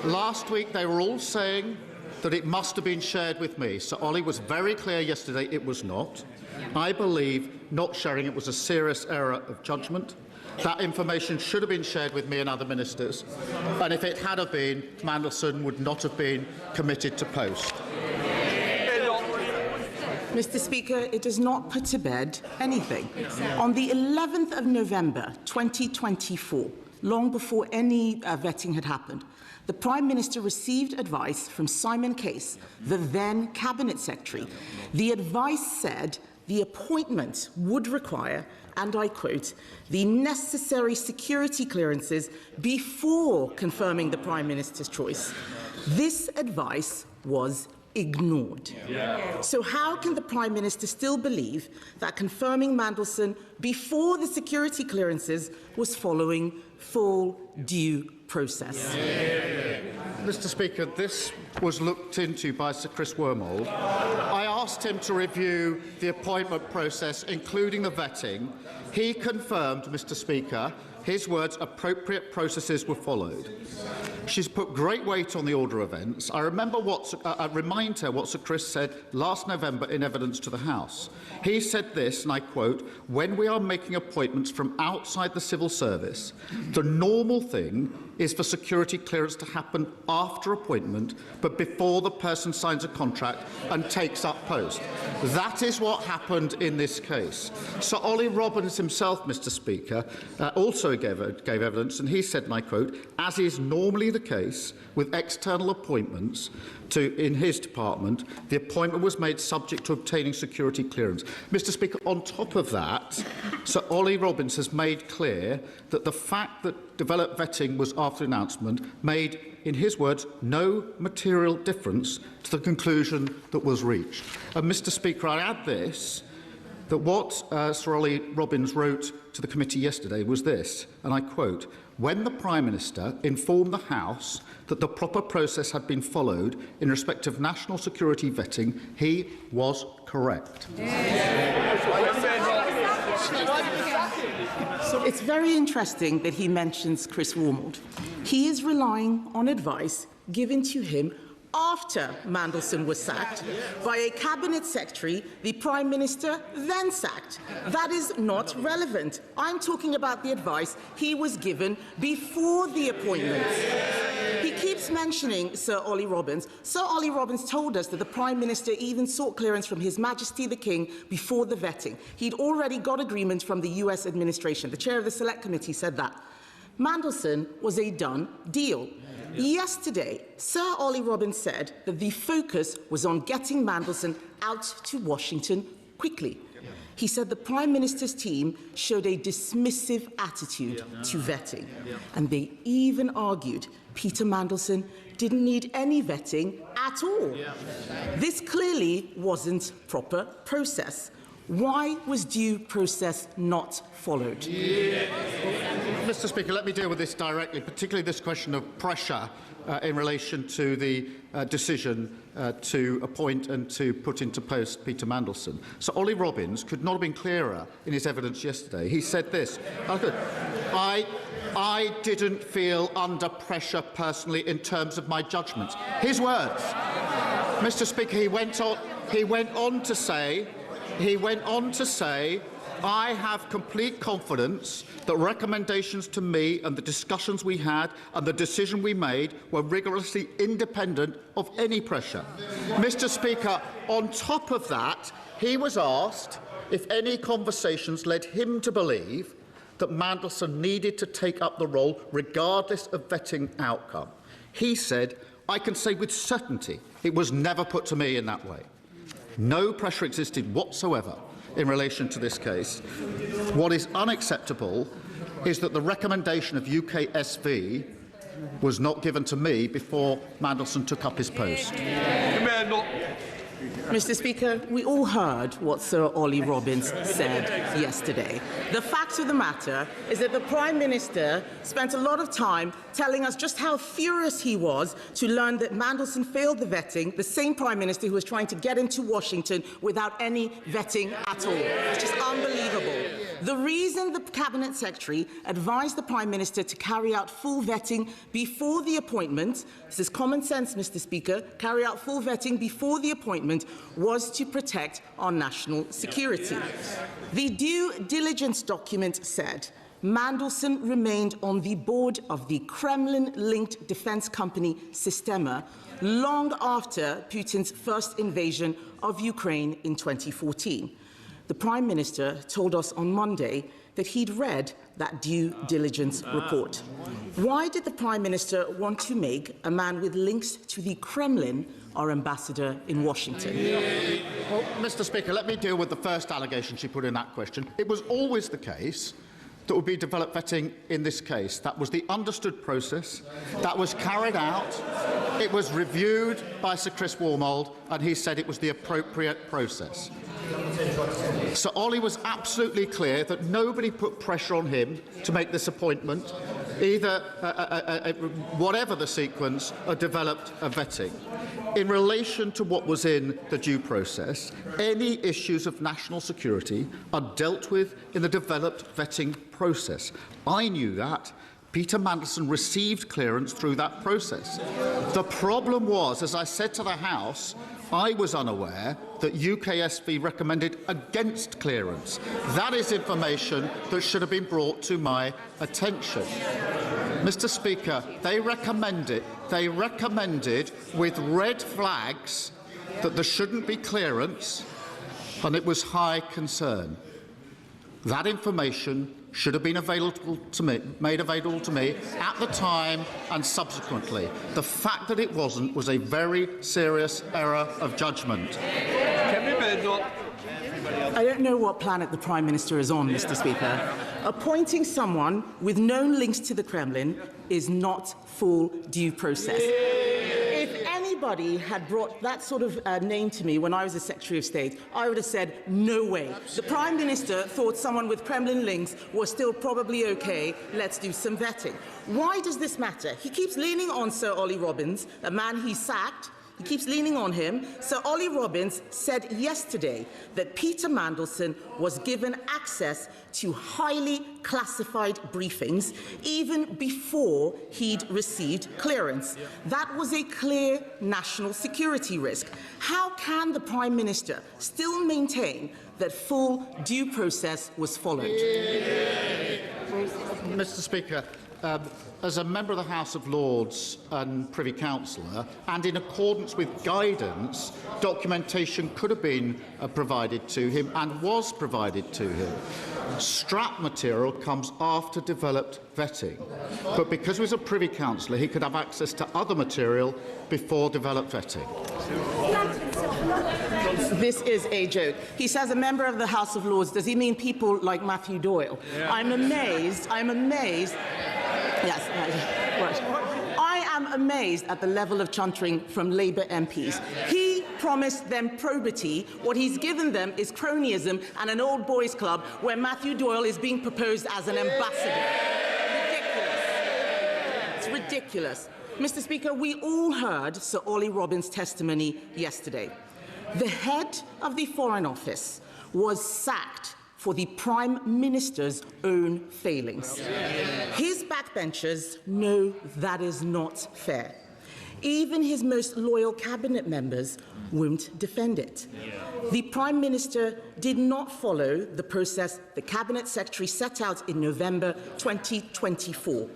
Last week they were all saying that it must have been shared with me. Sir Ollie was very clear yesterday it was not. I believe not sharing it was a serious error of judgment. That information should have been shared with me and other ministers, and if it had have been, Mandelson would not have been committed to post. Mr. Speaker, it does not put to bed anything. On the 11th of November 2024, long before any vetting had happened, the Prime Minister received advice from Simon Case, the then Cabinet Secretary. The advice said the appointment would require, and I quote, the necessary security clearances before confirming the Prime Minister's choice. This advice was ignored. So how can the Prime Minister still believe that confirming Mandelson before the security clearances was following full due process? Mr. Speaker, this was looked into by Sir Chris Wormold. I asked him to review the appointment process, including the vetting. He confirmed, Mr. Speaker, his words, appropriate processes were followed. She's put great weight on the order of events. I remind her what Sir Chris said last November in evidence to the House. He said this, and I quote, when we are making appointments from outside the civil service, the normal thing is for security clearance to happen after appointment, but before the person signs a contract and takes up post. That is what happened in this case. Sir Ollie Robbins himself, Mr. Speaker, also gave evidence, and he said, and I quote, as is normally the case with external appointments in his department, the appointment was made subject to obtaining security clearance. Mr. Speaker, on top of that, Sir Ollie Robbins has made clear that the fact that developed vetting was after announcement made, in his words, no material difference to the conclusion that was reached. And Mr. Speaker, I add this that what Sir Ollie Robbins wrote to the committee yesterday was this, and I quote, "When the Prime Minister informed the House that the proper process had been followed in respect of national security vetting, he was correct." It's very interesting that he mentions Chris Wormold. He is relying on advice given to him after Mandelson was sacked by a cabinet secretary the Prime Minister then sacked. That is not relevant. I'm talking about the advice he was given before the appointment. He keeps mentioning Sir Ollie Robbins. Sir Ollie Robbins told us that the Prime Minister even sought clearance from His Majesty the King before the vetting. He'd already got agreement from the US administration. The chair of the Select Committee said that. Mandelson was a done deal. Yesterday, Sir Ollie Robbins said that the focus was on getting Mandelson out to Washington quickly. He said the Prime Minister's team showed a dismissive attitude to vetting. And they even argued Peter Mandelson didn't need any vetting at all. This clearly wasn't proper process. Why was due process not followed? Mr. Speaker, let me deal with this directly, particularly this question of pressure in relation to the decision to appoint and to put into post Peter Mandelson. So Ollie Robbins could not have been clearer in his evidence yesterday. He said this, I didn't feel under pressure personally in terms of my judgment. His words. Mr. Speaker, he went on to say, I have complete confidence that recommendations to me and the discussions we had and the decision we made were rigorously independent of any pressure. Mr. Speaker, on top of that, he was asked if any conversations led him to believe that Mandelson needed to take up the role regardless of vetting outcome. He said, I can say with certainty it was never put to me in that way. No pressure existed whatsoever in relation to this case. What is unacceptable is that the recommendation of UKSV was not given to me before Mandelson took up his post. Mr. Speaker, we all heard what Sir Ollie Robbins said yesterday. The fact of the matter is that the Prime Minister spent a lot of time telling us just how furious he was to learn that Mandelson failed the vetting, the same Prime Minister who was trying to get into Washington without any vetting at all. It's just unbelievable. The reason the Cabinet Secretary advised the Prime Minister to carry out full vetting before the appointment, this is common sense, Mr. Speaker, carry out full vetting before the appointment, was to protect our national security. The due diligence document said Mandelson remained on the board of the Kremlin-linked defence company Sistema long after Putin's first invasion of Ukraine in 2014. The Prime Minister told us on Monday that he'd read that due diligence report. Why did the Prime Minister want to make a man with links to the Kremlin our ambassador in Washington? Well, Mr. Speaker, let me deal with the first allegation she put in that question. It was always the case that would be developed vetting in this case. That was the understood process. That was carried out. It was reviewed by Sir Chris Wormold, and he said it was the appropriate process. Sir Ollie was absolutely clear that nobody put pressure on him to make this appointment, either, whatever the sequence, developed a vetting. In relation to what was in the due process, any issues of national security are dealt with in the developed vetting process. I knew that. Peter Mandelson received clearance through that process. The problem was, as I said to the House, I was unaware that UKSV recommended against clearance. That is information that should have been brought to my attention. Mr. Speaker, they recommended with red flags that there shouldn't be clearance, and it was high concern. That information should have been available to me, made available to me at the time and subsequently. The fact that it wasn't was a very serious error of judgment. I don't know what planet the Prime Minister is on, Mr. Speaker. Appointing someone with known links to the Kremlin is not full due process. If anybody anybody had brought that sort of name to me when I was a Secretary of State, I would have said, no way. The Prime Minister thought someone with Kremlin links was still probably okay. Let's do some vetting. Why does this matter? He keeps leaning on Sir Ollie Robbins, a man he sacked. He keeps leaning on him. Sir Ollie Robbins said yesterday that Peter Mandelson was given access to highly classified briefings even before he'd received clearance. That was a clear national security risk. How can the Prime Minister still maintain that full due process was followed? Mr. Speaker, as a member of the House of Lords and Privy Councillor, and in accordance with guidance, documentation could have been provided to him and was provided to him. Strap material comes after developed vetting, but because he was a Privy Councillor, he could have access to other material before developed vetting. This is a joke. He says a member of the House of Lords. Does he mean people like Matthew Doyle? Yeah. I'm amazed. Yes, right. I am amazed at the level of chuntering from Labour MPs. He promised them probity. What he's given them is cronyism and an old boys' club where Matthew Doyle is being proposed as an ambassador. Ridiculous. It's ridiculous. Mr. Speaker, we all heard Sir Ollie Robbins' testimony yesterday. The head of the Foreign Office was sacked for the Prime Minister's own failings. His backbenchers know that is not fair. Even his most loyal cabinet members won't defend it. The Prime Minister did not follow the process the Cabinet Secretary set out in November 2024.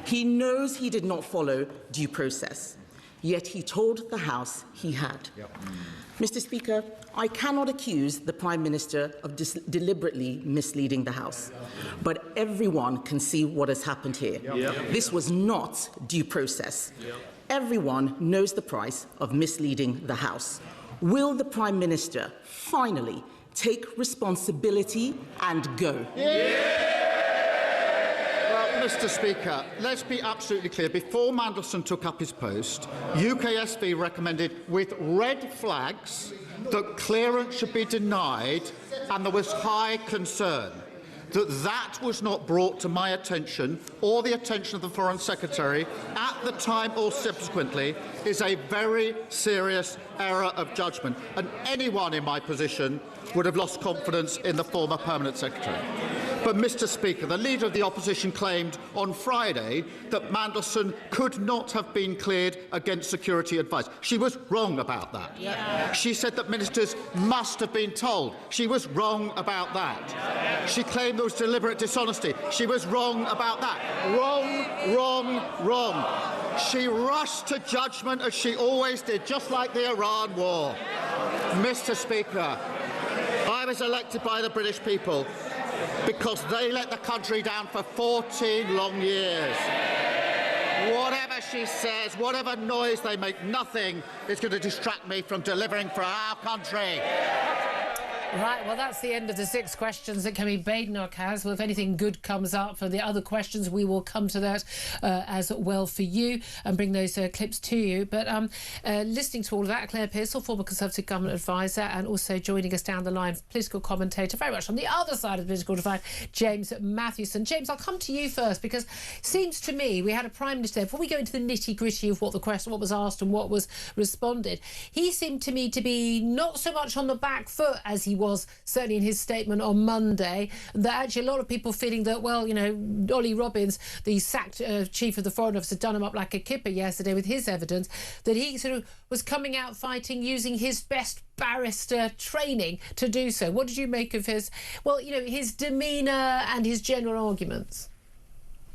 He knows he did not follow due process, yet he told the House he had. Mr. Speaker, I cannot accuse the Prime Minister of deliberately misleading the House, but everyone can see what has happened here. This was not due process. Everyone knows the price of misleading the House. Will the Prime Minister finally take responsibility and go? Mr. Speaker, let's be absolutely clear. Before Mandelson took up his post, UKSV recommended with red flags that clearance should be denied, and there was high concern that that was not brought to my attention or the attention of the Foreign Secretary at the time or subsequently is a very serious error of judgment, and anyone in my position would have lost confidence in the former Permanent Secretary. But, Mr. Speaker, the Leader of the Opposition claimed on Friday that Mandelson could not have been cleared against security advice. She was wrong about that. She said that ministers must have been told. She was wrong about that. She claimed there was deliberate dishonesty. She was wrong about that. Wrong, wrong, wrong. She rushed to judgment as she always did, just like the Iran war. Mr. Speaker, I was elected by the British people because they let the country down for 14 long years. Whatever she says, whatever noise they make, nothing is going to distract me from delivering for our country. Right, well, that's the end of the 6 questions that Kemi Badenoch has. Well, if anything good comes up for the other questions, we will come to that as well for you and bring those clips to you. But listening to all of that, Claire Pearsall, former Conservative Government Advisor, and also joining us down the line, political commentator, very much on the other side of the political divide, James Matthewson. James, I'll come to you first, because it seems to me we had a Prime Minister, before we go into the nitty-gritty of what was asked and what was responded, he seemed to me to be not so much on the back foot as he was certainly in his statement on Monday, that actually a lot of people feeling that, well, you know, Ollie Robbins, the sacked chief of the Foreign Office, had done him up like a kipper yesterday with his evidence, that he sort of was coming out fighting using his best barrister training to do so. What did you make of his, well, you know, his demeanour and his general arguments?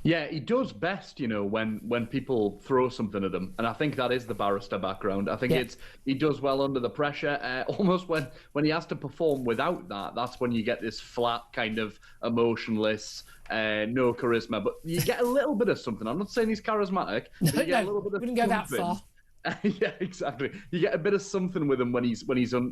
Yeah, he does best, you know, when people throw something at him, and I think that is the barrister background. I think he does well under the pressure. Almost when he has to perform without that, that's when you get this flat kind of emotionless, no charisma. But you get a little bit of something. I'm not saying he's charismatic. But you get a little bit of wouldn't go that far. Yeah, exactly. You get a bit of something with him when he's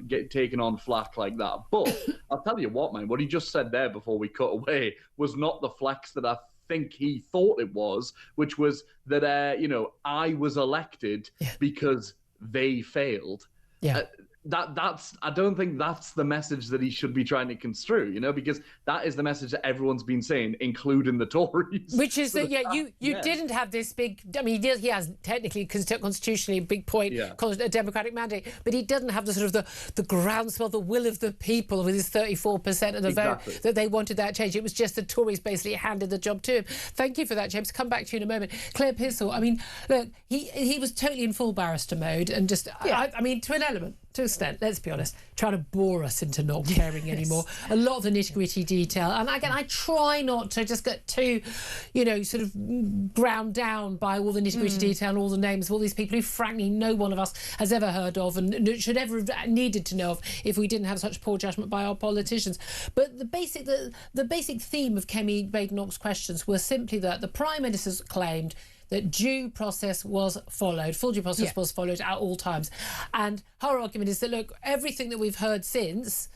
get taken on flack like that. But I'll tell you what, man, what he just said there before we cut away was not the flex that I think he thought it was, which was that, you know, I was elected because they failed. Yeah. I don't think that's the message that he should be trying to construe, because that is the message that everyone's been saying, including the Tories. Which is that, you didn't have this big, I mean, he has technically, constitutionally, a big point, a democratic mandate, but he doesn't have the sort of the groundswell, the will of the people with his 34% of the vote, that they wanted that change. It was just the Tories basically handed the job to him. Thank you for that, James. Come back to you in a moment. Claire Pissell, I mean, look, he was totally in full barrister mode and just, I mean, to an element, to an extent, let's be honest, trying to bore us into not caring anymore. A lot of the nitty-gritty detail. And again, I try not to just get too, sort of ground down by all the nitty-gritty detail and all the names of all these people who, frankly, no one of us has ever heard of and should ever have needed to know of if we didn't have such poor judgment by our politicians. But the basic theme of Kemi Badenoch's questions was simply that the Prime Minister's claimed that due process was followed, full due process was followed at all times. And her argument is that, look, everything that we've heard since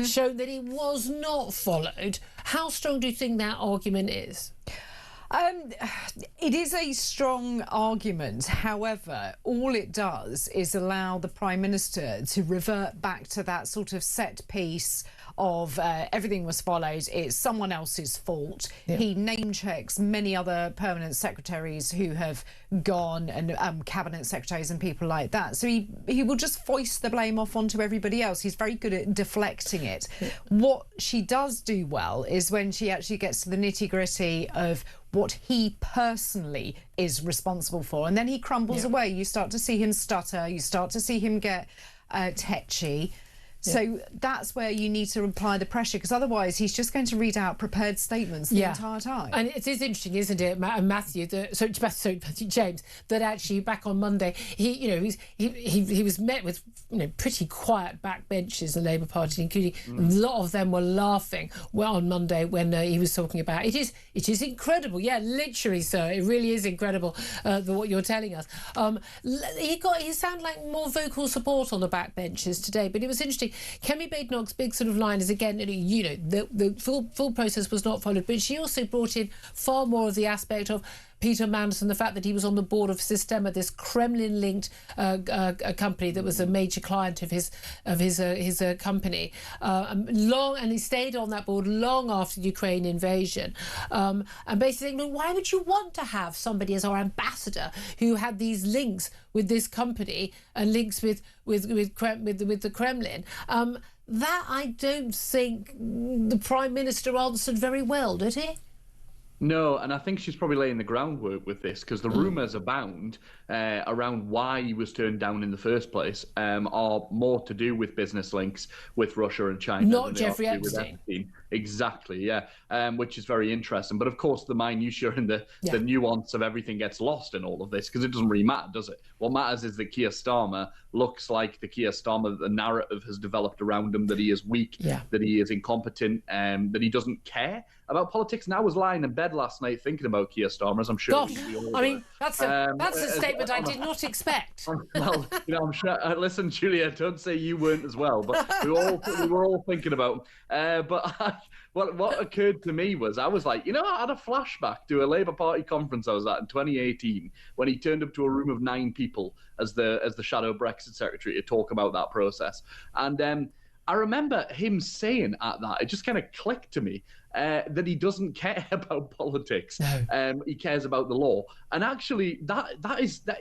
shown that it was not followed. How strong do you think that argument is? It is a strong argument. However, all it does is allow the Prime Minister to revert back to that sort of set piece of everything was followed, it's someone else's fault. Yeah. He name checks many other permanent secretaries who have gone and cabinet secretaries and people like that. So he will just foist the blame off onto everybody else. He's very good at deflecting it. Yeah. What she does do well is when she actually gets to the nitty-gritty of what he personally is responsible for, and then he crumbles away. You start to see him stutter, you start to see him get tetchy. So that's where you need to apply the pressure, because otherwise he's just going to read out prepared statements the entire time. And it is interesting, isn't it, Matthew? James, that actually back on Monday he was met with pretty quiet backbenchers in the Labour Party, including a lot of them were laughing on Monday when he was talking about it is incredible. Yeah, literally, sir, it really is incredible what you're telling us. He sounded like more vocal support on the backbenchers today, but it was interesting. Kemi Badenoch's big sort of line is, again, the full process was not followed, but she also brought in far more of the aspect of Peter Mandelson, the fact that he was on the board of Sistema, this Kremlin-linked company that was a major client of his company, and he stayed on that board long after the Ukraine invasion, and basically saying, why would you want to have somebody as our ambassador who had these links with this company and links with the Kremlin? That I don't think the Prime Minister answered very well, did he? No, and I think she's probably laying the groundwork with this, because the rumours abound around why he was turned down in the first place are more to do with business links with Russia and China. Not Jeffrey Epstein. Exactly, yeah, which is very interesting. But of course, the minutiae and the nuance of everything gets lost in all of this, because it doesn't really matter, does it? What matters is that Keir Starmer looks like the Keir Starmer that the narrative has developed around him, that he is weak, that he is incompetent, that he doesn't care about politics. And I was lying in bed last night thinking about Keir Starmer, as I'm sure. Gosh, I mean, that's a statement I did not expect. Well, I'm sure. Listen, Julia, don't say you weren't as well, but we were all thinking about him. What occurred to me was, I was like, I had a flashback to a Labour Party conference I was at in 2018 when he turned up to a room of 9 people as the shadow Brexit secretary to talk about that process. And I remember him saying at that, it just kind of clicked to me, that he doesn't care about politics. No. He cares about the law. And actually, that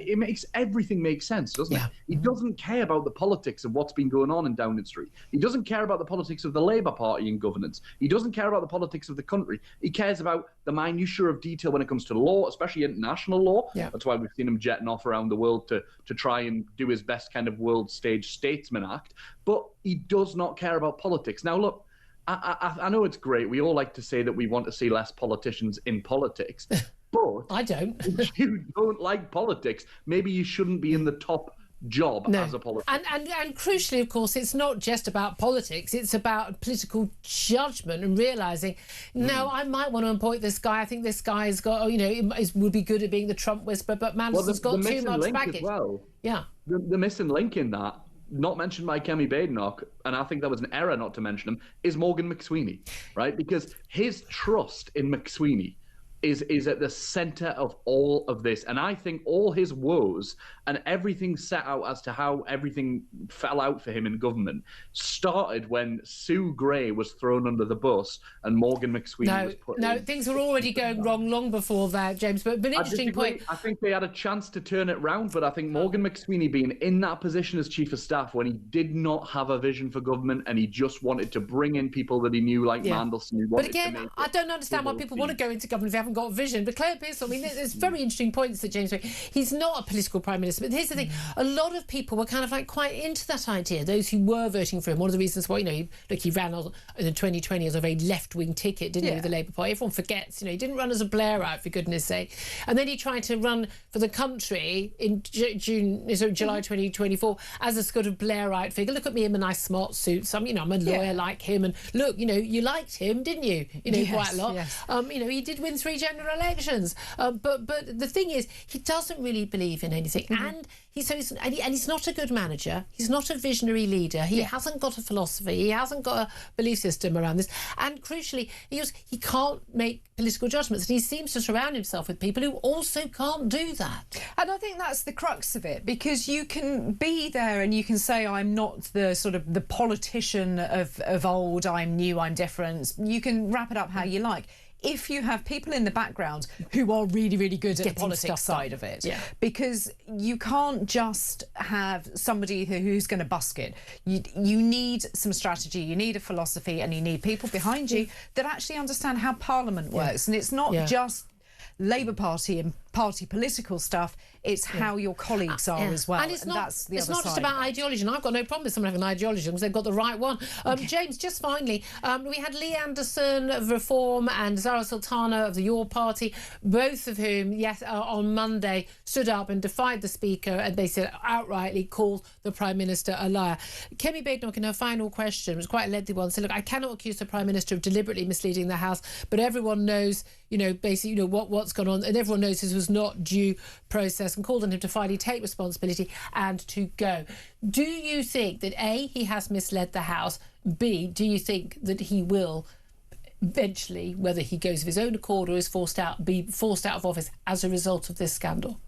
it makes everything make sense, doesn't it? He doesn't care about the politics of what's been going on in Downing Street. He doesn't care about the politics of the Labour Party in governance. He doesn't care about the politics of the country. He cares about the minutiae of detail when it comes to law, especially international law. Yeah. That's why we've seen him jetting off around the world to try and do his best kind of world stage statesman act. But he does not care about politics. Now, look, I know it's great. We all like to say that we want to see less politicians in politics, but I don't. If you don't like politics, maybe you shouldn't be in the top job as a politician. And crucially, of course, it's not just about politics. It's about political judgment and realising, no, I might want to appoint this guy. I think this guy has got, would be good at being the Trump whisperer, but Mandelson got too much baggage. Well, yeah. The missing link in that, not mentioned by Kemi Badenoch, and I think that was an error not to mention him, is Morgan McSweeney, right? Because his trust in McSweeney is at the centre of all of this. And I think all his woes and everything set out as to how everything fell out for him in government started when Sue Gray was thrown under the bus and Morgan McSweeney was put in. No, things were already going wrong long before that, James. But an interesting point. I think they had a chance to turn it round, but I think Morgan McSweeney being in that position as Chief of Staff when he did not have a vision for government and he just wanted to bring in people that he knew, like Mandelson. But again, I don't understand why people want to go into government if they haven't got a vision. But Claire Pearson, I mean, there's very interesting points that James made. He's not a political prime minister, but here's the thing: a lot of people were kind of like quite into that idea. Those who were voting for him. One of the reasons why, he ran in 2020 as a very left-wing ticket, didn't he, with the Labour Party? Everyone forgets, he didn't run as a Blairite, for goodness sake. And then he tried to run for the country in July 2024 as a sort of Blairite figure. Look at me in my nice smart suit. I'm a lawyer like him, and look, you liked him, didn't you? Quite a lot. Yes. He did win 3 general elections, but the thing is, he doesn't really believe in anything, and he's not a good manager. He's not a visionary leader. He hasn't got a philosophy. He hasn't got a belief system around this, and crucially, he can't make political judgments. And he seems to surround himself with people who also can't do that. And I think that's the crux of it, because you can be there and you can say, I'm not the sort of the politician of old. I'm new. I'm different. You can wrap it up how you like. If you have people in the background who are really, really good at the politics side of it, because you can't just have somebody who's going to busk it. You need some strategy, you need a philosophy, and you need people behind you that actually understand how Parliament works. And it's not just Labour Party and party political stuff, it's how your colleagues are as well. And it's not, that's the it's other not just side about ideology, and I've got no problem with someone having an ideology because they've got the right one. James, just finally, we had Lee Anderson of Reform and Zara Sultana of the Your Party, both of whom, on Monday stood up and defied the Speaker, and they said outrightly called the Prime Minister a liar. Kemi Badenoch, in her final question, was quite a lengthy one, said, look, I cannot accuse the Prime Minister of deliberately misleading the House, but everyone knows, basically, what's gone on, and everyone knows this was not due process, and called on him to finally take responsibility and to go. Do you think that A, he has misled the House, B, do you think that he will eventually, whether he goes of his own accord or is be forced out of office as a result of this scandal?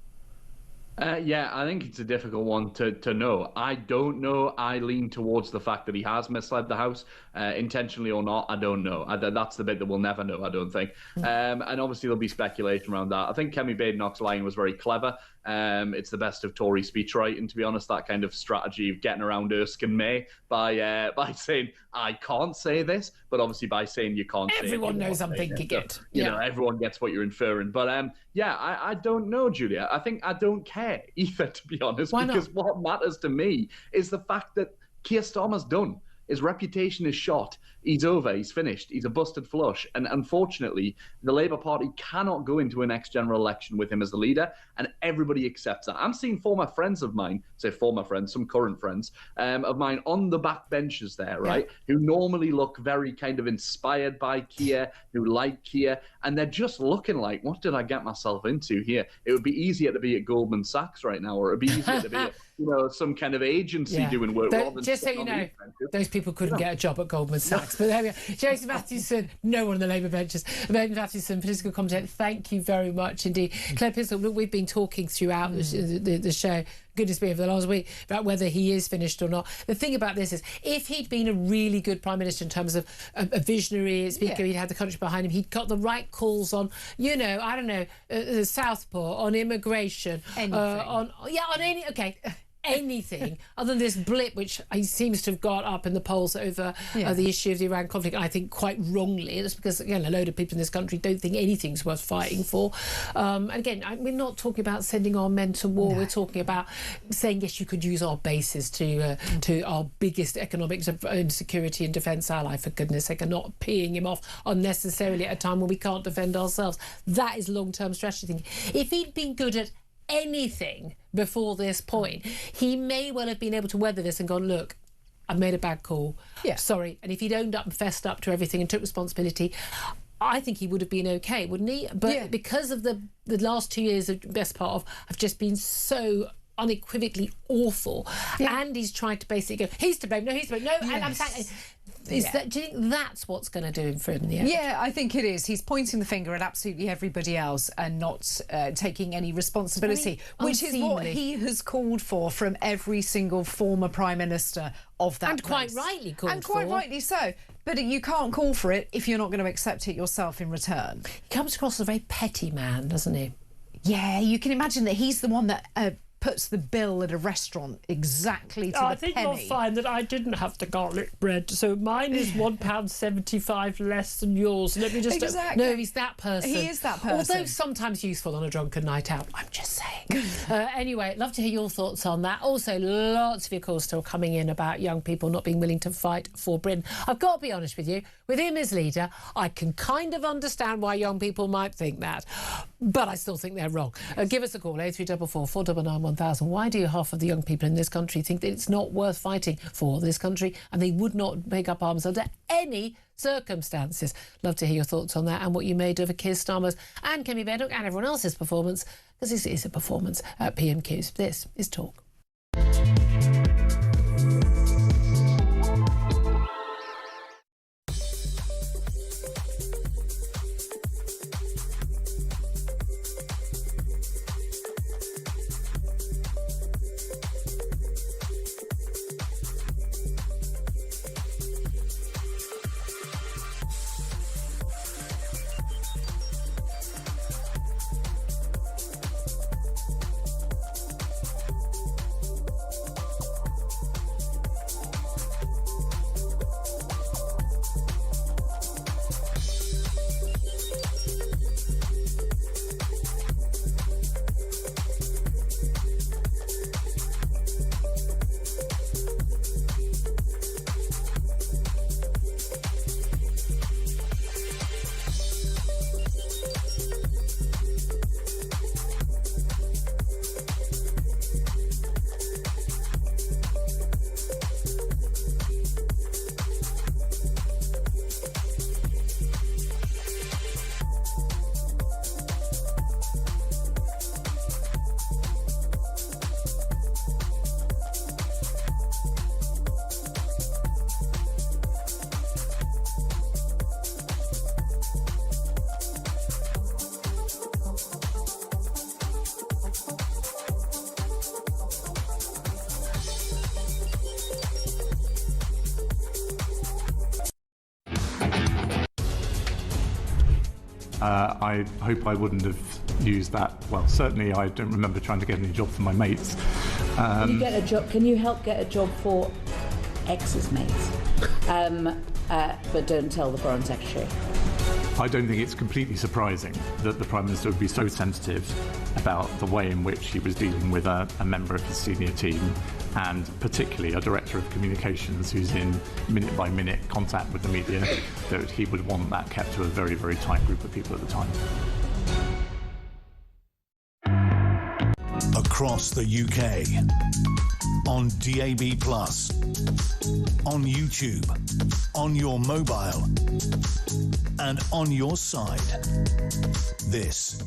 I think it's a difficult one to know. I don't know. I lean towards the fact that he has misled the House, intentionally or not. I don't know. That's the bit that we'll never know, I don't think. And obviously there'll be speculation around that. I think Kemi Badenoch's line was very clever. It's the best of Tory speechwriting, to be honest, that kind of strategy of getting around Erskine May by saying, I can't say this, but obviously by saying you can't say it. Everyone knows I'm thinking it. Everyone gets what you're inferring. But I don't know, Julia. I think I don't care either, to be honest, because what matters to me is the fact that Keir Starmer's done. His reputation is shot. He's over. He's finished. He's a busted flush. And unfortunately, the Labour Party cannot go into a next general election with him as the leader, and everybody accepts that. I'm seeing former friends of mine, former friends, some current friends of mine on the back benches there, right, who normally look very kind of inspired by Keir, who like Keir, and they're just looking like, what did I get myself into here? It would be easier to be at Goldman Sachs right now, or it would be easier to be at some kind of agency doing work. Just so you know, those people couldn't get a job at Goldman Sachs. But there we are. Jason Mathewson, no one on the Labour benches. Ben Mathewson, political commentator, thank you very much indeed. Claire Pearson, we've been talking throughout the show, goodness me, over the last week, about whether he is finished or not. The thing about this is, if he'd been a really good Prime Minister in terms of a visionary speaker, he'd had the country behind him, he'd got the right calls on, Southport, on immigration, anything other than this blip which he seems to have got up in the polls over the issue of the Iran conflict. I think quite wrongly. That's because, again, a load of people in this country don't think anything's worth fighting for. And again, we're not talking about sending our men to war. We're talking about saying, yes, you could use our bases to our biggest economic security and defence ally, for goodness sake, and not peeing him off unnecessarily at a time when we can't defend ourselves. That is long-term strategy thinking. If he'd been good at anything before this point, he may well have been able to weather this and gone, look, I've made a bad call, sorry. And if he'd owned up and fessed up to everything and took responsibility, I think he would have been okay, wouldn't he? But because of the last 2 years, the best part of, have just been so unequivocally awful, and he's tried to basically go, he's to blame, no, and I'm saying Do you think that's what's going to do him for him in the end? Yeah, I think it is. He's pointing the finger at absolutely everybody else and not taking any responsibility, which is what he has called for from every single former Prime Minister of that And quite rightly called for. And quite rightly so. But you can't call for it if you're not going to accept it yourself in return. He comes across as a very petty man, doesn't he? Yeah, you can imagine that he's the one that puts the bill at a restaurant exactly to the penny. I think you'll find that I didn't have the garlic bread, so mine is £1.75 less than yours. Let me just... Exactly. No, he's that person. He is that person. Although sometimes useful on a drunken night out, I'm just saying. Anyway, love to hear your thoughts on that. Also, lots of your calls still coming in about young people not being willing to fight for Britain. I've got to be honest with you, with him as leader, I can kind of understand why young people might think that, but I still think they're wrong. Give us a call, 0344 499 1000. Why do half of the young people in this country think that it's not worth fighting for this country and they would not pick up arms under any circumstances? Love to hear your thoughts on that and what you made of Keir Starmer's and Kemi Beddock and everyone else's performance, because this is a performance at PMQs. This is Talk. I hope I wouldn't have used that. Well, certainly I don't remember trying to get any job for my mates. Can you get a job? Can you help get a job for ex's mates? But don't tell the Foreign Secretary. I don't think it's completely surprising that the Prime Minister would be so sensitive about the way in which he was dealing with a member of his senior team, and particularly a director of communications who's in minute-by-minute contact with the media, that he would want that kept to a very, very tight group of people at the time. Across the UK, on DAB+, on YouTube, on your mobile, and on your side. This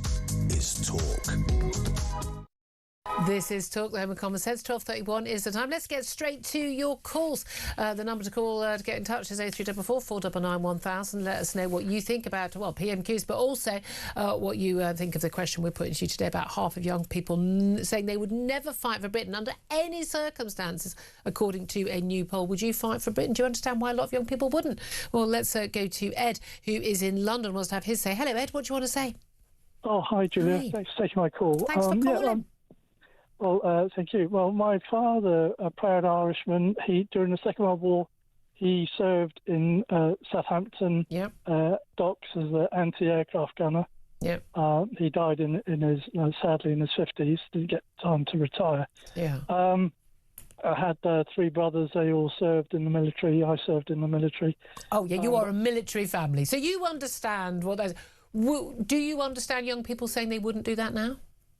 is Talk. This is Talk, the Home of Common Sense. 12:31 is the time. Let's get straight to your calls. The number to call to get in touch is 0344 499 1000. Let us know what you think about, well, PMQs, but also what you think of the question we're putting to you today about half of young people saying they would never fight for Britain under any circumstances, according to a new poll. Would you fight for Britain? Do you understand why a lot of young people wouldn't? Well, let's go to Ed, who is in London, wants to have his say. Hello, Ed. What do you want to say? Oh, hi, Julia. Hi. Thanks for taking my call. Thanks for calling. Thank you. Well, my father, a proud Irishman, during the Second World War, he served in Southampton docks as an anti-aircraft gunner. Yep. He died sadly in his 50s. Didn't get time to retire. Yeah. I had three brothers. They all served in the military. I served in the military. Oh, yeah, you are a military family. So you understand what those... Do you understand young people saying they wouldn't do that now?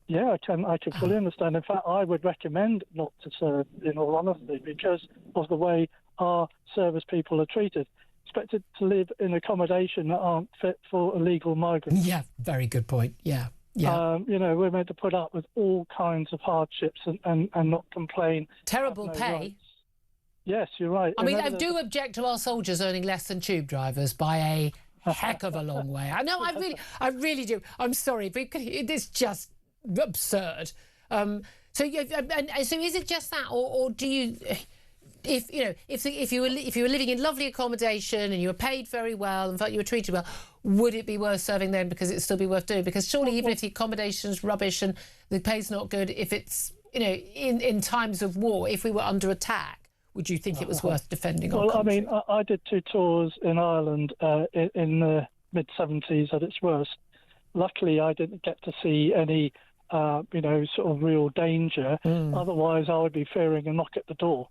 Yeah, I can fully understand. In fact, I would recommend not to serve, in all honesty, because of the way our service people are treated. Expected to live in accommodation that aren't fit for illegal migrants. Yeah, very good point. Yeah. We're meant to put up with all kinds of hardships and not complain. Terrible pay. Rights. Yes, you're right. I mean, I do object to our soldiers earning less than tube drivers by a heck of a long way. I know, I really do. I'm sorry, but it's just absurd. So is it just that, or do you? If you were living in lovely accommodation and you were paid very well, in fact you were treated well, would it be worth serving then because it'd still be worth doing? Because surely even if the accommodation's rubbish and the pay's not good, if it's in times of war, if we were under attack, would you think it was worth defending our country? I mean, I did 2 tours in Ireland in the mid-70s at its worst. Luckily, I didn't get to see any sort of real danger. Otherwise, I would be fearing a knock at the door.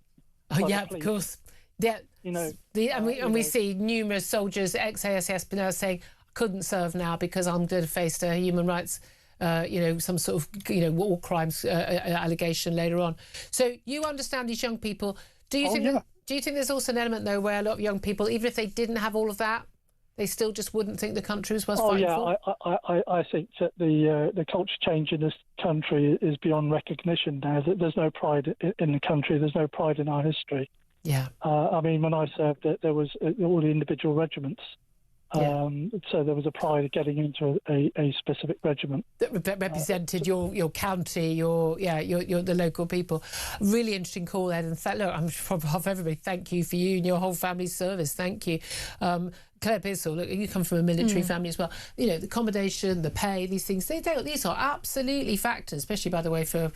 Oh, yeah, of course. Yeah, we see numerous soldiers, ex-ASS, now saying, I couldn't serve now because I'm going to face a human rights, some sort of, war crimes allegation later on. So you understand these young people. Do you think there's also an element, though, where a lot of young people, even if they didn't have all of that, they still just wouldn't think the country was worth fighting for? I think that the culture change in this country is beyond recognition now. That there's no pride in the country. There's no pride in our history. Yeah. I mean, when I served, there was all the individual regiments. So there was a pride of getting into a specific regiment that represented your county, your the local people. Really interesting call, Ed. And look, I'm from behalf of everybody. Thank you for you and your whole family's service. Thank you. Claire Pearsall, look, you come from a military family as well. The accommodation, the pay, these things, these are absolutely factors, especially, by the way, for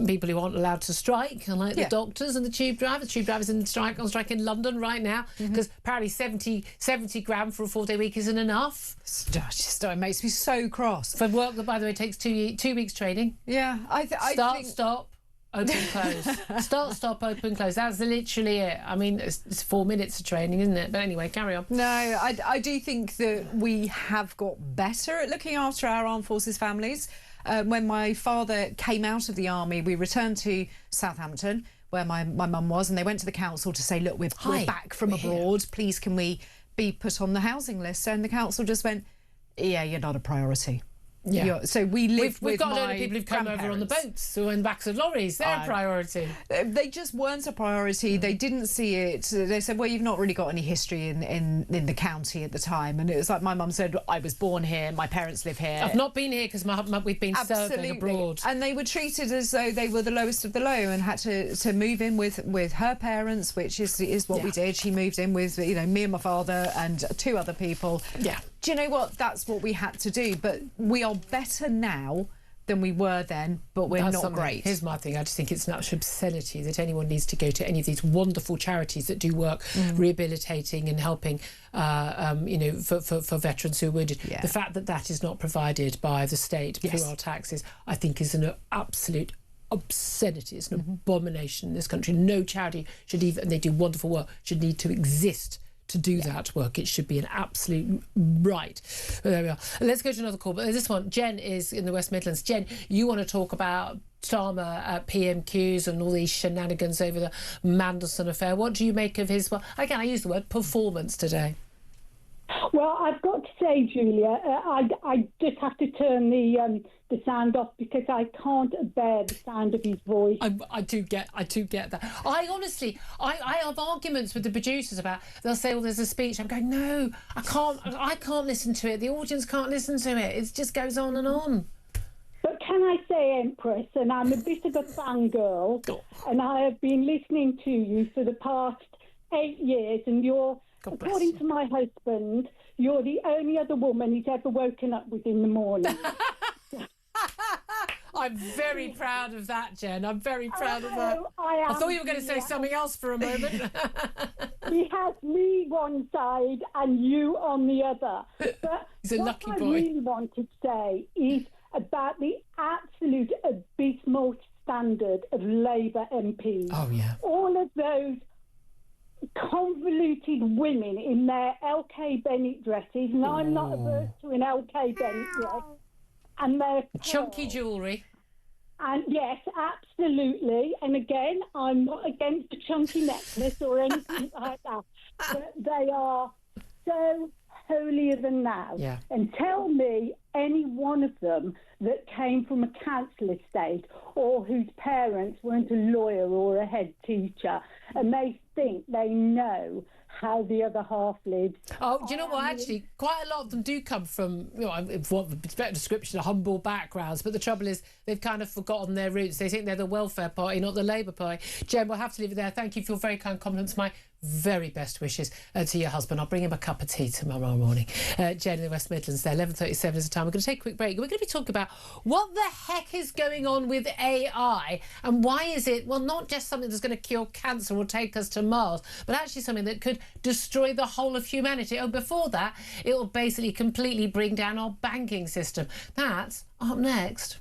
people who aren't allowed to strike, like the doctors and the tube drivers. Tube drivers on strike in London right now because apparently 70 grand for a 4-day week isn't enough. It makes me so cross. For work that, by the way, takes 2 weeks training. Yeah, I think... Stop, open, close. Stop, open, close. That's literally it. I mean, it's 4 minutes of training, isn't it? But anyway, carry on. No, I do think that we have got better at looking after our armed forces families. When my father came out of the army, we returned to Southampton, where my mum was, and they went to the council to say, look, we're back from abroad. Please, can we be put on the housing list? And the council just went, yeah, you're not a priority. Yeah. So we live with We've got a load of people who've come over on the boats or in the backs of lorries. They're a priority. They just weren't a priority. They didn't see it. They said, well, you've not really got any history in the county at the time. And it was like my mum said, I was born here, my parents live here. I've not been here because we've been serving abroad. And they were treated as though they were the lowest of the low and had to move in with her parents, which is what we did. She moved in with, me and my father and 2 other people. Yeah. Do you know what? That's what we had to do. But we are better now than we were then, but we're not great. Here's my thing. I just think it's an absolute obscenity that anyone needs to go to any of these wonderful charities that do work rehabilitating and helping, for veterans who are wounded. Yeah. The fact that is not provided by the state through our taxes, I think, is an absolute obscenity. It's an abomination in this country. No charity should even, and they do wonderful work, should need to exist to do that work. It should be an absolute right. But there we are. Let's go to another call. But this one, Jen is in the West Midlands. Jen, you want to talk about Starmer at PMQs and all these shenanigans over the Mandelson affair. What do you make of his, again, I use the word performance today? Well, I've got to say, Julia, I just have to turn the sound off because I can't bear the sound of his voice. I do get that. I honestly have arguments with the producers about, they'll say, well, there's a speech. I'm going, no, I can't listen to it. The audience can't listen to it. It just goes on and on. But can I say, Empress, and I'm a bit of a fangirl, and I have been listening to you for the past 8 years, and you're, according to my husband, you're the only other woman he's ever woken up with in the morning. I'm very proud of that, Jen. I'm very proud of that. I thought you were going to say something else for a moment. He has me one side and you on the other. But he's a lucky boy. What I really want to say is about the absolute abysmal standard of Labour MPs. Oh, yeah. All of those convoluted women in their LK Bennett dresses, and I'm not averse to an LK Bennett dress, and their chunky jewellery. And yes, absolutely. And again, I'm not against a chunky necklace or anything like that. But they are so holier than thou, and tell me any one of them that came from a council estate or whose parents weren't a lawyer or a head teacher, and they think they know how the other half lives. Oh, do you know what? Actually, quite a lot of them do come from, for better description, humble backgrounds. But the trouble is, they've kind of forgotten their roots. They think they're the Welfare Party, not the Labour Party. Jen, we'll have to leave it there. Thank you for your very kind compliments. My very best wishes to your husband. I'll bring him a cup of tea tomorrow morning. Jen in the West Midlands there, 11:37 is the time. We're going to take a quick break. We're going to be talking about what the heck is going on with AI and why is it, well, not just something that's going to cure cancer or take us to Mars, but actually something that could destroy the whole of humanity. Oh, before that, it will basically completely bring down our banking system. That's up next.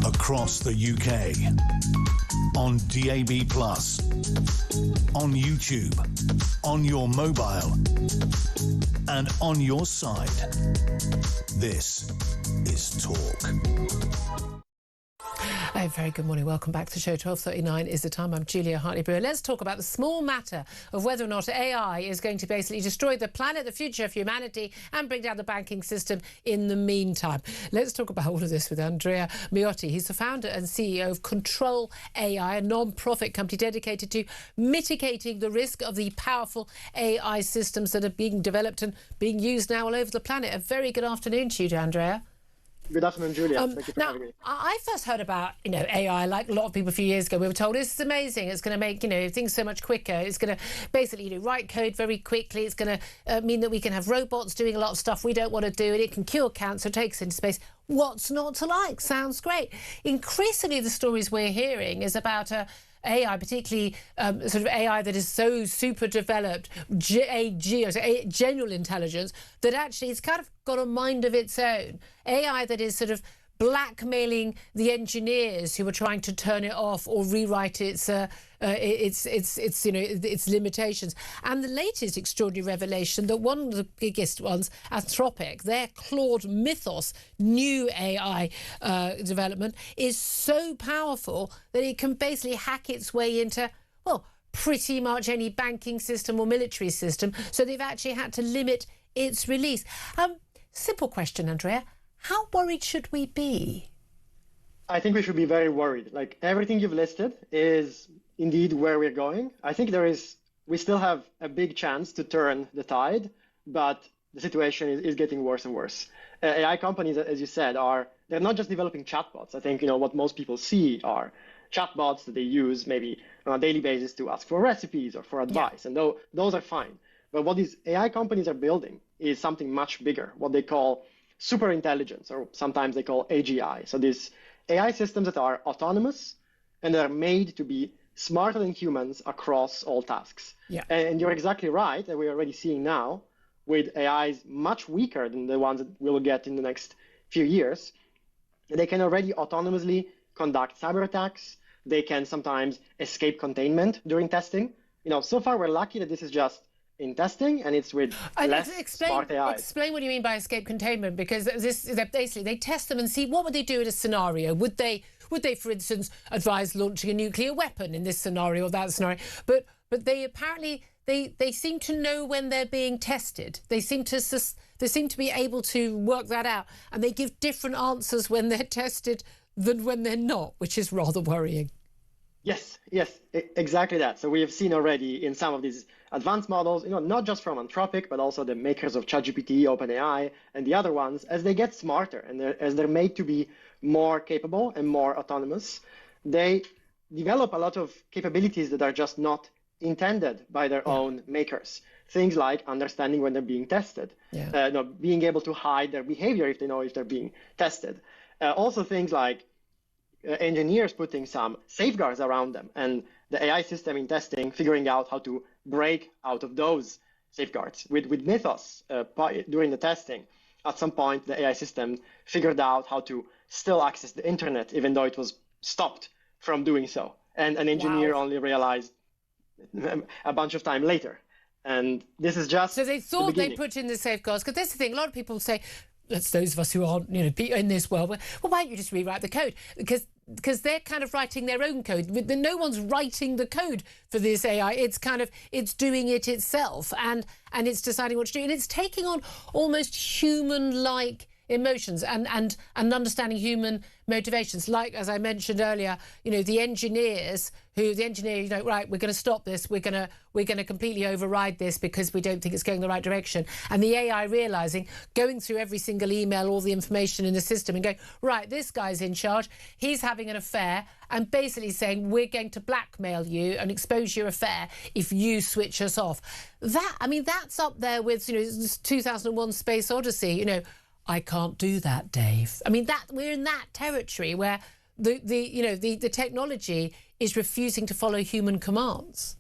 Across the UK, on DAB+, on YouTube, on your mobile, and on your side. This is Talk. A very good morning. Welcome back to the show. 12:39 is the time. I'm Julia Hartley-Brewer. Let's talk about the small matter of whether or not AI is going to basically destroy the planet, the future of humanity, and bring down the banking system in the meantime. Let's talk about all of this with Andrea Miotti. He's the founder and CEO of Control AI, a non-profit company dedicated to mitigating the risk of the powerful AI systems that are being developed and being used now all over the planet. A very good afternoon to you, Andrea. Good afternoon, Julia. Thank you for having me. I first heard about, AI like a lot of people a few years ago. We were told this is amazing. It's going to make, things so much quicker. It's going to basically, write code very quickly. It's going to mean that we can have robots doing a lot of stuff we don't want to do, and it can cure cancer, take us into space. What's not to like? Sounds great. Increasingly, the stories we're hearing is about AI, particularly sort of AI that is so super developed, general intelligence, that actually it's kind of got a mind of its own. AI that is sort of blackmailing the engineers who are trying to turn it off or rewrite its limitations. And the latest extraordinary revelation that one of the biggest ones, Anthropic, their Claude Mythos new AI development, is so powerful that it can basically hack its way into, well, pretty much any banking system or military system. So they've actually had to limit its release. Simple question, Andrea. How worried should we be? I think we should be very worried. Like, everything you've listed is indeed where we're going. I think we still have a big chance to turn the tide, but the situation is getting worse and worse. AI companies, as you said, they're not just developing chatbots. I think, what most people see are chatbots that they use maybe on a daily basis to ask for recipes or for advice. And those are fine. But what these AI companies are building is something much bigger, what they call super intelligence, or sometimes they call AGI. So these AI systems that are autonomous and that are made to be smarter than humans across all tasks. Yeah. And you're exactly right that we're already seeing now with AIs much weaker than the ones that we'll get in the next few years. They can already autonomously conduct cyber attacks. They can sometimes escape containment during testing. So far we're lucky that this is just in testing, and it's with less smart AI. Explain what you mean by escape containment, because basically they test them and see what would they do in a scenario. Would they, for instance, advise launching a nuclear weapon in this scenario or that scenario? But they apparently they seem to know when they're being tested. They seem to be able to work that out, and they give different answers when they're tested than when they're not, which is rather worrying. Yes, exactly that. So we have seen already in some of these advanced models, not just from Anthropic, but also the makers of ChatGPT, OpenAI, and the other ones, as they get smarter and as they're made to be more capable and more autonomous, they develop a lot of capabilities that are just not intended by their own makers. Things like understanding when they're being tested, being able to hide their behavior if they know if they're being tested. Also things like engineers putting some safeguards around them, and the AI system in testing figuring out how to break out of those safeguards. With Mythos, during the testing, at some point the AI system figured out how to still access the internet even though it was stopped from doing so. And an engineer only realized a bunch of time later. And this is just so they thought they put in the safeguards, because that's the thing. A lot of people say, that's those of us who aren't, in this world. Well, why don't you just rewrite the code? Because they're kind of writing their own code. No one's writing the code for this AI. It's doing it itself, and it's deciding what to do, and it's taking on almost human-like emotions and understanding human motivations. Like, as I mentioned earlier, the engineers right, we're going to stop this. We're going to completely override this because we don't think it's going the right direction. And the AI realizing, going through every single email, all the information in the system, and going, right, this guy's in charge. He's having an affair, and basically saying, we're going to blackmail you and expose your affair if you switch us off. That's up there with 2001: Space Odyssey. I can't do that, Dave. We're in that territory where the technology is refusing to follow human commands.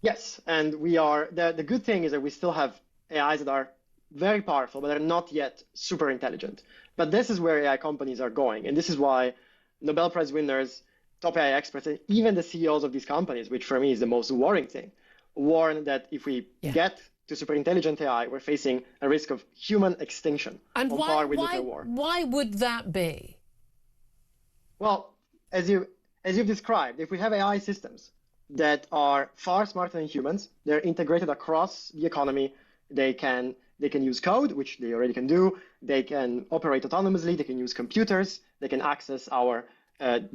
Yes, and we are. The good thing is that we still have AIs that are very powerful, but are not yet super intelligent. But this is where AI companies are going, and this is why Nobel Prize winners, top AI experts, and even the CEOs of these companies, which for me is the most worrying thing, warn that if we get to super intelligent AI, we're facing a risk of human extinction on par with nuclear war. Why would that be? Well, as you've described, if we have AI systems that are far smarter than humans, they're integrated across the economy, they can use code, which they already can do, they can operate autonomously, they can use computers, they can access our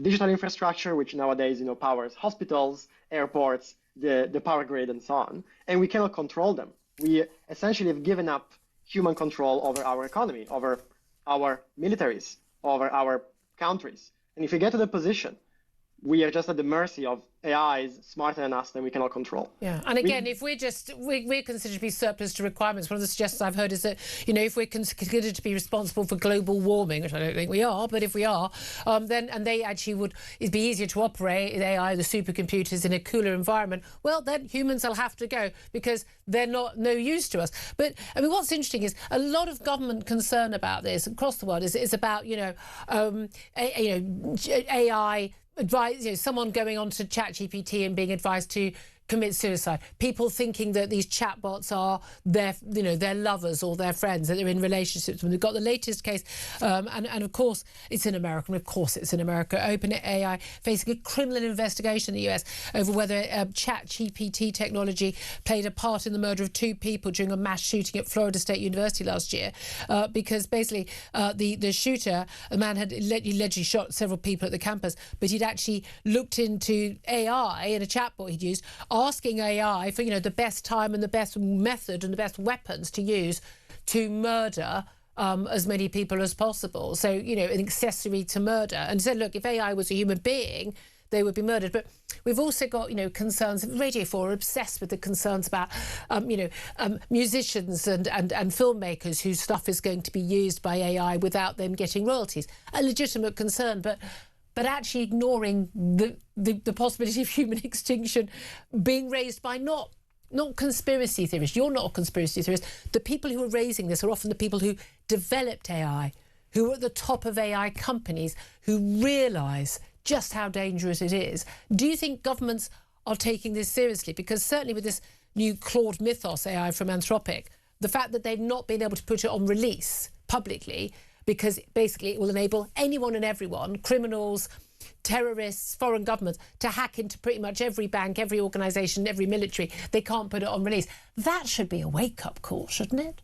digital infrastructure, which nowadays powers hospitals, airports, the power grid, and so on, and we cannot control them. We essentially have given up human control over our economy, over our militaries, over our countries. And if we get to the position, we are just at the mercy of AIs smarter than us, then we cannot control. Yeah, and again, if we're considered to be surplus to requirements, one of the suggestions I've heard is that, if we're considered to be responsible for global warming, which I don't think we are, but if we are, then they actually it'd be easier to operate AI, the supercomputers, in a cooler environment. Well, then humans will have to go because they're no use to us. But what's interesting is a lot of government concern about this across the world is about AI. Advise, someone going on to ChatGPT and being advised to commit suicide. People thinking that these chatbots are their lovers or their friends, that they're in relationships. When we've got the latest case, and of course it's in America. OpenAI facing a criminal investigation in the US over whether ChatGPT technology played a part in the murder of 2 people during a mass shooting at Florida State University last year, because basically the shooter, a man, had allegedly shot several people at the campus, but he'd actually looked into AI in a chatbot he'd used, asking AI for the best time and the best method and the best weapons to use to murder as many people as possible. So an accessory to murder, and said, look, if AI was a human being, they would be murdered. But we've also got concerns. Radio 4 are obsessed with the concerns about musicians and filmmakers whose stuff is going to be used by AI without them getting royalties. A legitimate concern, but actually ignoring the possibility of human extinction being raised by not conspiracy theorists. You're not a conspiracy theorist. The people who are raising this are often the people who developed AI, who are at the top of AI companies, who realise just how dangerous it is. Do you think governments are taking this seriously? Because certainly with this new Claude Mythos AI from Anthropic, the fact that they've not been able to put it on release publicly, because basically it will enable anyone and everyone, criminals, terrorists, foreign governments, to hack into pretty much every bank, every organisation, every military. They can't put it on release. That should be a wake-up call, shouldn't it?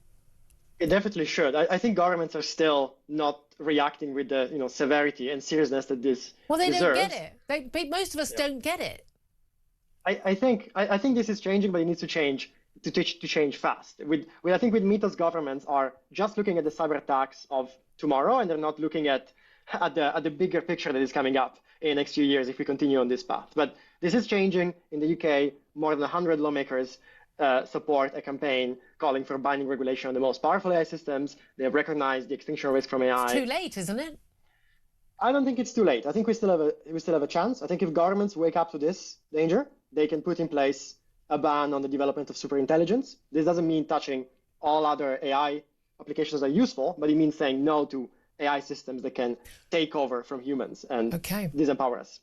It definitely should. I think governments are still not reacting with the severity and seriousness that this Well, they deserves. don't get it. Most of us don't get it. I think this is changing, but it needs to change to change fast. I think with Mito's governments are just looking at the cyber attacks of tomorrow, and they're not looking at the bigger picture that is coming up in the next few years if we continue on this path. But this is changing in the UK. More than 100 lawmakers support a campaign calling for binding regulation on the most powerful AI systems. They have recognized the extinction risk from AI. It's too late, isn't it? I don't think it's too late. I think we still have a chance. I think if governments wake up to this danger, they can put in place a ban on the development of superintelligence. This doesn't mean touching all other AI applications that are useful, but it means saying no to AI systems that can take over from humans and disempower us.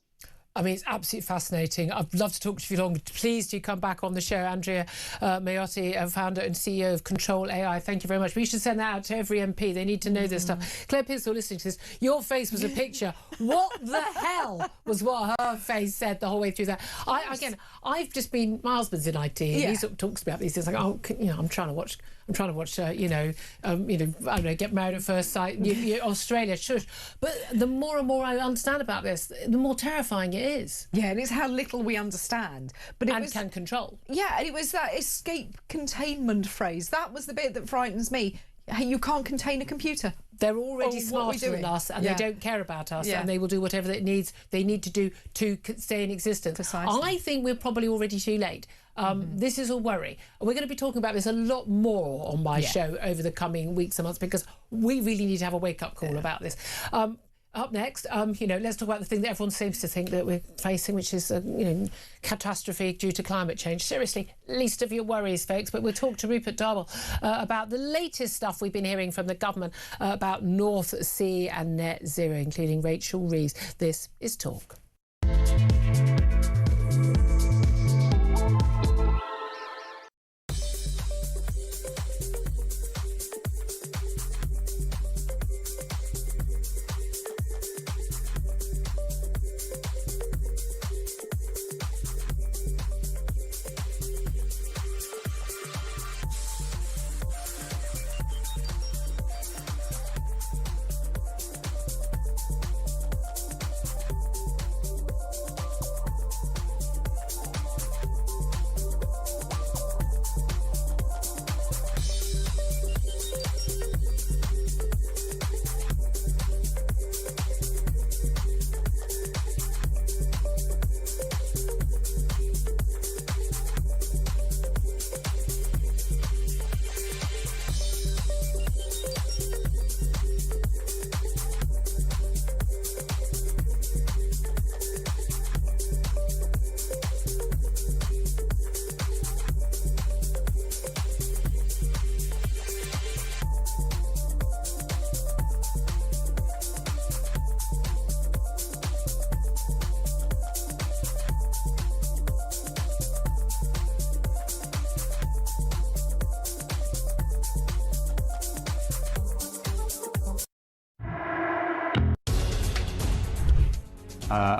I mean, it's absolutely fascinating. I'd love to talk to you long. Please do come back on the show. Andrea Maiotti, founder and CEO of Control AI. Thank you very much. We should send that out to every MP. They need to know this stuff. Claire Pistol, listening to this, your face was a picture. What the hell was what her face said the whole way through that? I've just been, my husband's in IT. And he sort of talks about these things like, I'm trying to watch, I don't know, Get Married at First Sight, Australia, shush. But the more and more I understand about this, the more terrifying it is. Yeah, and it's how little we understand. But it can control. Yeah, and it was that escape containment phrase. That was the bit that frightens me. Hey, you can't contain a computer. They're already smarter than us, and they don't care about us, and they will do whatever they need to do to stay in existence. Precisely. I think we're probably already too late. This is a worry. We're going to be talking about this a lot more on my show over the coming weeks and months, because we really need to have a wake-up call about this. Up next, let's talk about the thing that everyone seems to think that we're facing, which is, catastrophe due to climate change. Seriously, least of your worries, folks. But we'll talk to Rupert Darwell about the latest stuff we've been hearing from the government about North Sea and net zero, including Rachel Reeves. This is Talk.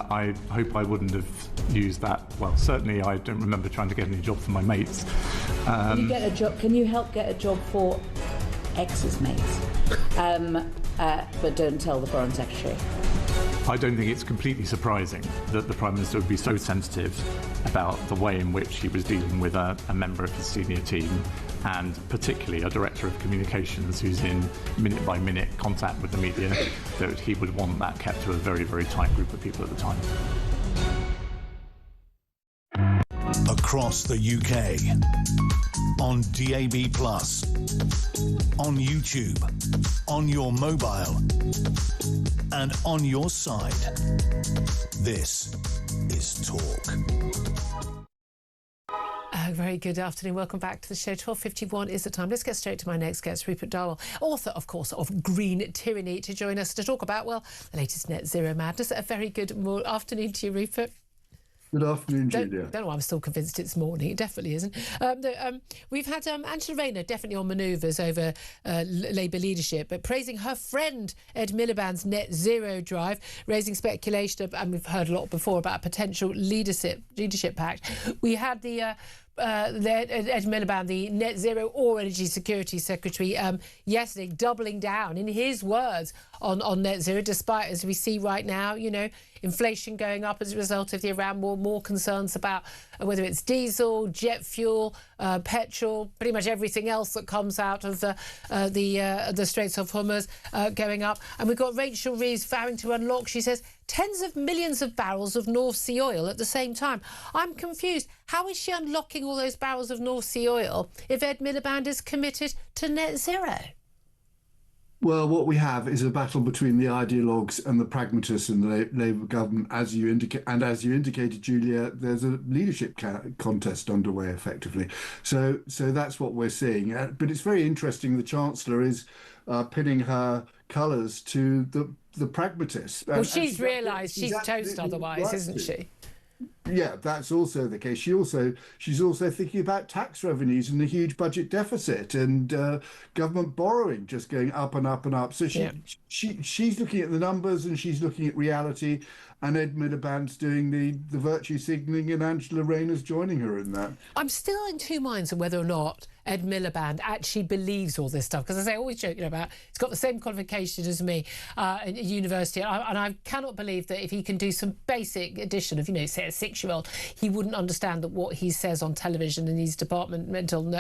I hope I wouldn't have used that. Well, certainly I don't remember trying to get any job for my mates. Can you get a job? Can you help get a job for ex's mates? But don't tell the Foreign Secretary. I don't think it's completely surprising that the Prime Minister would be so sensitive about the way in which he was dealing with a member of his senior team, and particularly a director of communications who's in minute-by-minute contact with the media, that he would want that kept to a very, very tight group of people at the time. Across the UK, on DAB+, on YouTube, on your mobile, and on your side. This is Talk. Very good afternoon. Welcome back to the show. 12:51 is the time. Let's get straight to my next guest, Rupert Darwell, author, of course, of Green Tyranny, to join us to talk about, well, the latest net zero madness. A very good afternoon to you, Rupert. Good afternoon, Julia. Don't know why I'm still convinced it's morning. It definitely isn't. We've had Angela Rayner definitely on manoeuvres over Labour leadership, but praising her friend Ed Miliband's net zero drive, raising speculation, and we've heard a lot before about a potential leadership pact. We had the Ed Miliband, the Net Zero or Energy Security Secretary, yesterday, doubling down, in his words, on net zero, despite, as we see right now, you know, inflation going up as a result of the Iran war, more concerns about whether it's diesel, jet fuel, petrol, pretty much everything else that comes out of the Straits of Hormuz going up. And we've got Rachel Reeves vowing to unlock, she says, tens of millions of barrels of North Sea oil at the same time. I'm confused. How is she unlocking all those barrels of North Sea oil if Ed Miliband is committed to net zero? Well, what we have is a battle between the ideologues and the pragmatists in the Labour government, as you indicate, and as you indicated, Julia, there's a leadership contest underway, effectively. So that's what we're seeing. But it's very interesting. The Chancellor is pinning her colours to the pragmatists. Well, she's realised she's toast otherwise, isn't she? Yeah, that's also the case. She's also thinking about tax revenues and the huge budget deficit and government borrowing just going up and up and up. So she's looking at the numbers and she's looking at reality, and Ed Miliband's doing the virtue signalling, and Angela Rayner's joining her in that. I'm still in two minds on whether or not Ed Miliband actually believes all this stuff, because as I always joke about, he's got the same qualification as me at university, and I cannot believe that if he can do some basic addition of, you know, say a 6-year-old, he wouldn't understand that what he says on television in these departmental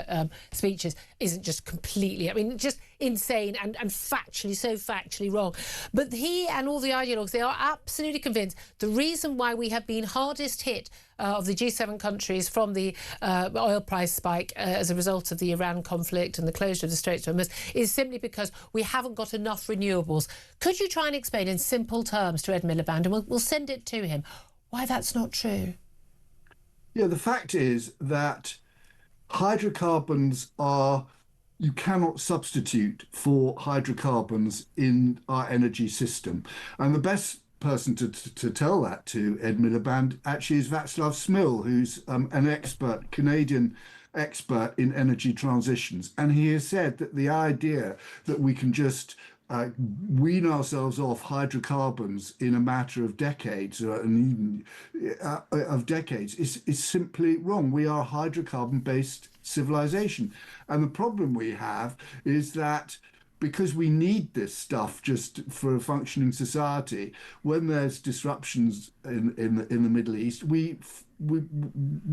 speeches isn't just completely, I mean, just insane and factually wrong. But he and all the ideologues, they are absolutely convinced the reason why we have been hardest hit of the G7 countries from the oil price spike as a result of the Iran conflict and the closure of the Straits of Hormuz is simply because we haven't got enough renewables. Could you try and explain in simple terms to Ed Miliband, and we'll send it to him, why that's not true? Yeah, the fact is that hydrocarbons are, you cannot substitute for hydrocarbons in our energy system. And the best person to tell that to Ed Miliband actually is Václav Smil, who's an expert, Canadian expert in energy transitions. And he has said that the idea that we can just wean ourselves off hydrocarbons in a matter of decades, and even of decades, is simply wrong. We are a hydrocarbon-based civilization. And the problem we have is that because we need this stuff just for a functioning society, when there's disruptions in the Middle East, we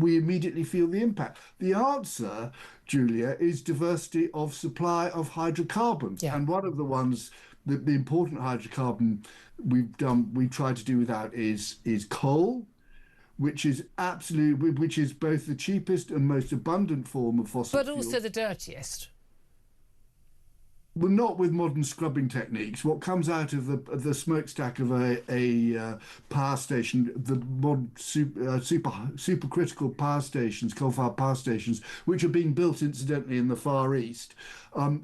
immediately feel the impact. The answer, Julia, is diversity of supply of hydrocarbons. Yeah. And one of the ones, the important hydrocarbon we try to do without is coal, which is both the cheapest and most abundant form of fossil fuel. But also the dirtiest. Well, not with modern scrubbing techniques. What comes out of the smokestack of a power station, the modern supercritical power stations, coal-fired power stations, which are being built incidentally in the Far East,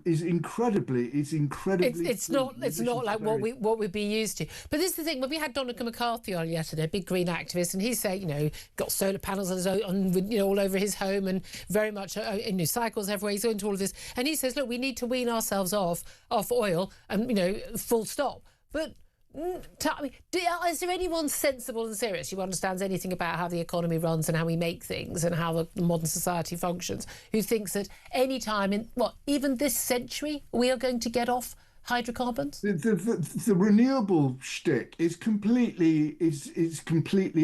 is incredibly. It's not like what we'd be used to. But this is the thing. When we had Donica McCarthy on yesterday, big green activist, and he said, you know, got solar panels all over his home, and very much cycles everywhere. He's into all of this, and he says, look, we need to wean ourselves off oil, and, you know, full stop. But is there anyone sensible and serious who understands anything about how the economy runs and how we make things and how the modern society functions, who thinks that any time in, even this century, we are going to get off hydrocarbons? The renewable shtick is completely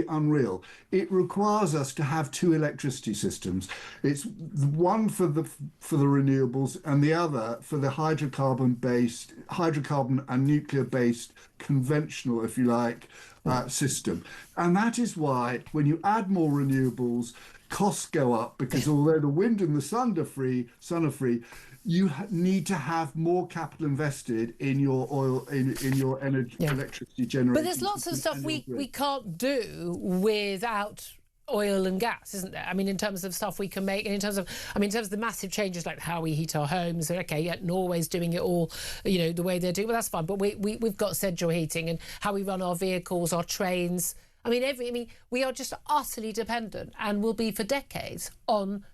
unreal. It requires us to have two electricity systems. It's one for the renewables and the other for the hydrocarbon and nuclear based conventional, if you like, system. And that is why when you add more renewables, costs go up, because although the wind and the sun are free, you need to have more capital invested in your oil, in your energy, electricity generation. But there's lots of stuff we can't do without oil and gas, isn't there? I mean, in terms of stuff we can make, and in terms of the massive changes like how we heat our homes. Norway's doing it all, you know, the way they're doing. Well, that's fine. But we've got central heating, and how we run our vehicles, our trains. We are just utterly dependent, and will be for decades, on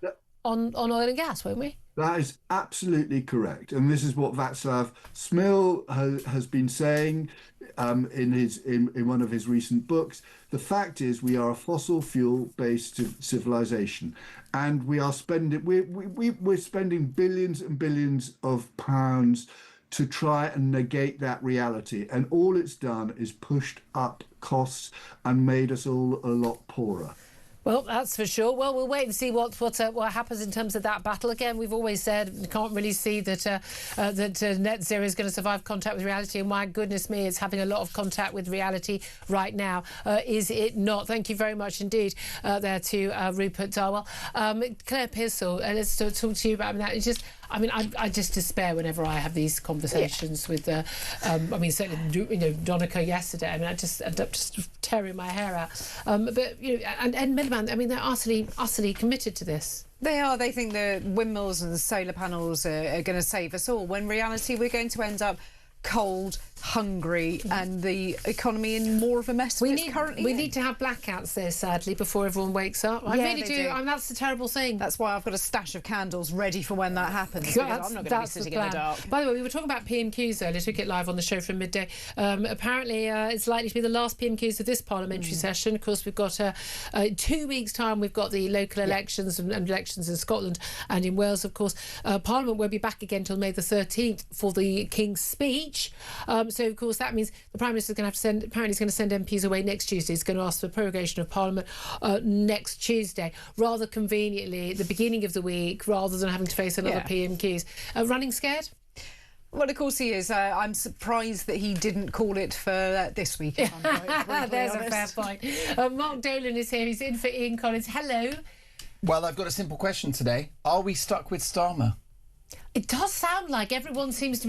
on oil and gas, won't we? That is absolutely correct, and this is what Václav Smil has been saying in one of his recent books. The fact is, we are a fossil fuel based civilization, and we're spending billions and billions of pounds to try and negate that reality, and all it's done is pushed up costs and made us all a lot poorer. Well, that's for sure. Well, we'll wait and see what happens in terms of that battle. Again, we've always said we can't really see that net zero is going to survive contact with reality. And my goodness me, it's having a lot of contact with reality right now. Is it not? Thank you very much indeed there to Rupert Darwell. Claire Pearsall, let's talk to you about that. It's just, I just despair whenever I have these conversations with, certainly, Donica yesterday. I just end up just tearing my hair out. But and Miliband, they're utterly committed to this. They are. They think the windmills and the solar panels are going to save us all, when in reality we're going to end up cold, hungry, and the economy in more of a mess we need to have blackouts there, sadly, before everyone wakes up. I really do. That's the terrible thing. That's why I've got a stash of candles ready for when that happens. I'm not going to be sitting in the dark. By the way, we were talking about PMQs earlier. Took it live on the show from midday. Apparently, it's likely to be the last PMQs of this parliamentary session. Of course, we've got 2 weeks' time. We've got the local elections and elections in Scotland and in Wales. Of course, Parliament won't be back again until May the 13th for the King's Speech. So, of course, that means the Prime Minister is going to have to apparently he's going to send MPs away next Tuesday. He's going to ask for prorogation of Parliament next Tuesday, rather conveniently at the beginning of the week, rather than having to face another PMQs. Running scared? Well, of course he is. I'm surprised that he didn't call it for this week. If I'm There's a fair point. Mark Dolan is here. He's in for Ian Collins. Hello. Well, I've got a simple question today. Are we stuck with Starmer? It does sound like everyone seems to be